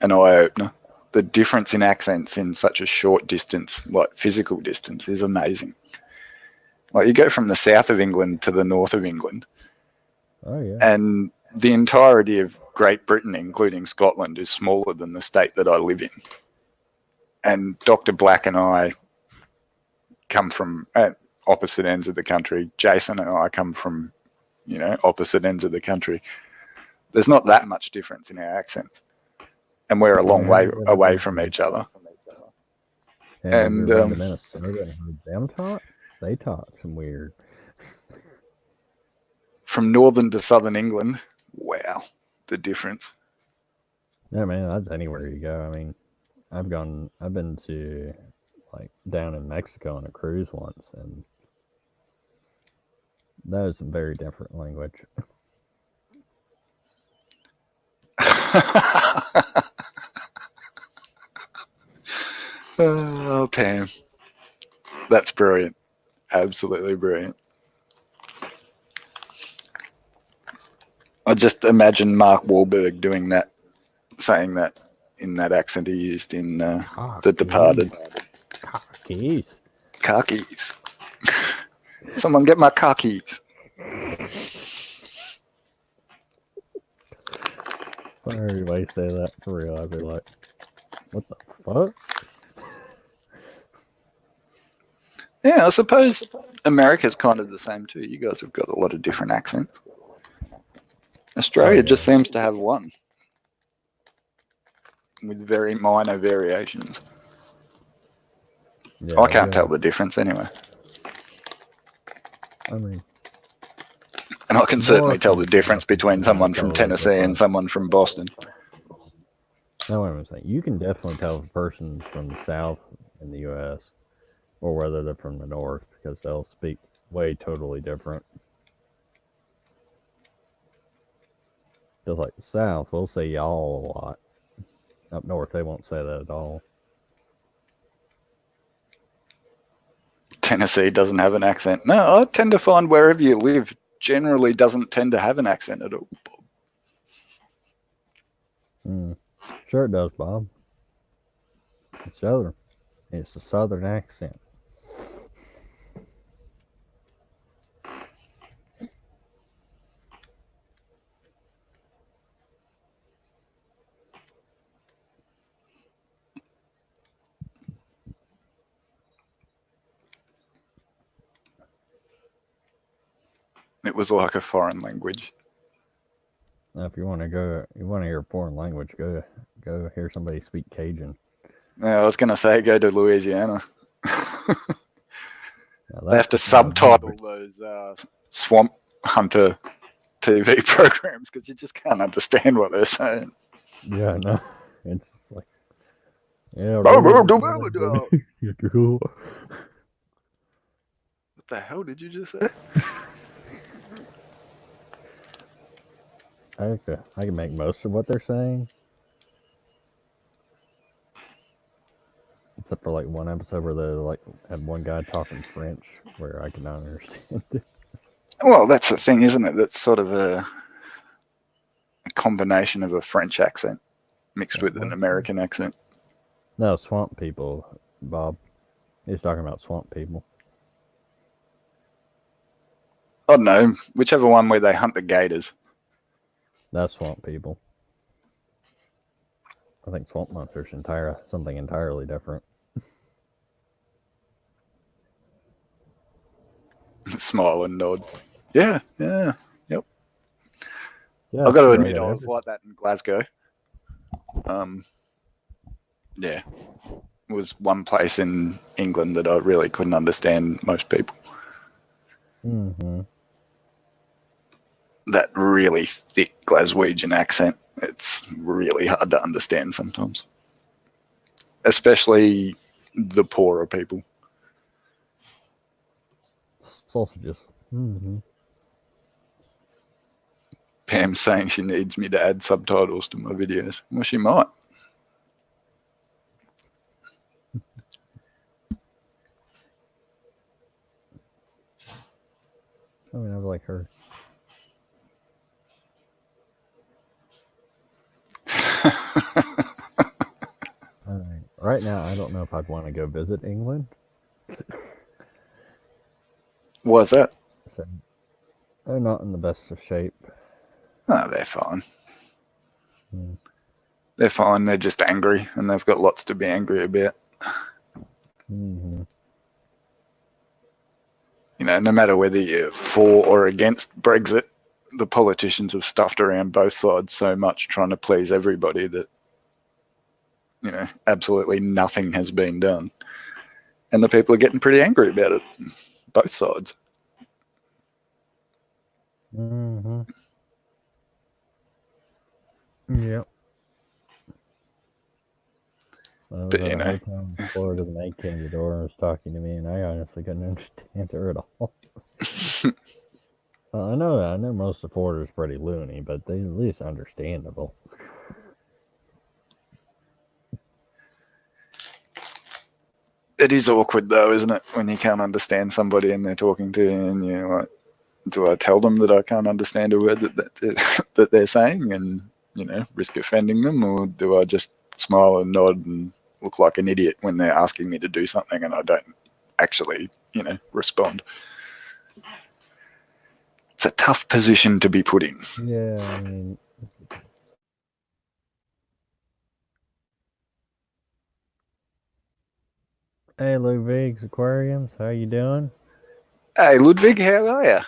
an eye-opener. The difference in accents in such a short distance, like physical distance, is amazing. Like you go from the south of England to the north of England. Oh, yeah. And the entirety of Great Britain, including Scotland, is smaller than the state that I live in. And Dr. Black and I come from opposite ends of the country. Jason and I come from, opposite ends of the country. There's not that much difference in our accents. And we're a long way away from each other. And Minnesota and heard them talk? They talk some weird. From northern to southern England, wow, the difference. Yeah, man, that's anywhere you go. I mean, I've been to like down in Mexico on a cruise once, and that is a very different language. Oh, Pam. That's brilliant. Absolutely brilliant. I just imagine Mark Wahlberg doing that, saying that in that accent he used in The Departed. Cockies. Car keys. Someone get my car keys. If everybody say that for real, I'd be like, what the fuck? Yeah, I suppose America's kind of the same too. You guys have got a lot of different accents. Australia just seems to have one with very minor variations. Yeah, I can't tell the difference anyway. I mean, And I can certainly North tell the and difference South is between someone from totally Tennessee and different. someone from Boston. No, what I'm saying, you can definitely tell if a person's from the South in the U.S. or whether they're from the North, because they'll speak way totally different. Just like the South, we'll say y'all a lot. Up north, they won't say that at all. Tennessee doesn't have an accent. No, I tend to find wherever you live generally doesn't tend to have an accent at all. Sure it does, Bob. It's Southern. It's a Southern accent. It was like a foreign language. Now, if you want to hear a foreign language, go hear somebody speak Cajun. Yeah, I was going to say go to Louisiana. Now, They have to subtitle those swamp hunter TV programs because you just can't understand what they're saying. Yeah, no, it's just like, yeah. What What the hell did you just say? I can make most of what they're saying, except for like one episode where they like had one guy talking French where I could not understand it. Well, that's the thing, isn't it? That's sort of a combination of a French accent mixed with an American accent. No, swamp people, Bob. He's talking about swamp people. I don't know, whichever one where they hunt the gators. That's swamp people. I think swamp monsters something entirely different. Smile and nod. Yeah, yep. Yeah, I've got to admit, I was like that in Glasgow. Yeah, it was one place in England that I really couldn't understand most people. Mm-hmm. That really thick Glaswegian accent, it's really hard to understand sometimes. Especially the poorer people. Sausages. Mm-hmm. Pam's saying she needs me to add subtitles to my videos. Well, she might. I mean, I like her. Right now, I don't know if I'd want to go visit England. Why's that? So, they're not in the best of shape. Oh, they're fine. Mm. They're fine. They're just angry, and they've got lots to be angry about. Mm-hmm. You know, no matter whether you're for or against Brexit, the politicians have stuffed around both sides so much trying to please everybody that, you know, absolutely nothing has been done. And the people are getting pretty angry about it, both sides. Mm-hmm. Yep. I was But, at you a know. hotel in Florida, and they came to the door and was talking to me, and I honestly couldn't understand her at all. I know most of Florida's pretty loony, but they at least understandable. It is awkward though, isn't it, when you can't understand somebody and they're talking to you, and you're like, do I tell them that I can't understand a word that they're saying and, you know, risk offending them, or do I just smile and nod and look like an idiot when they're asking me to do something and I don't actually, you know, respond? It's a tough position to be put in. Yeah, I mean, hey, Ludwig's Aquariums, how you doing? Hey, Ludwig, how are you?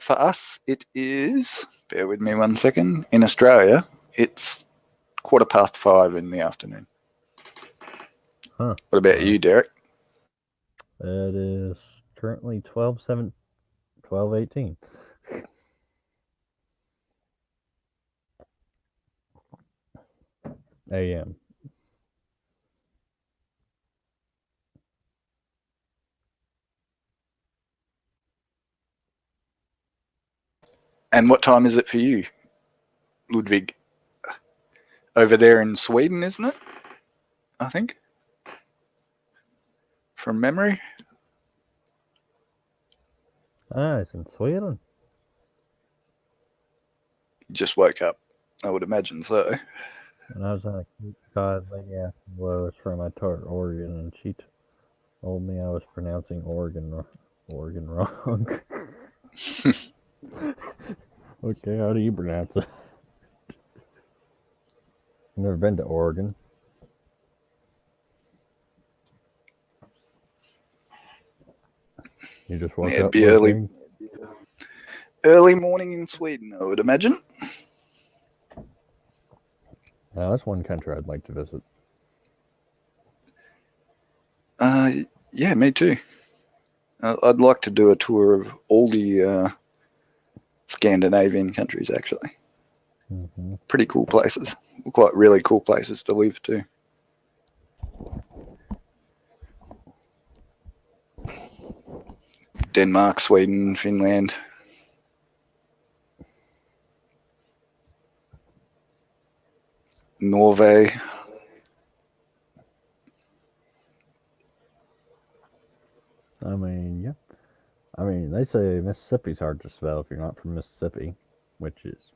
For us, it is, bear with me 1 second, in Australia, it's 5:15 in the afternoon. Huh. What about you, Derek? It is currently 12:18. a.m. And what time is it for you, Ludwig? Over there in Sweden, isn't it? I think. From memory. Ah, it's in Sweden. You just woke up. I would imagine so. And I was on a god lady asked me where I was from. I told her Oregon, and she told me I was pronouncing Oregon wrong. Okay, how do you pronounce it? I've never been to Oregon. You just woke Yeah, it'd up be early morning in Sweden, I would imagine. That's one country I'd like to visit. Yeah, me too. I'd like to do a tour of all the Scandinavian countries, actually. Mm-hmm. Pretty cool places. Look like really cool places to live too. Denmark, Sweden, Finland. Norway. I mean, yeah. I mean, they say Mississippi's hard to spell if you're not from Mississippi, which is,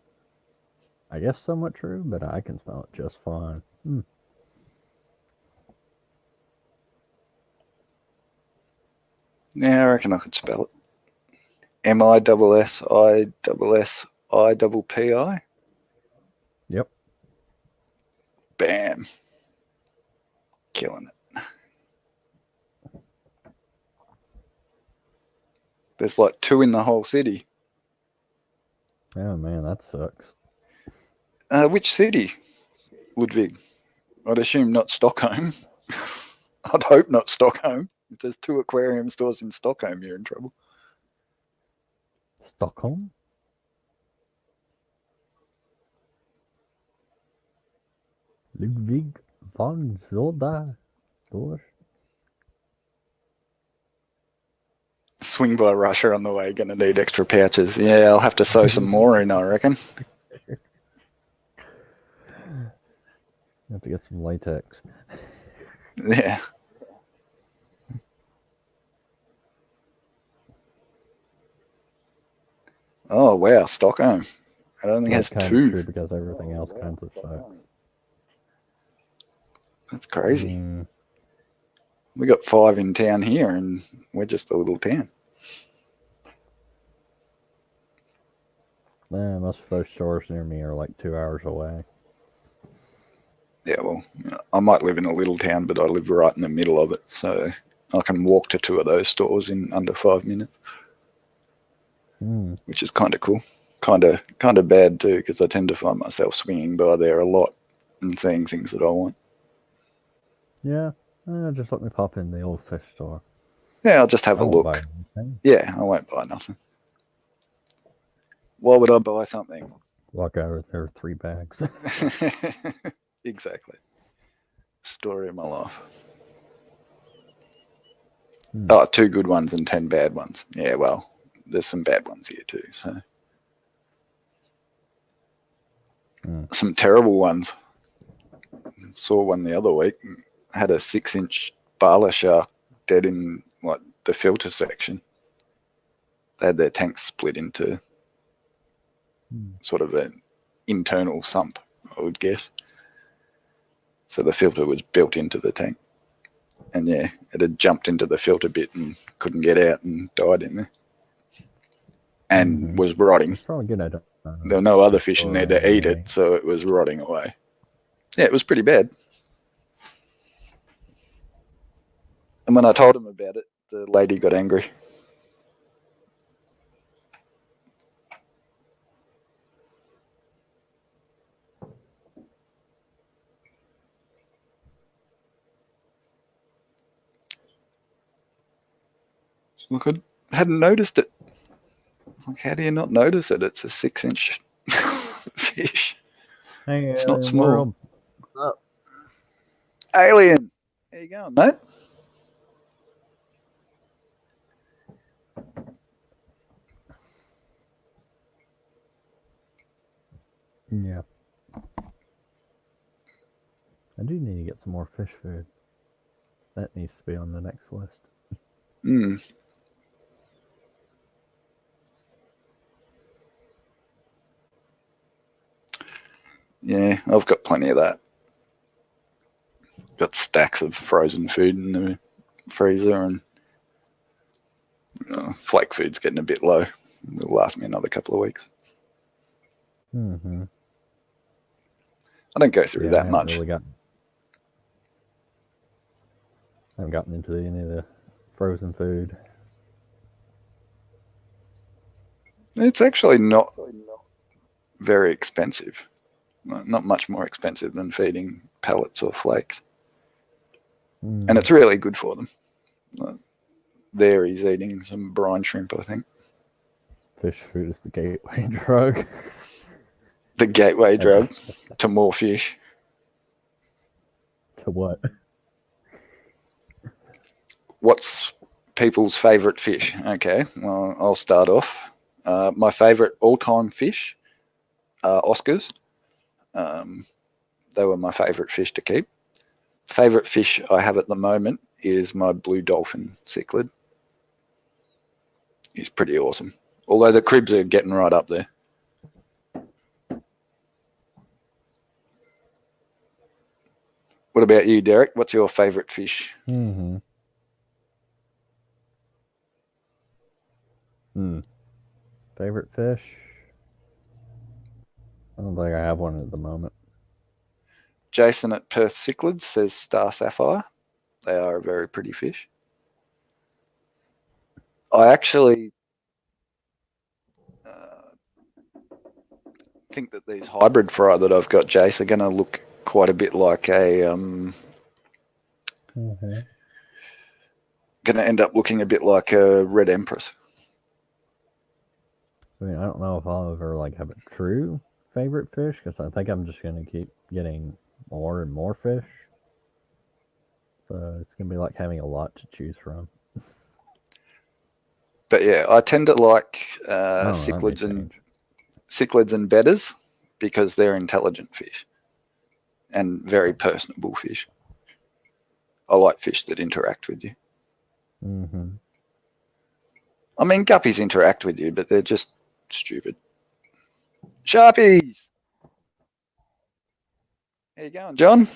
I guess, somewhat true, but I can spell it just fine. Yeah, I reckon I could spell it. MISSISSIPPI. Yep. Bam. Killing it. There's like 2 in the whole city. Oh, man, that sucks. Which city, Ludwig? I'd assume not Stockholm. I'd hope not Stockholm. If there's 2 aquarium stores in Stockholm, you're in trouble. Stockholm? Ludwig von Zolda. Swing by Russia on the way, gonna need extra pouches. Yeah, I'll have to sew some more in, I reckon. You have to get some latex. Yeah. Oh, wow, Stockholm. It only has That's kind 2. of true because everything else kinds of sucks. That's crazy. We got 5 in town here, and we're just a little town. Most first stores near me are like 2 hours away. Yeah, well, I might live in a little town, but I live right in the middle of it, so I can walk to 2 of those stores in under 5 minutes, which is kind of cool. Kind of bad too, because I tend to find myself swinging by there a lot and seeing things that I want. Yeah, just let me pop in the old fish store. Yeah, I'll just have a look. Buy anything. Yeah, I won't buy nothing. Why would I buy something? Walk out with there 3 bags. Exactly. Story of my life. Hmm. Oh, 2 good ones and 10 bad ones. Yeah, well, there's some bad ones here too. So some terrible ones. Saw one the other week. Had a 6-inch barla shark dead in the filter section. They had their tank split into sort of an internal sump, I would guess. So the filter was built into the tank. And yeah, it had jumped into the filter bit and couldn't get out and died in there. And was rotting. It's probably good I don't. There were no other fish in there to eat it, so it was rotting away. Yeah, it was pretty bad. And when I told him about it, the lady got angry. Look, I hadn't noticed it. Like, how do you not notice it? It's a 6-inch fish. Hey, it's not small. World. What's up? Alien. How you going, mate? Yeah. I do need to get some more fish food. That needs to be on the next list. Yeah, I've got plenty of that. Got stacks of frozen food in the freezer, and flake food's getting a bit low. It'll last me another couple of weeks. I don't go through that much. I haven't gotten into any of the frozen food. It's actually not very expensive. Not much more expensive than feeding pellets or flakes. And it's really good for them. There he's eating some brine shrimp, I think. Fish food is the gateway drug. The gateway drug to more fish. To what? What's people's favourite fish? Okay, well, I'll start off. My favourite all-time fish are Oscars. They were my favourite fish to keep. Favourite fish I have at the moment is my blue dolphin cichlid. He's pretty awesome. Although the cribs are getting right up there. What about you, Derek? What's your favourite fish? Favorite fish? I don't think I have one at the moment. Jason at Perth Cichlids says star sapphire. They are a very pretty fish. I actually think that these hybrid fry that I've got, Jace, are going to look quite a bit like a... going to end up looking a bit like a red empress. I mean, I don't know if I'll ever have a true favorite fish, because I think I'm just going to keep getting more and more fish. So it's going to be like having a lot to choose from. But yeah, I tend to like cichlids and bedders because they're intelligent fish and very personable fish. I like fish that interact with you. I mean, guppies interact with you, but they're just stupid. Sharpies! How you going, John?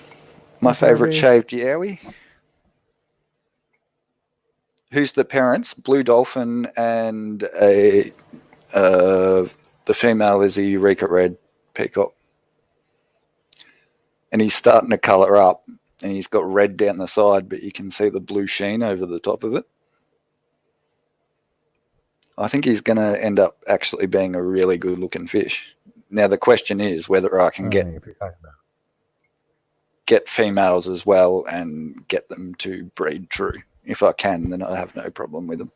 My favourite shaved yowie. Who's the parents? Blue dolphin and the female is a Eureka red peacock. And he's starting to colour up, and he's got red down the side, but you can see the blue sheen over the top of it. I think he's going to end up actually being a really good looking fish. Now the question is whether I can get females as well and get them to breed true. If I can, then I have no problem with them.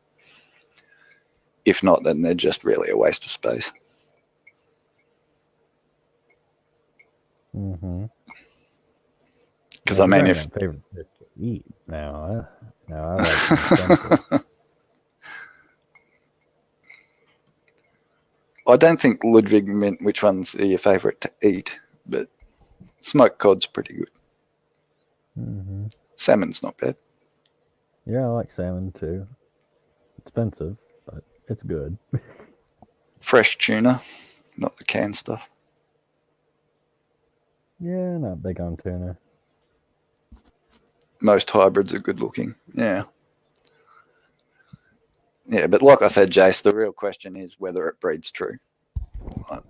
If not, then they're just really a waste of space. Because I mean, if my favorite fish to eat now, I like some I don't think Ludwig meant which ones are your favourite to eat, but smoked cod's pretty good. Mm-hmm. Salmon's not bad. Yeah, I like salmon too. Expensive, but it's good. Fresh tuna, not the canned stuff. Yeah, not big on tuna. Most hybrids are good looking. Yeah. Yeah, but like I said, Jace, the real question is whether it breeds true.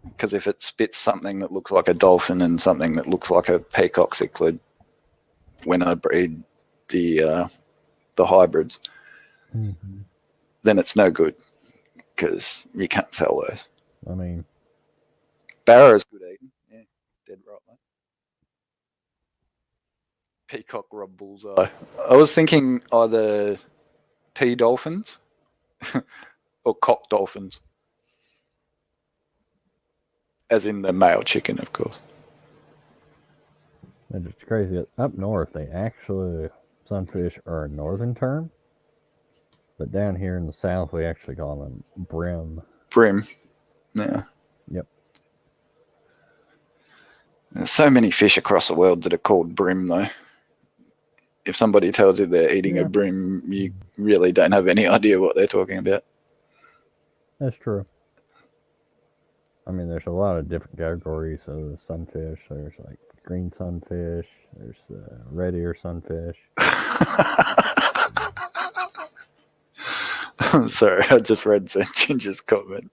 Because if it spits something that looks like a dolphin and something that looks like a peacock cichlid when I breed the hybrids, Mm-hmm. then it's no good because you can't sell those. I mean, Barra is good eating. Yeah, dead right, mate. Peacock rob bullseye. I was thinking either pea dolphins or cock dolphins. As in the male chicken, of course. it's just crazy. Up north, they actually, sunfish are a northern term. But down here in the south, we actually call them brim. Brim. Yeah. Yep. There's so many fish across the world that are called brim, though. If somebody tells you they're eating a brim, you really don't have any idea what they're talking about. That's true. I mean, there's a lot of different categories of sunfish. There's like green sunfish. There's red ear sunfish. Sorry, I just read Ginger's comment.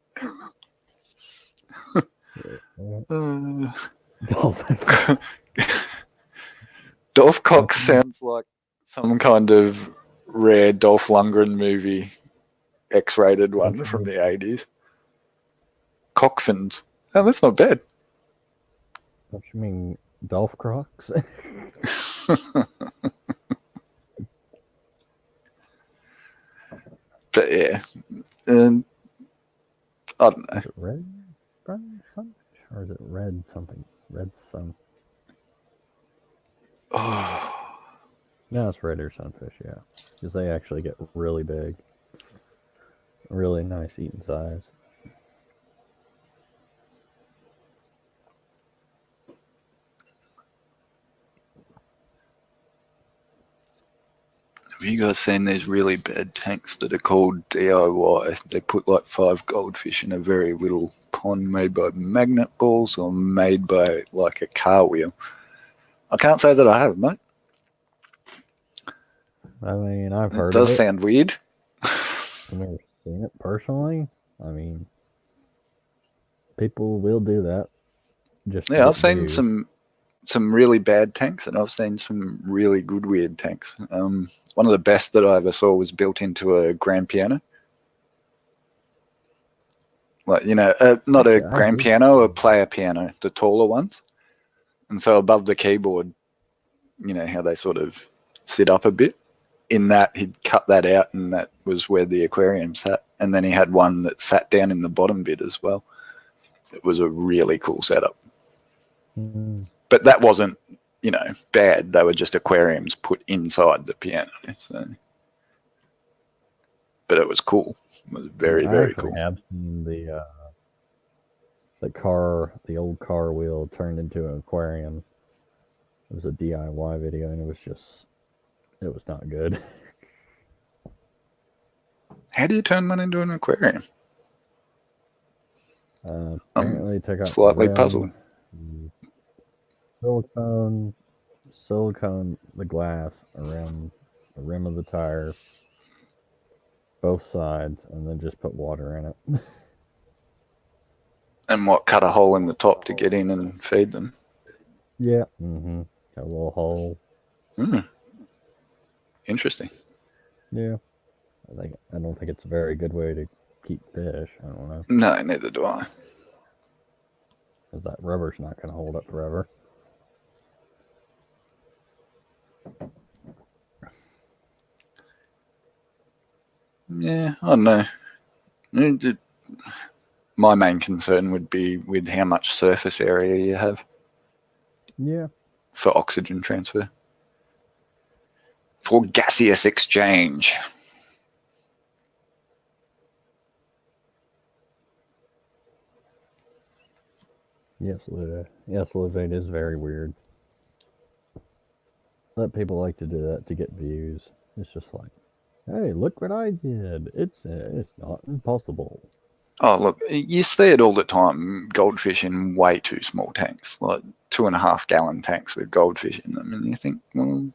Dolphin. Dolph Cock sounds like some kind of rare Dolph Lundgren movie, X-rated one from the 80s. Cockfins. Oh, that's not bad. What you mean, Dolph Crocs? But yeah, and I don't know. Is it red sunfish? Or is it red something? Red sun. Oh, No, it's red ear sunfish, yeah. Because they actually get really big. Really nice eating size. have you guys seen these really bad tanks that are called DIY? They put like 5 goldfish in a very little pond made by magnet balls or made by like a car wheel. I can't say that I have, mate. I mean, I've heard It does of it. sound weird. I've never seen it personally. I mean, people will do that. Just to Yeah, I've get seen views. some really bad tanks, and I've seen some really good weird tanks. One of the best that I ever saw was built into a grand piano. Like, you know, not a Actually, I grand did. piano, a player piano, the taller ones. And so above the keyboard, you know, how they sort of sit up a bit. In that, he'd cut that out, and that was where the aquarium sat. And then he had one that sat down in the bottom bit as well. It was a really cool setup. Mm, But that wasn't, you know, bad. They were just aquariums put inside the piano. So. But it was cool. It was very, very cool. I have seen the old car wheel turned into an aquarium. It was a DIY video, and it was not good. How do you turn one into an aquarium? Apparently, took out Slightly the rim, puzzled. silicone the glass around the rim of the tire, both sides, and then just put water in it. And what, cut a hole in the top to get in and feed them? Yeah. Mm-hmm. Got a little hole. Interesting. Yeah. I don't think it's a very good way to keep fish. I don't know. No, neither do I. Because that rubber's not going to hold up forever. Yeah, I don't know. My main concern would be with how much surface area you have Yeah. for oxygen transfer. for gaseous exchange. Yes, Levate is very weird. But people like to do that to get views. It's just like, hey, look what I did. It's not impossible. Oh, look, you see it all the time. Goldfish in way too small tanks, like 2.5 gallon tanks with goldfish in them. And you think, well,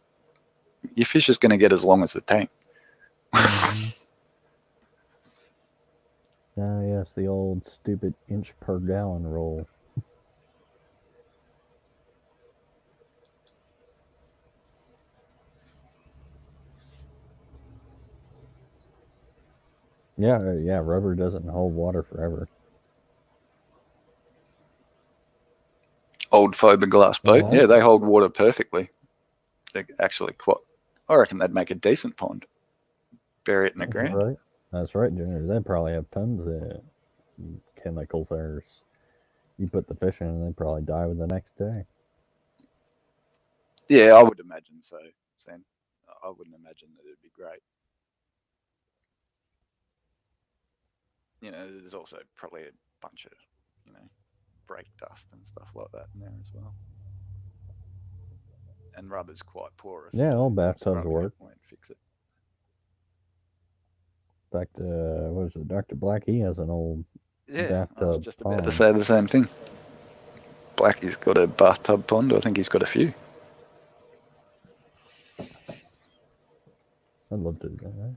your fish is going to get as long as the tank. Mm-hmm. Ah, yes, the old stupid inch per gallon rule. Yeah, rubber doesn't hold water forever. Old fiberglass boat, Uh-huh. yeah, they hold water perfectly. They're actually quite, I reckon they'd make a decent pond. Bury it in the ground. Right. That's right, Junior. They probably have tons of chemicals there. You put the fish in and they probably die with the next day. Yeah, I would imagine so, Sam. I wouldn't imagine that it'd be great. You know, there's also probably a bunch of, brake dust and stuff like that in there as well. And rubber's quite porous. Yeah, so all bathtubs scrubbing work. it won't fix it. In fact, what is it? Dr. Blacky has an old Yeah, I was bathtub just about to pond. say the same thing. Blacky's got a bathtub pond. I think he's got a few. I'd love to do that.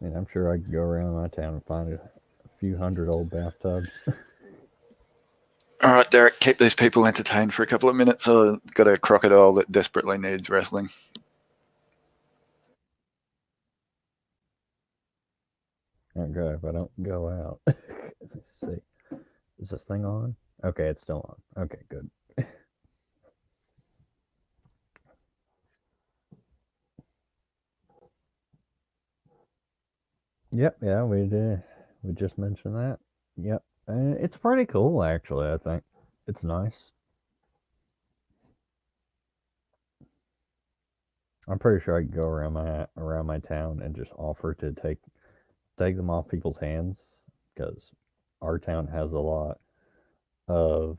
I mean, I'm sure I could go around my town and find a few hundred old bathtubs. All right, Derek, keep these people entertained for a couple of minutes. I've got a crocodile that desperately needs wrestling. Okay, if I don't go out. Let's see. Is this thing on? Okay, it's still on. Okay, good. Yep, yeah, we just mentioned that. Yep, it's pretty cool actually. I think it's nice. I'm pretty sure I could go around my town and just offer to take them off people's hands because our town has a lot of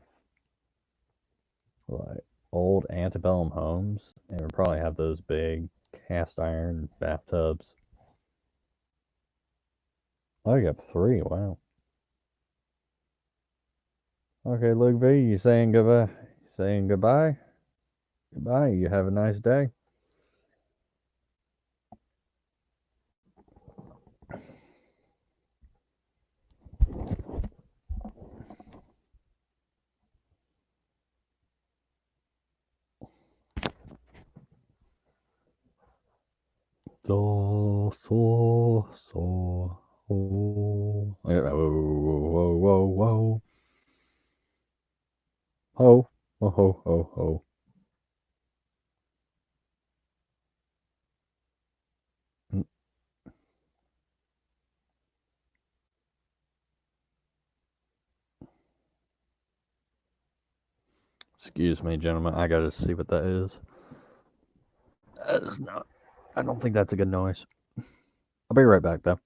like old antebellum homes, and we probably have those big cast iron bathtubs. Oh, you got 3. Wow. Okay, Luke V, you saying goodbye? Saying goodbye? Goodbye. You have a nice day. So, oh. Whoa, whoa, whoa. Ho, ho, ho, ho, ho. Excuse me, gentlemen. I gotta see what that is. That is not. I don't think that's a good noise. I'll be right back, though.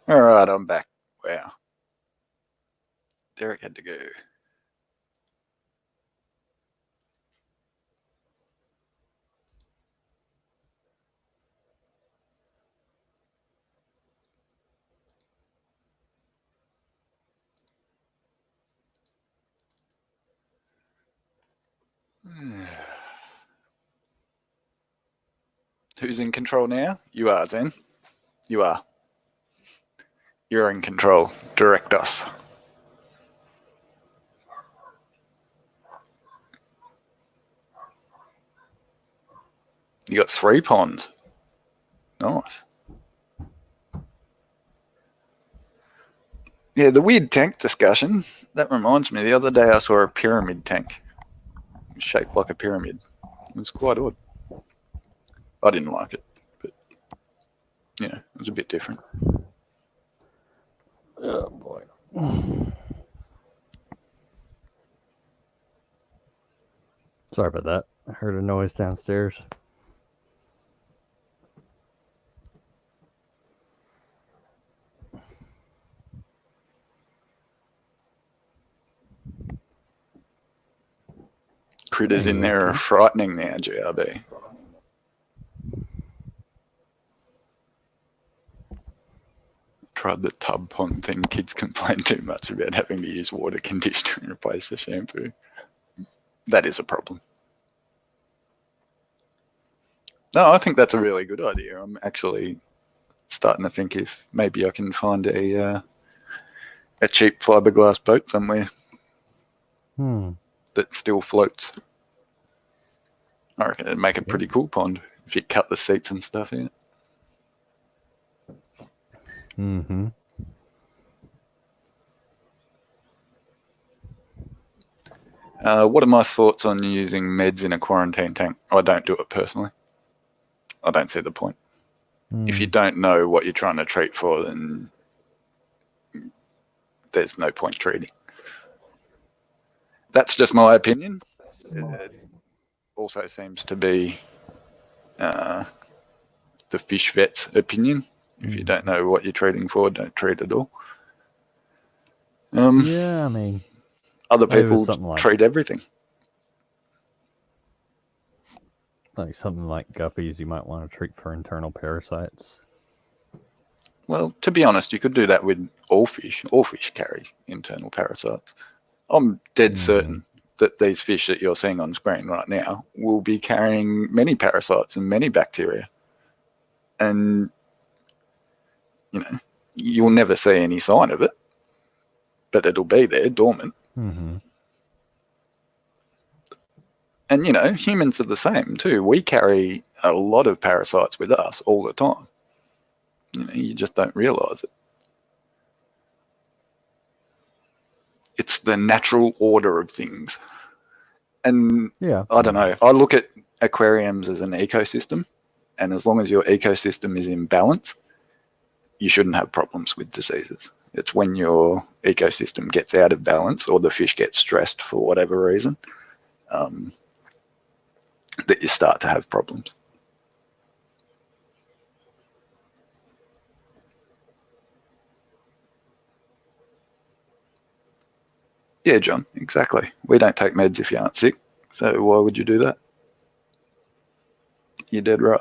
All right, I'm back. Wow. Derek had to go. Who's in control now? You are, Zen. You are. You're in control. Direct us. You got 3 ponds. Nice. Yeah, the weird tank discussion. That reminds me, the other day I saw a pyramid tank shaped like a pyramid. It was quite odd. I didn't like it, but you know, it was a bit different. Oh boy. Sorry about that. I heard a noise downstairs. Critters in there are frightening now, GRB. Tried the tub pond thing. Kids complain too much about having to use water conditioner and replace the shampoo. That is a problem. No, I think that's a really good idea. I'm actually starting to think if maybe I can find a cheap fiberglass boat somewhere that still floats. I reckon it'd make a pretty cool pond if you cut the seats and stuff out. Mm-hmm. What are my thoughts on using meds in a quarantine tank? I don't do it personally. I don't see the point. If you don't know what you're trying to treat for, then there's no point treating. That's just my opinion. It also seems to be the fish vet's opinion. If you don't know what you're treating for, don't treat at all. Yeah, I mean, other people like, treat everything. Like something like guppies, you might want to treat for internal parasites. Well, to be honest, you could do that with all fish. All fish carry internal parasites. I'm dead certain that these fish that you're seeing on screen right now will be carrying many parasites and many bacteria. And, you know, you'll never see any sign of it, but it'll be there, dormant. Mm-hmm. And, you know, humans are the same too. We carry a lot of parasites with us all the time. You know, you just don't realise it. It's the natural order of things. And I don't know, I look at aquariums as an ecosystem, and as long as your ecosystem is in balance, you shouldn't have problems with diseases. It's when your ecosystem gets out of balance or the fish gets stressed for whatever reason that you start to have problems. Yeah, John, exactly. We don't take meds if you aren't sick, so why would you do that? You're dead right.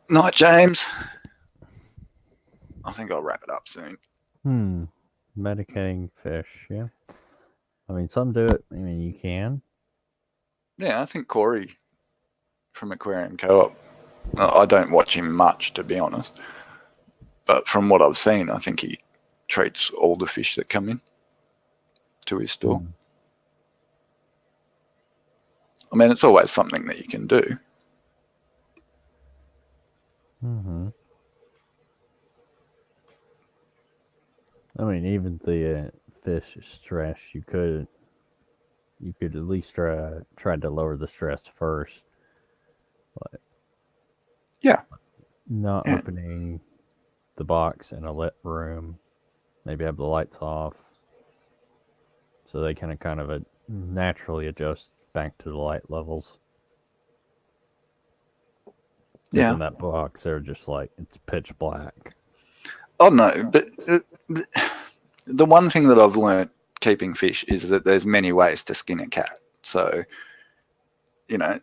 Night, James. I think I'll wrap it up soon. Medicating fish, yeah. I mean, some do it. I mean, you can. Yeah, I think Corey from Aquarium Co-op, I don't watch him much, to be honest. But from what I've seen, I think he treats all the fish that come in to his store. I mean, it's always something that you can do. I mean, even the fish stress, you could at least try to lower the stress first. But not opening the box in a lit room, maybe have the lights off, so they can kind of naturally adjust back to the light levels. In that box, they're just like, it's pitch black. Oh no, but the one thing that I've learned keeping fish is that there's many ways to skin a cat. So, you know,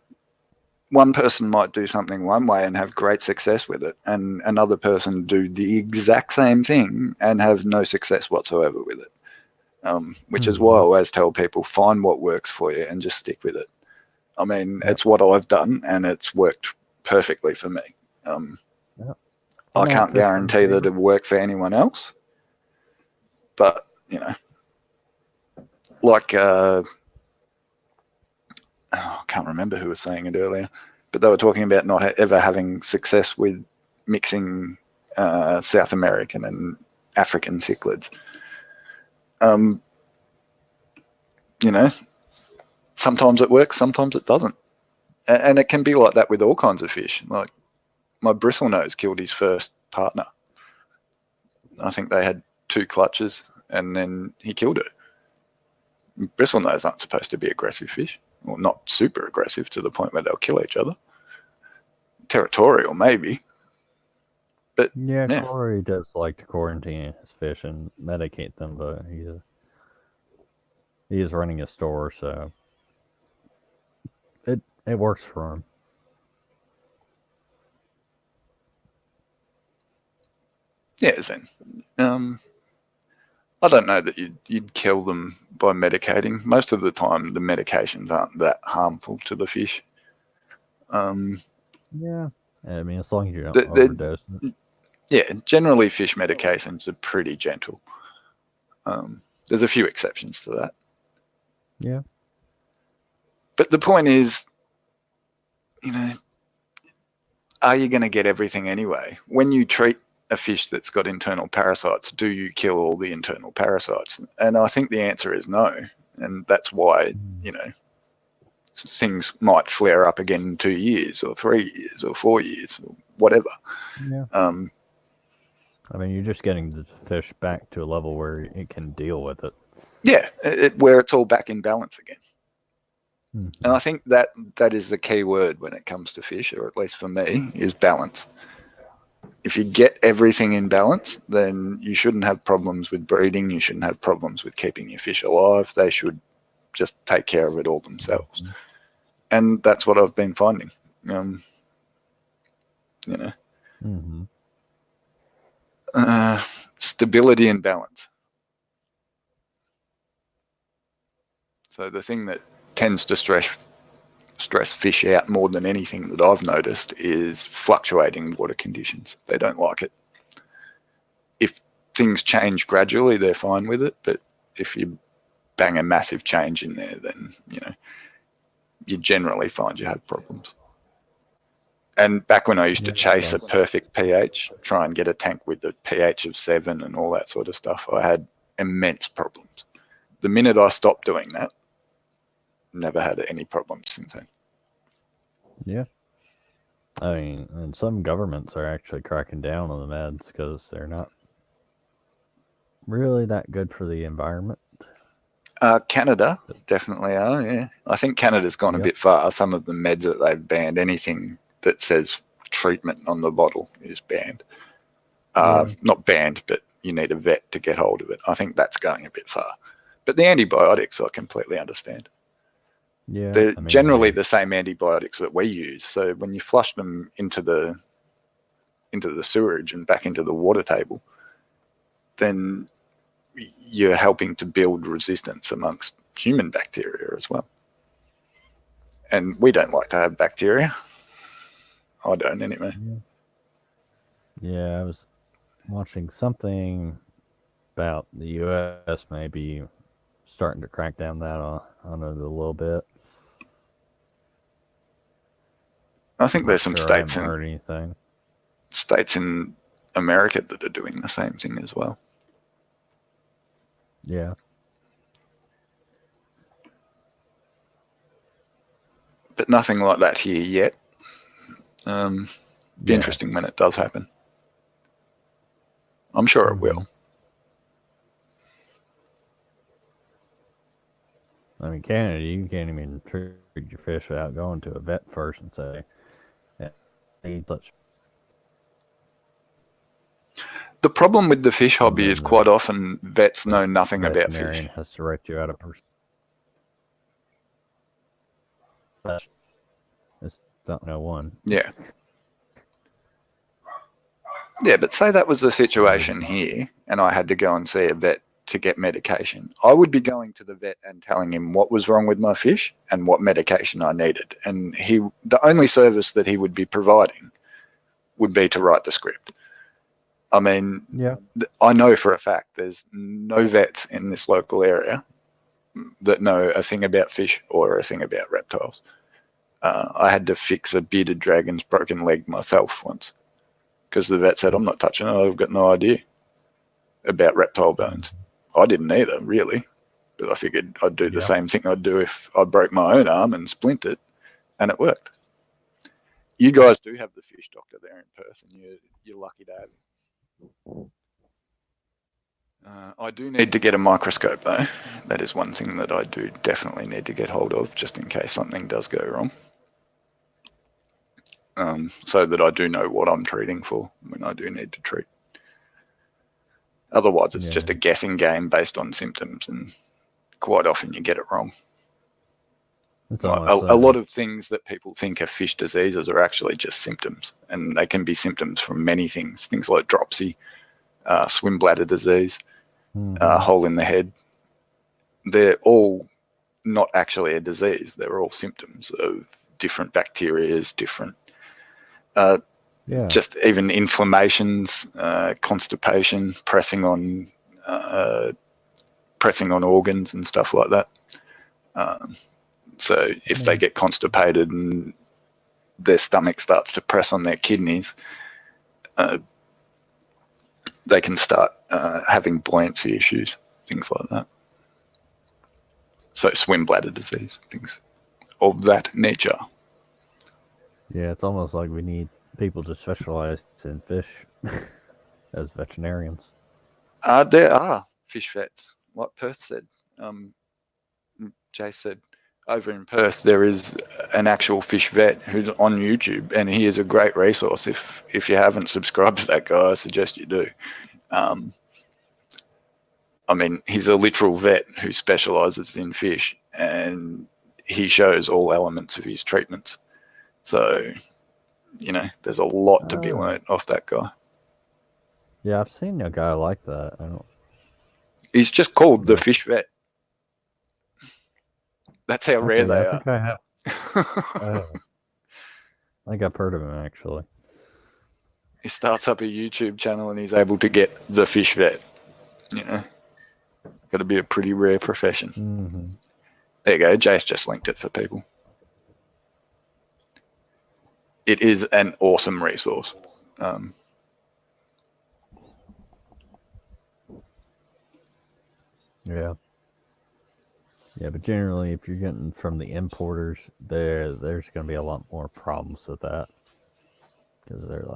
one person might do something one way and have great success with it, and another person do the exact same thing and have no success whatsoever with it. Which is why I always tell people, find what works for you and just stick with it. I mean, it's what I've done and it's worked perfectly for me. I can't guarantee that it'll work for anyone else, but, you know, like, I can't remember who was saying it earlier, but they were talking about not ever having success with mixing South American and African cichlids. You know, sometimes it works, sometimes it doesn't. And it can be like that with all kinds of fish. Like my bristlenose killed his first partner. I think they had 2 clutches and then he killed her. Bristlenose aren't supposed to be aggressive fish. Well, not super aggressive to the point where they'll kill each other. Territorial, maybe. But Yeah, Corey does like to quarantine his fish and medicate them, but he is running a store, so it works for him. Yeah, Zen. I don't know that you'd kill them by medicating. Most of the time, the medications aren't that harmful to the fish. Yeah, I mean, as long as you don't overdose it. Yeah, generally fish medications are pretty gentle. There's a few exceptions to that. Yeah. But the point is, you know, are you going to get everything anyway? When you treat a fish that's got internal parasites, do you kill all the internal parasites? And I think the answer is no. And that's why, you know, things might flare up again in 2 years or 3 years or 4 years or whatever. Yeah. I mean, you're just getting the fish back to a level where it can deal with it. Yeah, where it's all back in balance again. Mm-hmm. And I think that is the key word when it comes to fish, or at least for me, is balance. If you get everything in balance, then you shouldn't have problems with breeding. You shouldn't have problems with keeping your fish alive. They should just take care of it all themselves. Mm-hmm. And that's what I've been finding. You know. Mm-hmm. Stability and balance. So the thing that tends to stress fish out more than anything that I've noticed is fluctuating water conditions. They don't like it. If things change gradually, they're fine with it. But if you bang a massive change in there, then, you know, you generally find you have problems. And back when I used to chase a perfect pH, try and get a tank with a pH of 7 and all that sort of stuff, I had immense problems. The minute I stopped doing that, never had any problems since then. Yeah. I mean, and some governments are actually cracking down on the meds because they're not really that good for the environment. Canada definitely are, yeah. I think Canada's gone a bit far. Some of the meds that they've banned, anything that says treatment on the bottle is banned. Not banned, but you need a vet to get hold of it. I think that's going a bit far. But the antibiotics I completely understand. Yeah, they're generally the same antibiotics that we use. So when you flush them into the sewerage and back into the water table, then you're helping to build resistance amongst human bacteria as well. And we don't like to have bacteria. I don't anyway. Yeah, I was watching something about the U.S. maybe starting to crack down that on it a little bit. I think there's some states in America that are doing the same thing as well. Yeah. But nothing like that here yet. Be interesting when it does happen. I'm sure it will. I mean, Canada, you can't even treat your fish without going to a vet first and say, The problem with the fish hobby is quite often vets know nothing about fish. Has to write you out a person. It's don't know one. Yeah. Yeah, but say that was the situation here and I had to go and see a vet to get medication. I would be going to the vet and telling him what was wrong with my fish and what medication I needed. And the only service that he would be providing would be to write the script. I mean, I know for a fact there's no vets in this local area that know a thing about fish or a thing about reptiles. I had to fix a bearded dragon's broken leg myself once because the vet said, I'm not touching it. I've got no idea about reptile bones. I didn't either, really. But I figured I'd do the same thing I'd do if I broke my own arm and splint it, and it worked. You guys do have the fish doctor there in Perth, and you're lucky to have him. I do need to get a microscope, though. That is one thing that I do definitely need to get hold of, just in case something does go wrong. So that I do know what I'm treating for when I do need to treat. Otherwise, it's just a guessing game based on symptoms, and quite often you get it wrong. A lot of things that people think are fish diseases are actually just symptoms, and they can be symptoms from many things. Things like dropsy, swim bladder disease, hole in the head. They're all not actually a disease. They're all symptoms of different bacterias, different, just even inflammations, constipation, pressing on organs and stuff like that. So if they get constipated and their stomach starts to press on their kidneys, they can start having buoyancy issues, things like that. So swim bladder disease, things of that nature. Yeah, it's almost like we need people to specialize in fish as veterinarians. There are fish vets, like Perth said. Jay said, over in Perth, there is an actual fish vet who's on YouTube, and he is a great resource. If you haven't subscribed to that guy, I suggest you do. I mean, he's a literal vet who specialises in fish, and he shows all elements of his treatments. So, there's a lot to be learnt off that guy. Yeah, I've seen a guy like that. He's just called the fish vet. That's how rare they are. I think I have. I think I've heard of him, actually. He starts up a YouTube channel and he's able to get the fish vet. Got to be a pretty rare profession. Mm-hmm. There you go. Jace just linked it for people. It is an awesome resource. Yeah. Yeah, but generally, if you're getting from the importers, there's going to be a lot more problems with that. Because they're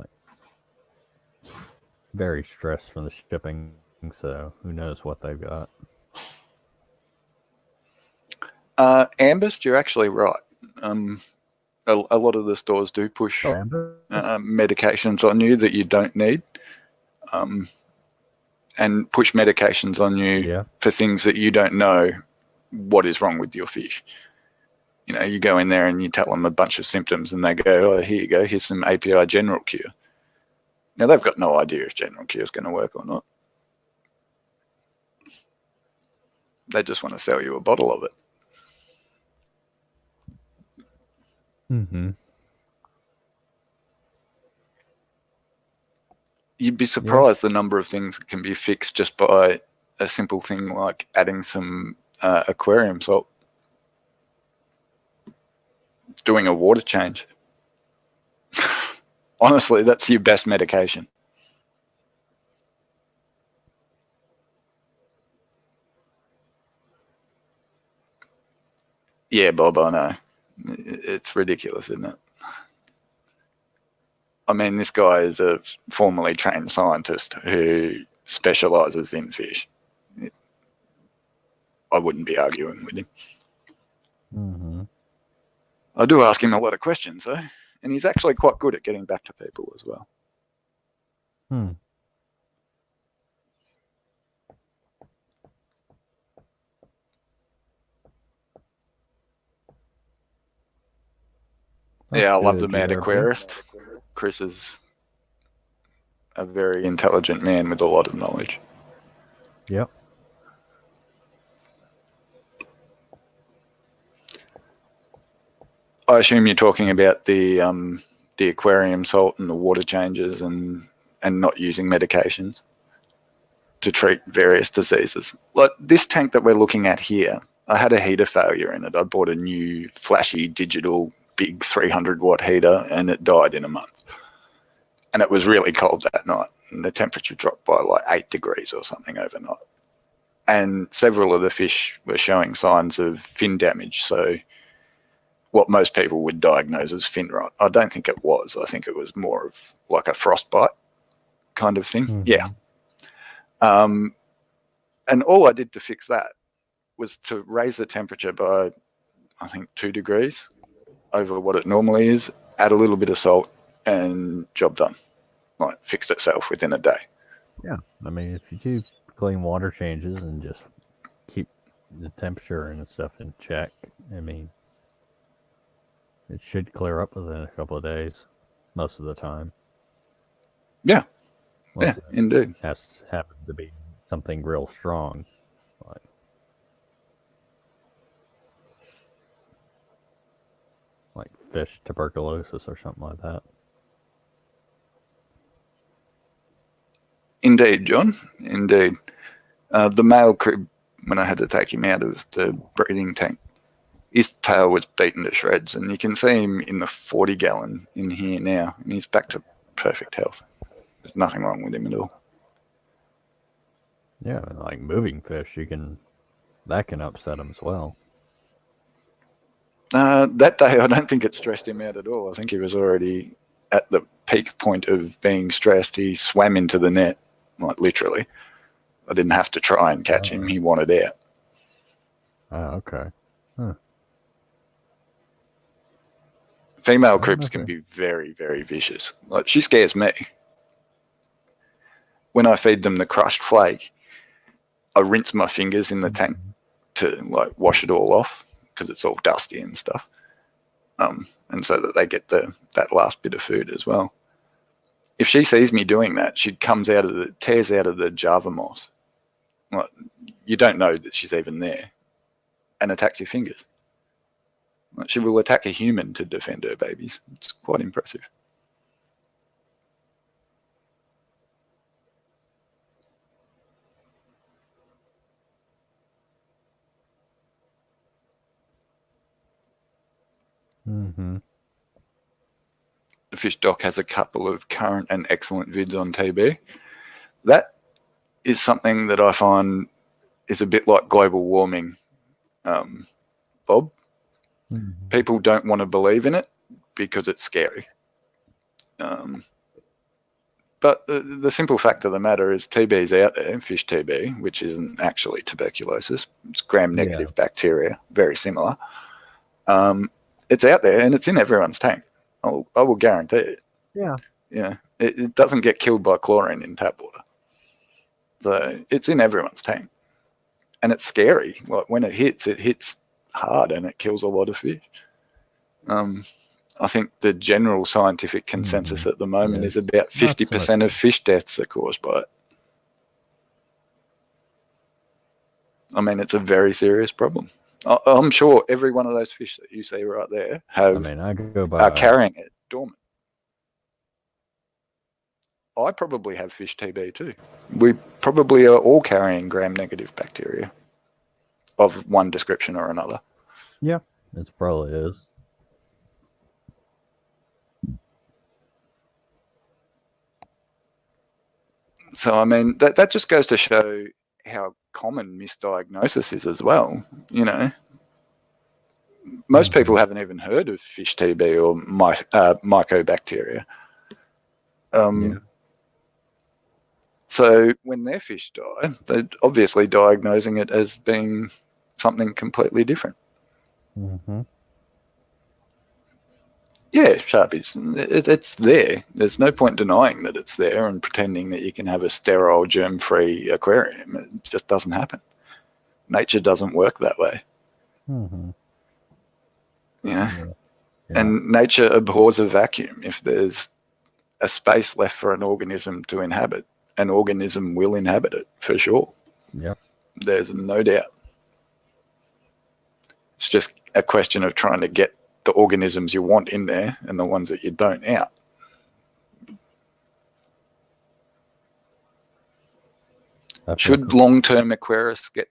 very stressed from the shipping, so who knows what they've got. Ambus, you're actually right. A lot of the stores do push medications on you that you don't need, and push medications on you for things that you don't know what is wrong with your fish. You go in there and you tell them a bunch of symptoms and they go, oh, here you go, here's some API General Cure. Now, they've got no idea if General Cure is going to work or not. They just want to sell you a bottle of it. Mm-hmm. You'd be surprised the number of things that can be fixed just by a simple thing like adding some aquarium salt, doing a water change. Honestly, that's your best medication. Yeah, Bob, I know. It's ridiculous, isn't it? I mean, this guy is a formerly trained scientist who specialises in fish. I wouldn't be arguing with him. Mm-hmm. I do ask him a lot of questions, though, and he's actually quite good at getting back to people as well. I love the mad aquarist. Chris is a very intelligent man with a lot of knowledge. Yep. I assume you're talking about the aquarium salt and the water changes and not using medications to treat various diseases. Like this tank that we're looking at here, I had a heater failure in it. I bought a new flashy digital big 300-watt heater, and it died in a month. And it was really cold that night, and the temperature dropped by like 8 degrees or something overnight. And several of the fish were showing signs of fin damage, so what most people would diagnose as fin rot. I don't think it was. I think it was more of like a frostbite kind of thing. Mhm. Yeah. And all I did to fix that was to raise the temperature by, I think, 2 degrees over what it normally is, add a little bit of salt, and job done. Like, fixed itself within a day. Yeah, I mean, if you do clean water changes and just keep the temperature and stuff in check, I mean, it should clear up within a couple of days, most of the time. Yeah, Unless yeah, indeed. it has happened to be something real strong, like fish tuberculosis or something like that. Indeed, John, indeed. The male crib, when I had to take him out of the breeding tank, his tail was beaten to shreds, and you can see him in the 40-gallon in here now, and he's back to perfect health. There's nothing wrong with him at all. Yeah, like moving fish, that can upset them as well. That day, I don't think it stressed him out at all. I think he was already at the peak point of being stressed. He swam into the net, like literally. I didn't have to try and catch him. He wanted out. Oh, okay. Huh. Female cribs can be very, very vicious. Like, she scares me. When I feed them the crushed flake, I rinse my fingers in the tank to like wash it all off because it's all dusty and stuff. And so that they get that last bit of food as well. If she sees me doing that, she tears out of the Java moss. Like, you don't know that she's even there, and attacks your fingers. Like, she will attack a human to defend her babies. It's quite impressive. Mm-hmm. The Fish Doc has a couple of current and excellent vids on TB. That is something that I find is a bit like global warming, Bob. Mm-hmm. People don't want to believe in it because it's scary. But the simple fact of the matter is TB is out there, fish TB, which isn't actually tuberculosis. It's gram-negative bacteria, very similar. It's out there and it's in everyone's tank. I will guarantee it. Yeah. Yeah. It doesn't get killed by chlorine in tap water. So it's in everyone's tank. And it's scary. Like, when it hits hard and it kills a lot of fish. I think the general scientific consensus at the moment is about 50% of fish deaths are caused by it. I mean, it's a very serious problem. I'm sure every one of those fish that you see right there are carrying it dormant. I probably have fish TB too. We probably are all carrying gram-negative bacteria of one description or another. Yeah, it probably is. So, I mean, that just goes to show how common misdiagnosis is as well. You know, most people haven't even heard of fish TB or mycobacteria. So when their fish die, they're obviously diagnosing it as being something completely different. Mm-hmm. Yeah, Sharpies, it's there. There's no point denying that it's there and pretending that you can have a sterile, germ-free aquarium. It just doesn't happen. Nature doesn't work that way. Mm-hmm. Yeah. And nature abhors a vacuum. If there's a space left for an organism to inhabit, an organism will inhabit it, for sure. Yep. There's no doubt. It's just a question of trying to get the organisms you want in there and the ones that you don't out. Should long-term aquarists get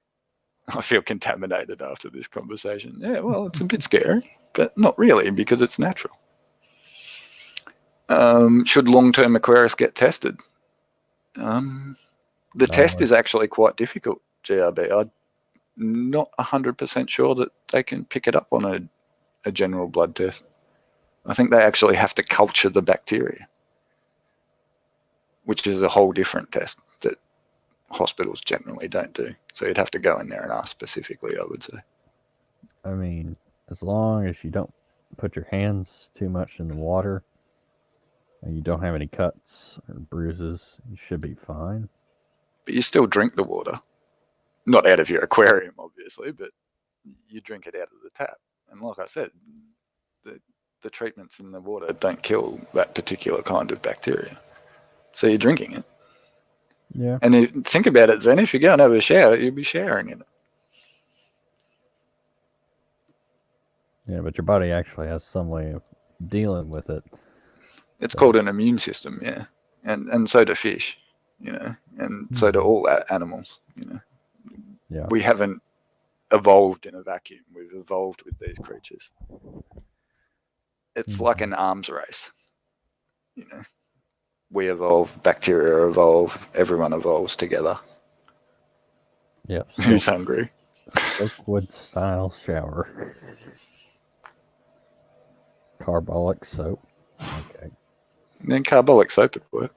I feel contaminated after this conversation. Yeah, well, it's a bit scary, but not really because it's natural. Should long-term aquarists get tested? The test is actually quite difficult, GRB. I'm not 100% sure that they can pick it up on a general blood test. I think they actually have to culture the bacteria, which is a whole different test that hospitals generally don't do. So you'd have to go in there and ask specifically, I would say. I mean, as long as you don't put your hands too much in the water and you don't have any cuts or bruises, you should be fine. But you still drink the water. Not out of your aquarium, obviously, but you drink it out of the tap. And like I said, the treatments in the water don't kill that particular kind of bacteria. So you're drinking it. Yeah. And think about it, Zen, if you go and have a shower, you'll be showering in it. Yeah, but your body actually has some way of dealing with it. It's called an immune system, yeah. And so do fish, and so do all animals, Yeah. We haven't evolved in a vacuum. We've evolved with these creatures. It's like an arms race, We evolve, bacteria evolve, everyone evolves together. Yep. Who's hungry? Oakwood style shower. Carbolic soap. Okay. And then carbolic soap would work.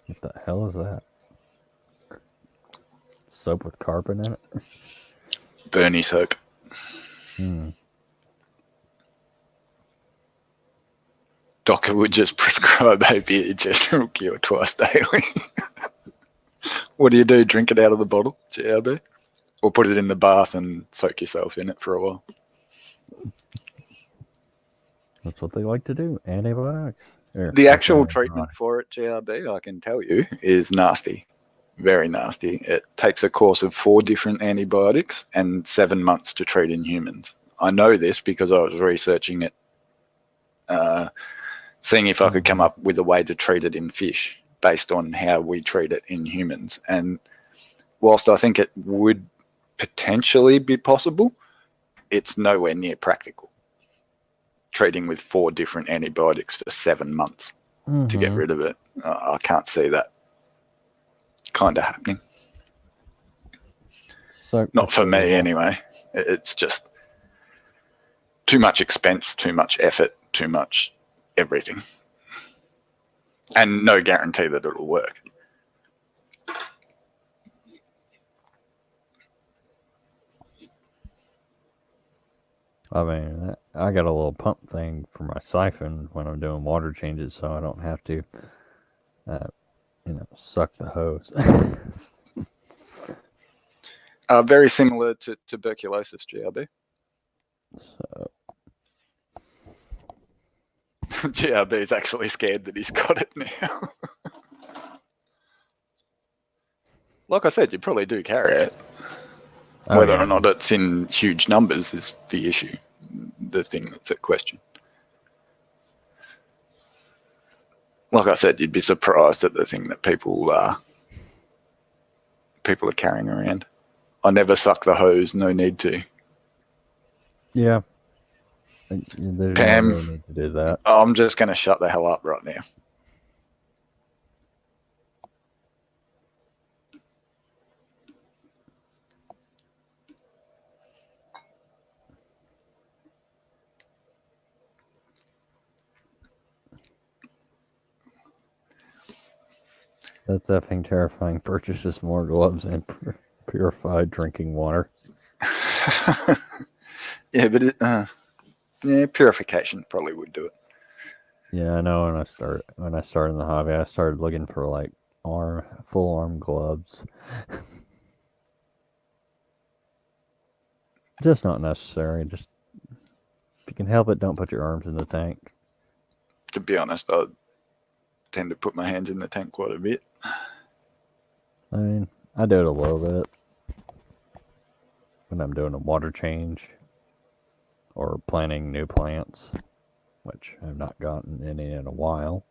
What the hell is that? Soap with carbon in it? Bernie soap. Doctor would just prescribe opiate general cure twice daily. What do you do? Drink it out of the bottle, GRB? Or put it in the bath and soak yourself in it for a while? That's what they like to do. Antibiotics. The actual treatment for it, GRB, I can tell you, is nasty. Very nasty. It takes a course of 4 different antibiotics and 7 months to treat in humans. I know this because I was researching it, seeing if I could come up with a way to treat it in fish based on how we treat it in humans. And whilst I think it would potentially be possible, it's nowhere near practical. Treating with 4 different antibiotics for 7 months to get rid of it. I can't see that kind of happening. So not for me anyway. It's just too much expense, too much effort, too much everything. And no guarantee that it'll work. I mean, I got a little pump thing for my siphon when I'm doing water changes, so I don't have to, suck the hose. Very similar to tuberculosis, GRB. So. GRB is actually scared that he's got it now. Like I said, you probably do carry it. Whether or not it's in huge numbers is the issue, the thing that's at question. Like I said, you'd be surprised at the thing that people are carrying around. I never suck the hose, no need to. Yeah. There's Pam, no need to do that. I'm just going to shut the hell up right now. That's effing terrifying. Purchases more gloves and purified drinking water. Yeah, but purification probably would do it. Yeah, I know. When I started in the hobby, I started looking for like full arm gloves. Just not necessary. Just if you can help it, don't put your arms in the tank. To be honest, I tend to put my hands in the tank quite a bit. I mean, I do it a little bit when I'm doing a water change or planting new plants, which I've not gotten any in a while.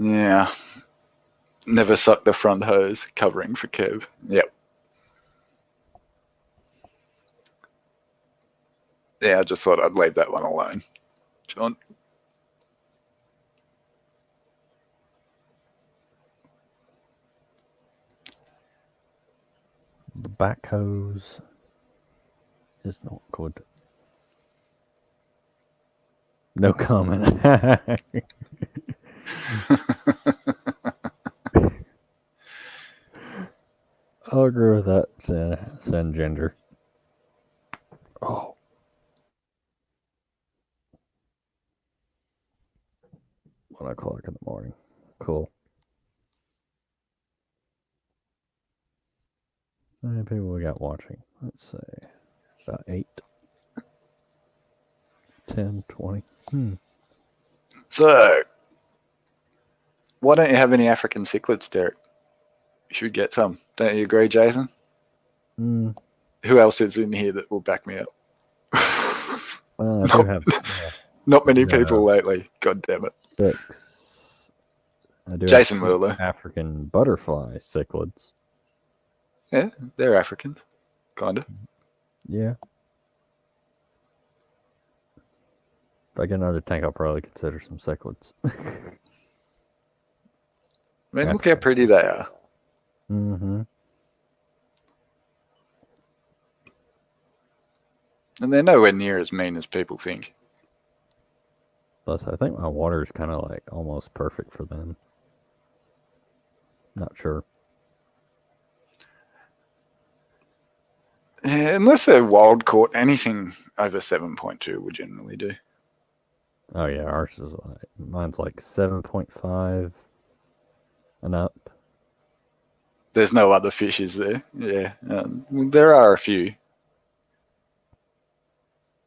Yeah. Never suck the front hose, covering for Kev. Yep. Yeah, I just thought I'd leave that one alone. John? The back hose is not good. No comment. I'll agree with that, Sen Ginger. Oh. 1 o'clock in the morning. Cool. How many people we got watching? Let's say about 8, 10, 20. So, why don't you have any African cichlids, Derek? You should get some. Don't you agree, Jason? Mm. Who else is in here that will back me up? Well, I do have not many people lately. God damn it. 6. I do Jason have will, though. African butterfly cichlids. Yeah, they're Africans. Kind of. Yeah. If I get another tank, I'll probably consider some cichlids. I mean, look how pretty they are. Mm-hmm. And they're nowhere near as mean as people think. Plus, I think my water is kind of like almost perfect for them. Not sure. Yeah, unless they're wild caught, anything over 7.2 will generally do. Oh yeah, ours is mine's like 7.5 and up. There's no other fish, is there? Yeah, there are a few.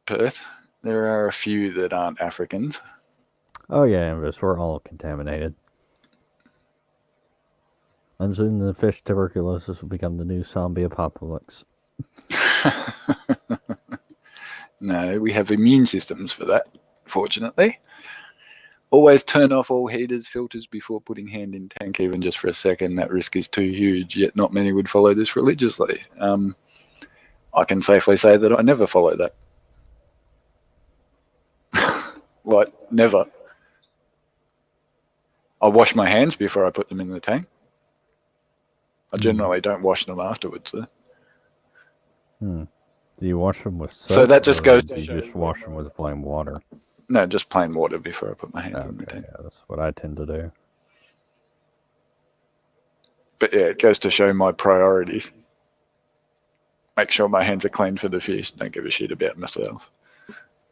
Perth, there are a few that aren't Africans. Oh yeah, but we're all contaminated. I'm soon the fish tuberculosis will become the new zombie apocalypse. No, we have immune systems for that, fortunately. Always turn off all heaters, filters before putting hand in tank, even just for a second. That risk is too huge, yet not many would follow this religiously. I can safely say that I never follow that. Like, never. I wash my hands before I put them in the tank. I generally don't wash them afterwards, though. Do you wash them with soap? So that just goes to you show just wash them with plain water? No, just plain water before I put my hands in the tank. Yeah, that's what I tend to do. But yeah, it goes to show my priorities. Make sure my hands are clean for the fish. Don't give a shit about myself.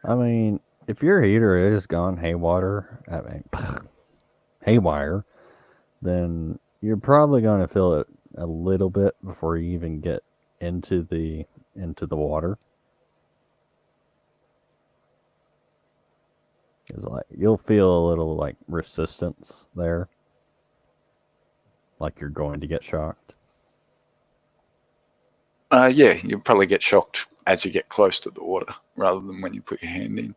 I mean, if your heater is gone haywire, then you're probably going to feel it a little bit before you even get into the water. It's like you'll feel a little like resistance there, like you're going to get shocked. Yeah, you'll probably get shocked as you get close to the water rather than when you put your hand in.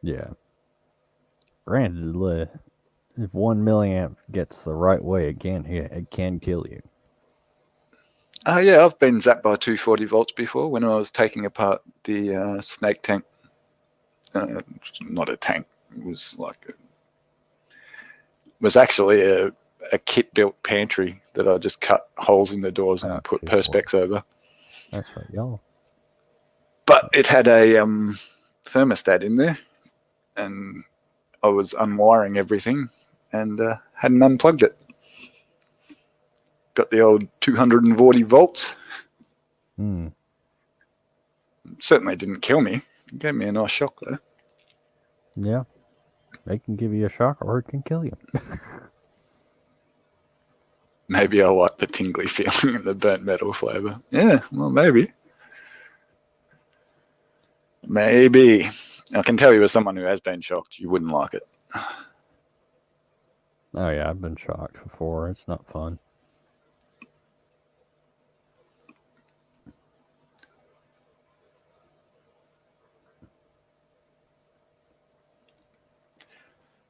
Yeah. Granted, if 1 milliamp gets the right way, it can kill you. Yeah, I've been zapped by 240 volts before when I was taking apart the snake tank. Not a tank. It was actually a kit-built pantry that I just cut holes in the doors and put perspex over. That's right, y'all. But it had a thermostat in there, and I was unwiring everything and hadn't unplugged it. Got the old 240 volts. Certainly didn't kill me. It gave me a nice shock, though. Yeah. It can give you a shock or it can kill you. Maybe I like the tingly feeling and the burnt metal flavour. Yeah, well, maybe. Maybe. I can tell you as someone who has been shocked, you wouldn't like it. Oh, yeah, I've been shocked before. It's not fun.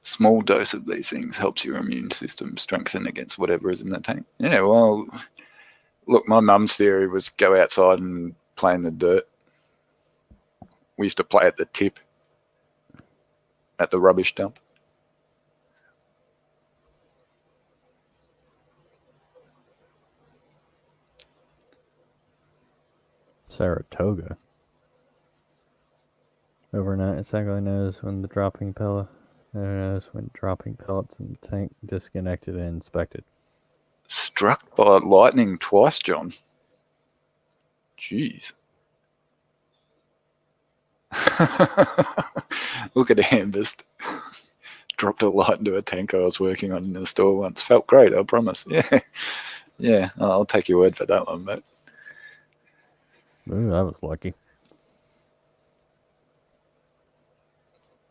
small dose of these things helps your immune system strengthen against whatever is in the tank. Yeah, well, look, my mum's theory was go outside and play in the dirt. We used to play at the tip, at the rubbish dump. Saratoga. Overnight, exactly knows when the dropping pellet. Knows when dropping pellets in the tank disconnected and inspected. Struck by lightning twice, John. Jeez. Look at Ambest. Dropped a light into a tank I was working on in the store once. Felt great, I promise. Yeah. Yeah, I'll take your word for that one, mate. Ooh, I was lucky.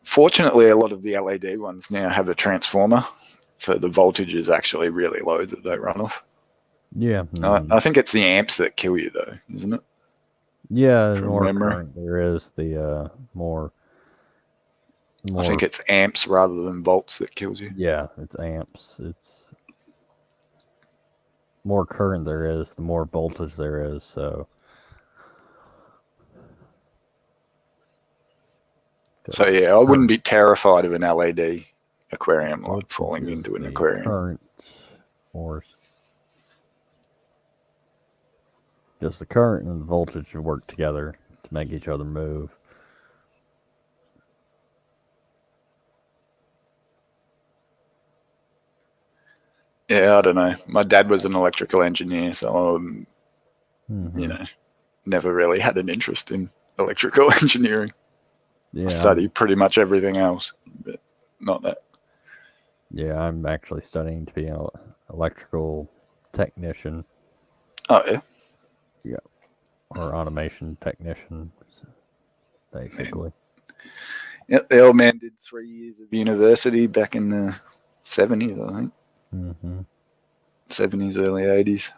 Fortunately, a lot of the LED ones now have a transformer, so the voltage is actually really low that they run off. Yeah. I think it's the amps that kill you, though, isn't it? Yeah, the From more memory. current there is, the more. I think it's amps rather than volts that kills you. Yeah, it's amps. It's more current there is, the more voltage there is. So yeah, I wouldn't be terrified of an LED aquarium light voltage falling is into an the aquarium. Current force. Just the current and the voltage work together to make each other move. Yeah, I don't know. My dad was an electrical engineer, so Mm-hmm. Never really had an interest in electrical engineering. Yeah, I studied pretty much everything else, but not that. Yeah, I'm actually studying to be an electrical technician. Oh, yeah? Yeah. Or automation technician, basically. Yeah, the old man did 3 years of university back in the 70s, I think. Mm-hmm. 70s, early 80s.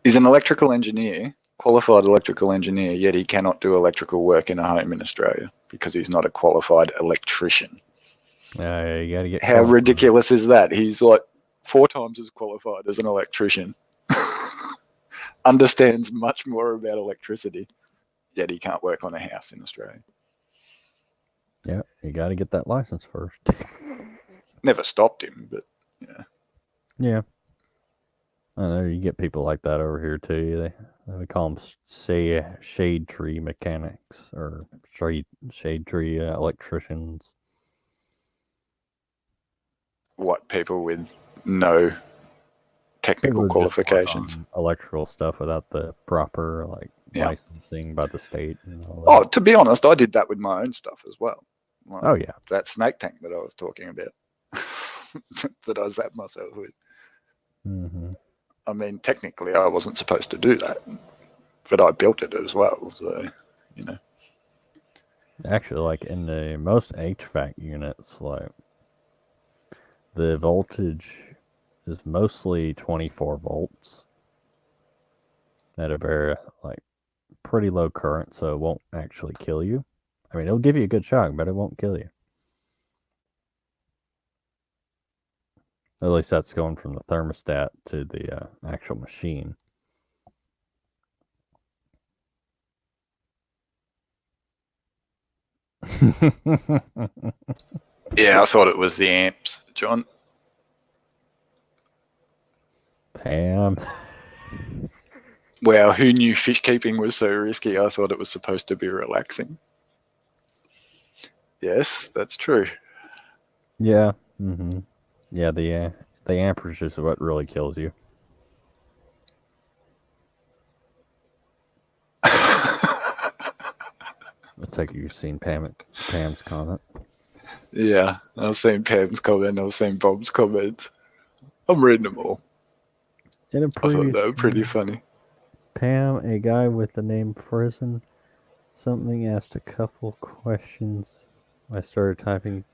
He's an electrical engineer, qualified electrical engineer, yet he cannot do electrical work in a home in Australia because he's not a qualified electrician. You gotta get How qualified. ridiculous is that? He's like 4 times as qualified as an electrician. Understands much more about electricity, yet he can't work on a house in Australia. Yeah, you gotta get that license first. Never stopped him, but Yeah. I know you get people like that over here too. They call them shade tree mechanics or shade tree electricians. what, people with no technical People who just work qualifications? on electrical stuff without the proper Yeah. licensing by the state and all Oh, that. to be honest, I did that with my own stuff as well. Like Oh yeah. that snake tank that I was talking about, that I zapped myself with. Mm-hmm. I mean, technically, I wasn't supposed to do that, but I built it as well. So, Actually, like in the most HVAC units, like the voltage is mostly 24 volts at a very pretty low current, so it won't actually kill you. I mean, it'll give you a good shock, but it won't kill you. At least that's going from the thermostat to the actual machine. yeah, I thought it was the amps, John. Pam. Wow, who knew fish keeping was so risky? I thought it was supposed to be relaxing. Yes, that's true. Yeah. Mm-hmm. Yeah, the amperage is what really kills you. Looks like you've seen Pam's comment. Yeah, I was seeing Pam's comment. I was seeing Bob's comments. I'm reading them all. In a I thought previous they were pretty funny. Pam, a guy with the name Prison, something asked a couple questions. I started typing,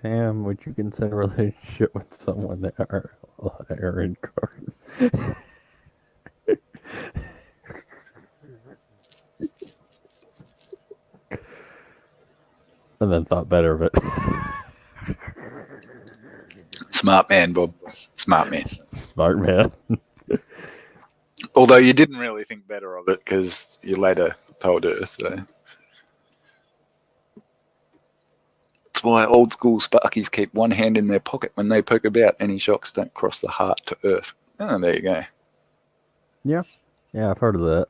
Pam, would you consider a relationship with someone that are in cards? And then thought better of it. Smart man, Bob. Smart man. Smart man. Although you didn't really think better of it because you later told her. So that's why old school Sparkies keep one hand in their pocket when they poke about. Any shocks don't cross the heart to earth. Oh, there you go. Yeah, I've heard of that.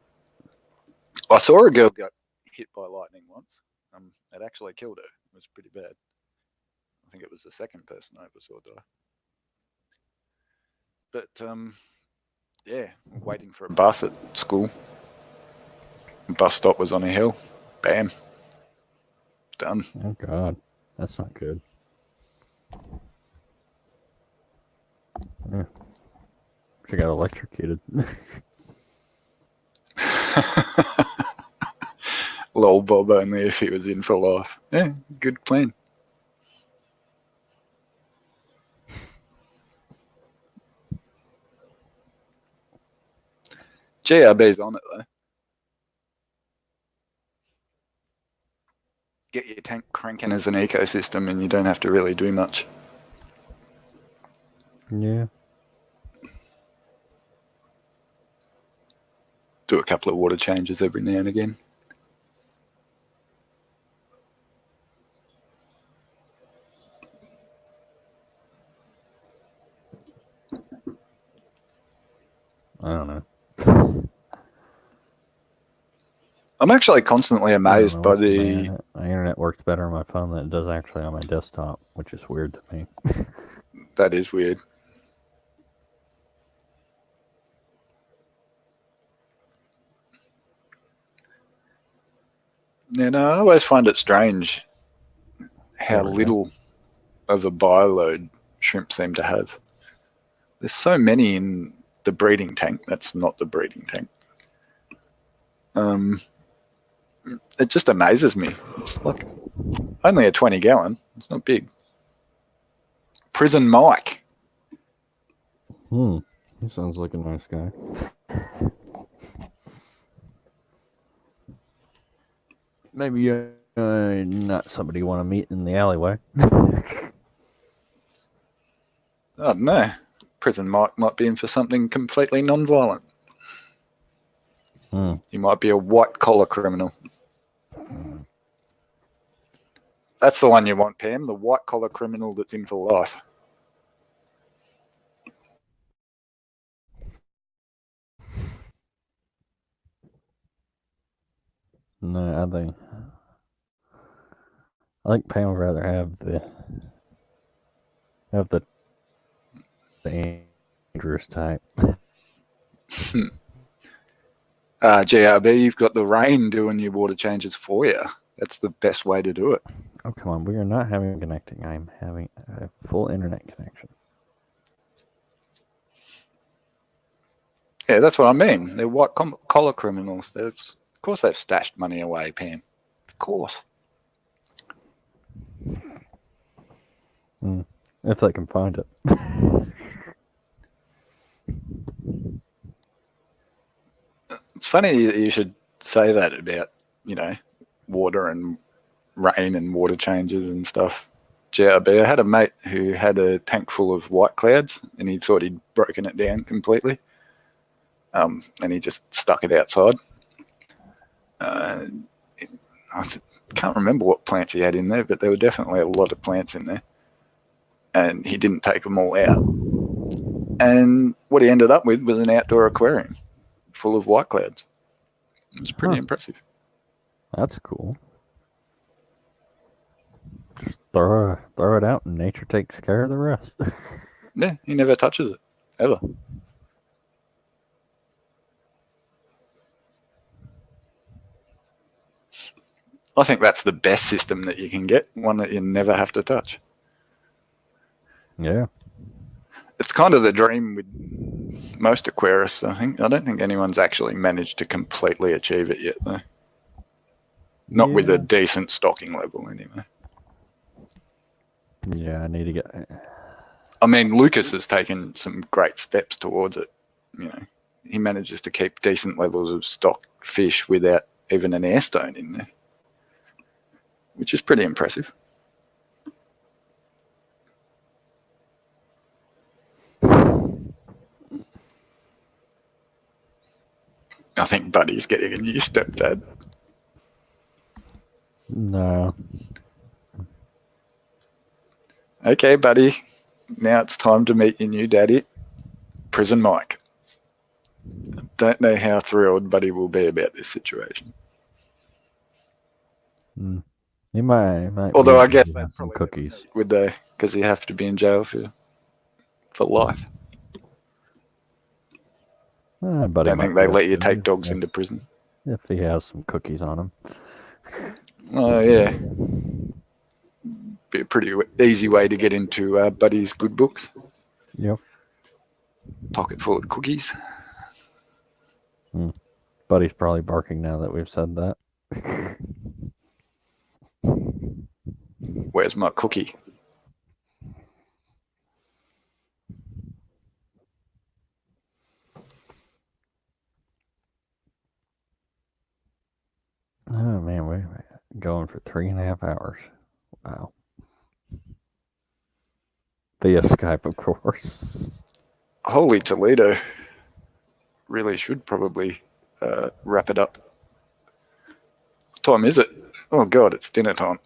I saw a girl get hit by lightning once. It actually killed her. It was pretty bad. I think it was the second person I ever saw die. But yeah, waiting for a bus at school. The bus stop was on a hill. Bam. Done. Oh God, that's not good. Yeah. She got electrocuted. Lol Bob only if he was in for life. Yeah, good plan. GRB's on it though. Get your tank cranking as an ecosystem and you don't have to really do much. Yeah. Do a couple of water changes every now and again. I don't know. I'm actually constantly amazed by the... My internet works better on my phone than it does actually on my desktop, which is weird to me. That is weird. Yeah, no, I always find it strange how little of a bioload shrimp seem to have. There's so many in the breeding tank. That's not the breeding tank. It just amazes me. It's like only a 20 gallon. It's not big. Prison Mike. He sounds like a nice guy. Maybe not somebody you want to meet in the alleyway. I don't know. Prison Mike might be in for something completely non-violent. He might be a white-collar criminal. That's the one you want, Pam, the white-collar criminal that's in for life. No, I think Pam would rather have the dangerous type. GRB, you've got the rain doing your water changes for you. That's the best way to do it. Oh, come on. We are not having connecting. I'm having a full internet connection. Yeah, that's what I mean. They're white-collar criminals. Of course they've stashed money away, Pam. Of course. If they can find it. It's funny you should say that about, water and rain and water changes and stuff. GRB, I had a mate who had a tank full of white clouds and he thought he'd broken it down completely. And he just stuck it outside. I can't remember what plants he had in there, but there were definitely a lot of plants in there. And he didn't take them all out. And what he ended up with was an outdoor aquarium full of white clouds. It was pretty impressive. That's cool. Just throw it out and nature takes care of the rest. Yeah, he never touches it, ever. I think that's the best system that you can get, one that you never have to touch. Yeah. It's kind of the dream with most aquarists, I think. I don't think anyone's actually managed to completely achieve it yet, though. Not with a decent stocking level, anyway. Yeah, I need to get... I mean, Lucas has taken some great steps towards it. He manages to keep decent levels of stock fish without even an air stone in there. which is pretty impressive. I think Buddy's getting a new stepdad. No. Okay, Buddy. Now it's time to meet your new daddy, Prison Mike. I don't know how thrilled Buddy will be about this situation. He might Although be I guess able to they have some probably cookies. would they? Because you have to be in jail for life. But Don't think they let you take dogs into prison. if he has some cookies on him. Oh yeah, be a pretty easy way to get into Buddy's good books. Yep. Pocket full of cookies. Buddy's probably barking now that we've said that. Where's my cookie? Oh man, we're going for 3.5 hours. Wow. Via Skype, of course. Holy Toledo. Really should probably wrap it up. What time is it? Oh God, it's dinner time.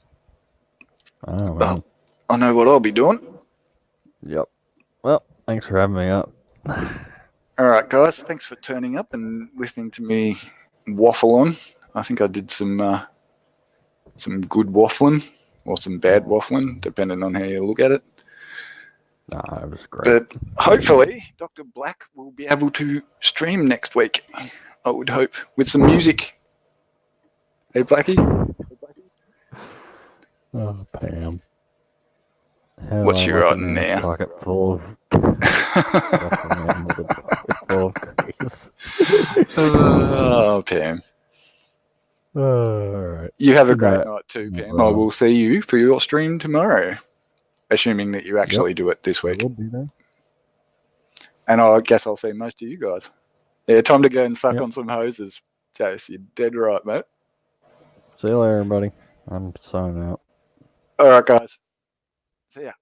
Oh man. Well, I know what I'll be doing. Yep. Well, thanks for having me up. All right, guys. Thanks for turning up and listening to me waffle on. I think I did some good waffling or some bad waffling, depending on how you look at it. Nah, it was great. But hopefully, Dr. Black will be able to stream next week. I would hope with some music. Hey, Blacky. Oh, Pam. Hell, What I you like a writing man's now? Pocket full of. Man with a pocket full of cookies. Oh, Pam. All right. You have a Good great night. night too, No Pam. I problem. will see you for your stream tomorrow, assuming that you actually do it this week. We'll be there. And I guess I'll see most of you guys. Yeah, time to go and suck Yep. on some hoses. Chase, you're dead right, mate. See you later, everybody. I'm signing out. All right, guys. See ya.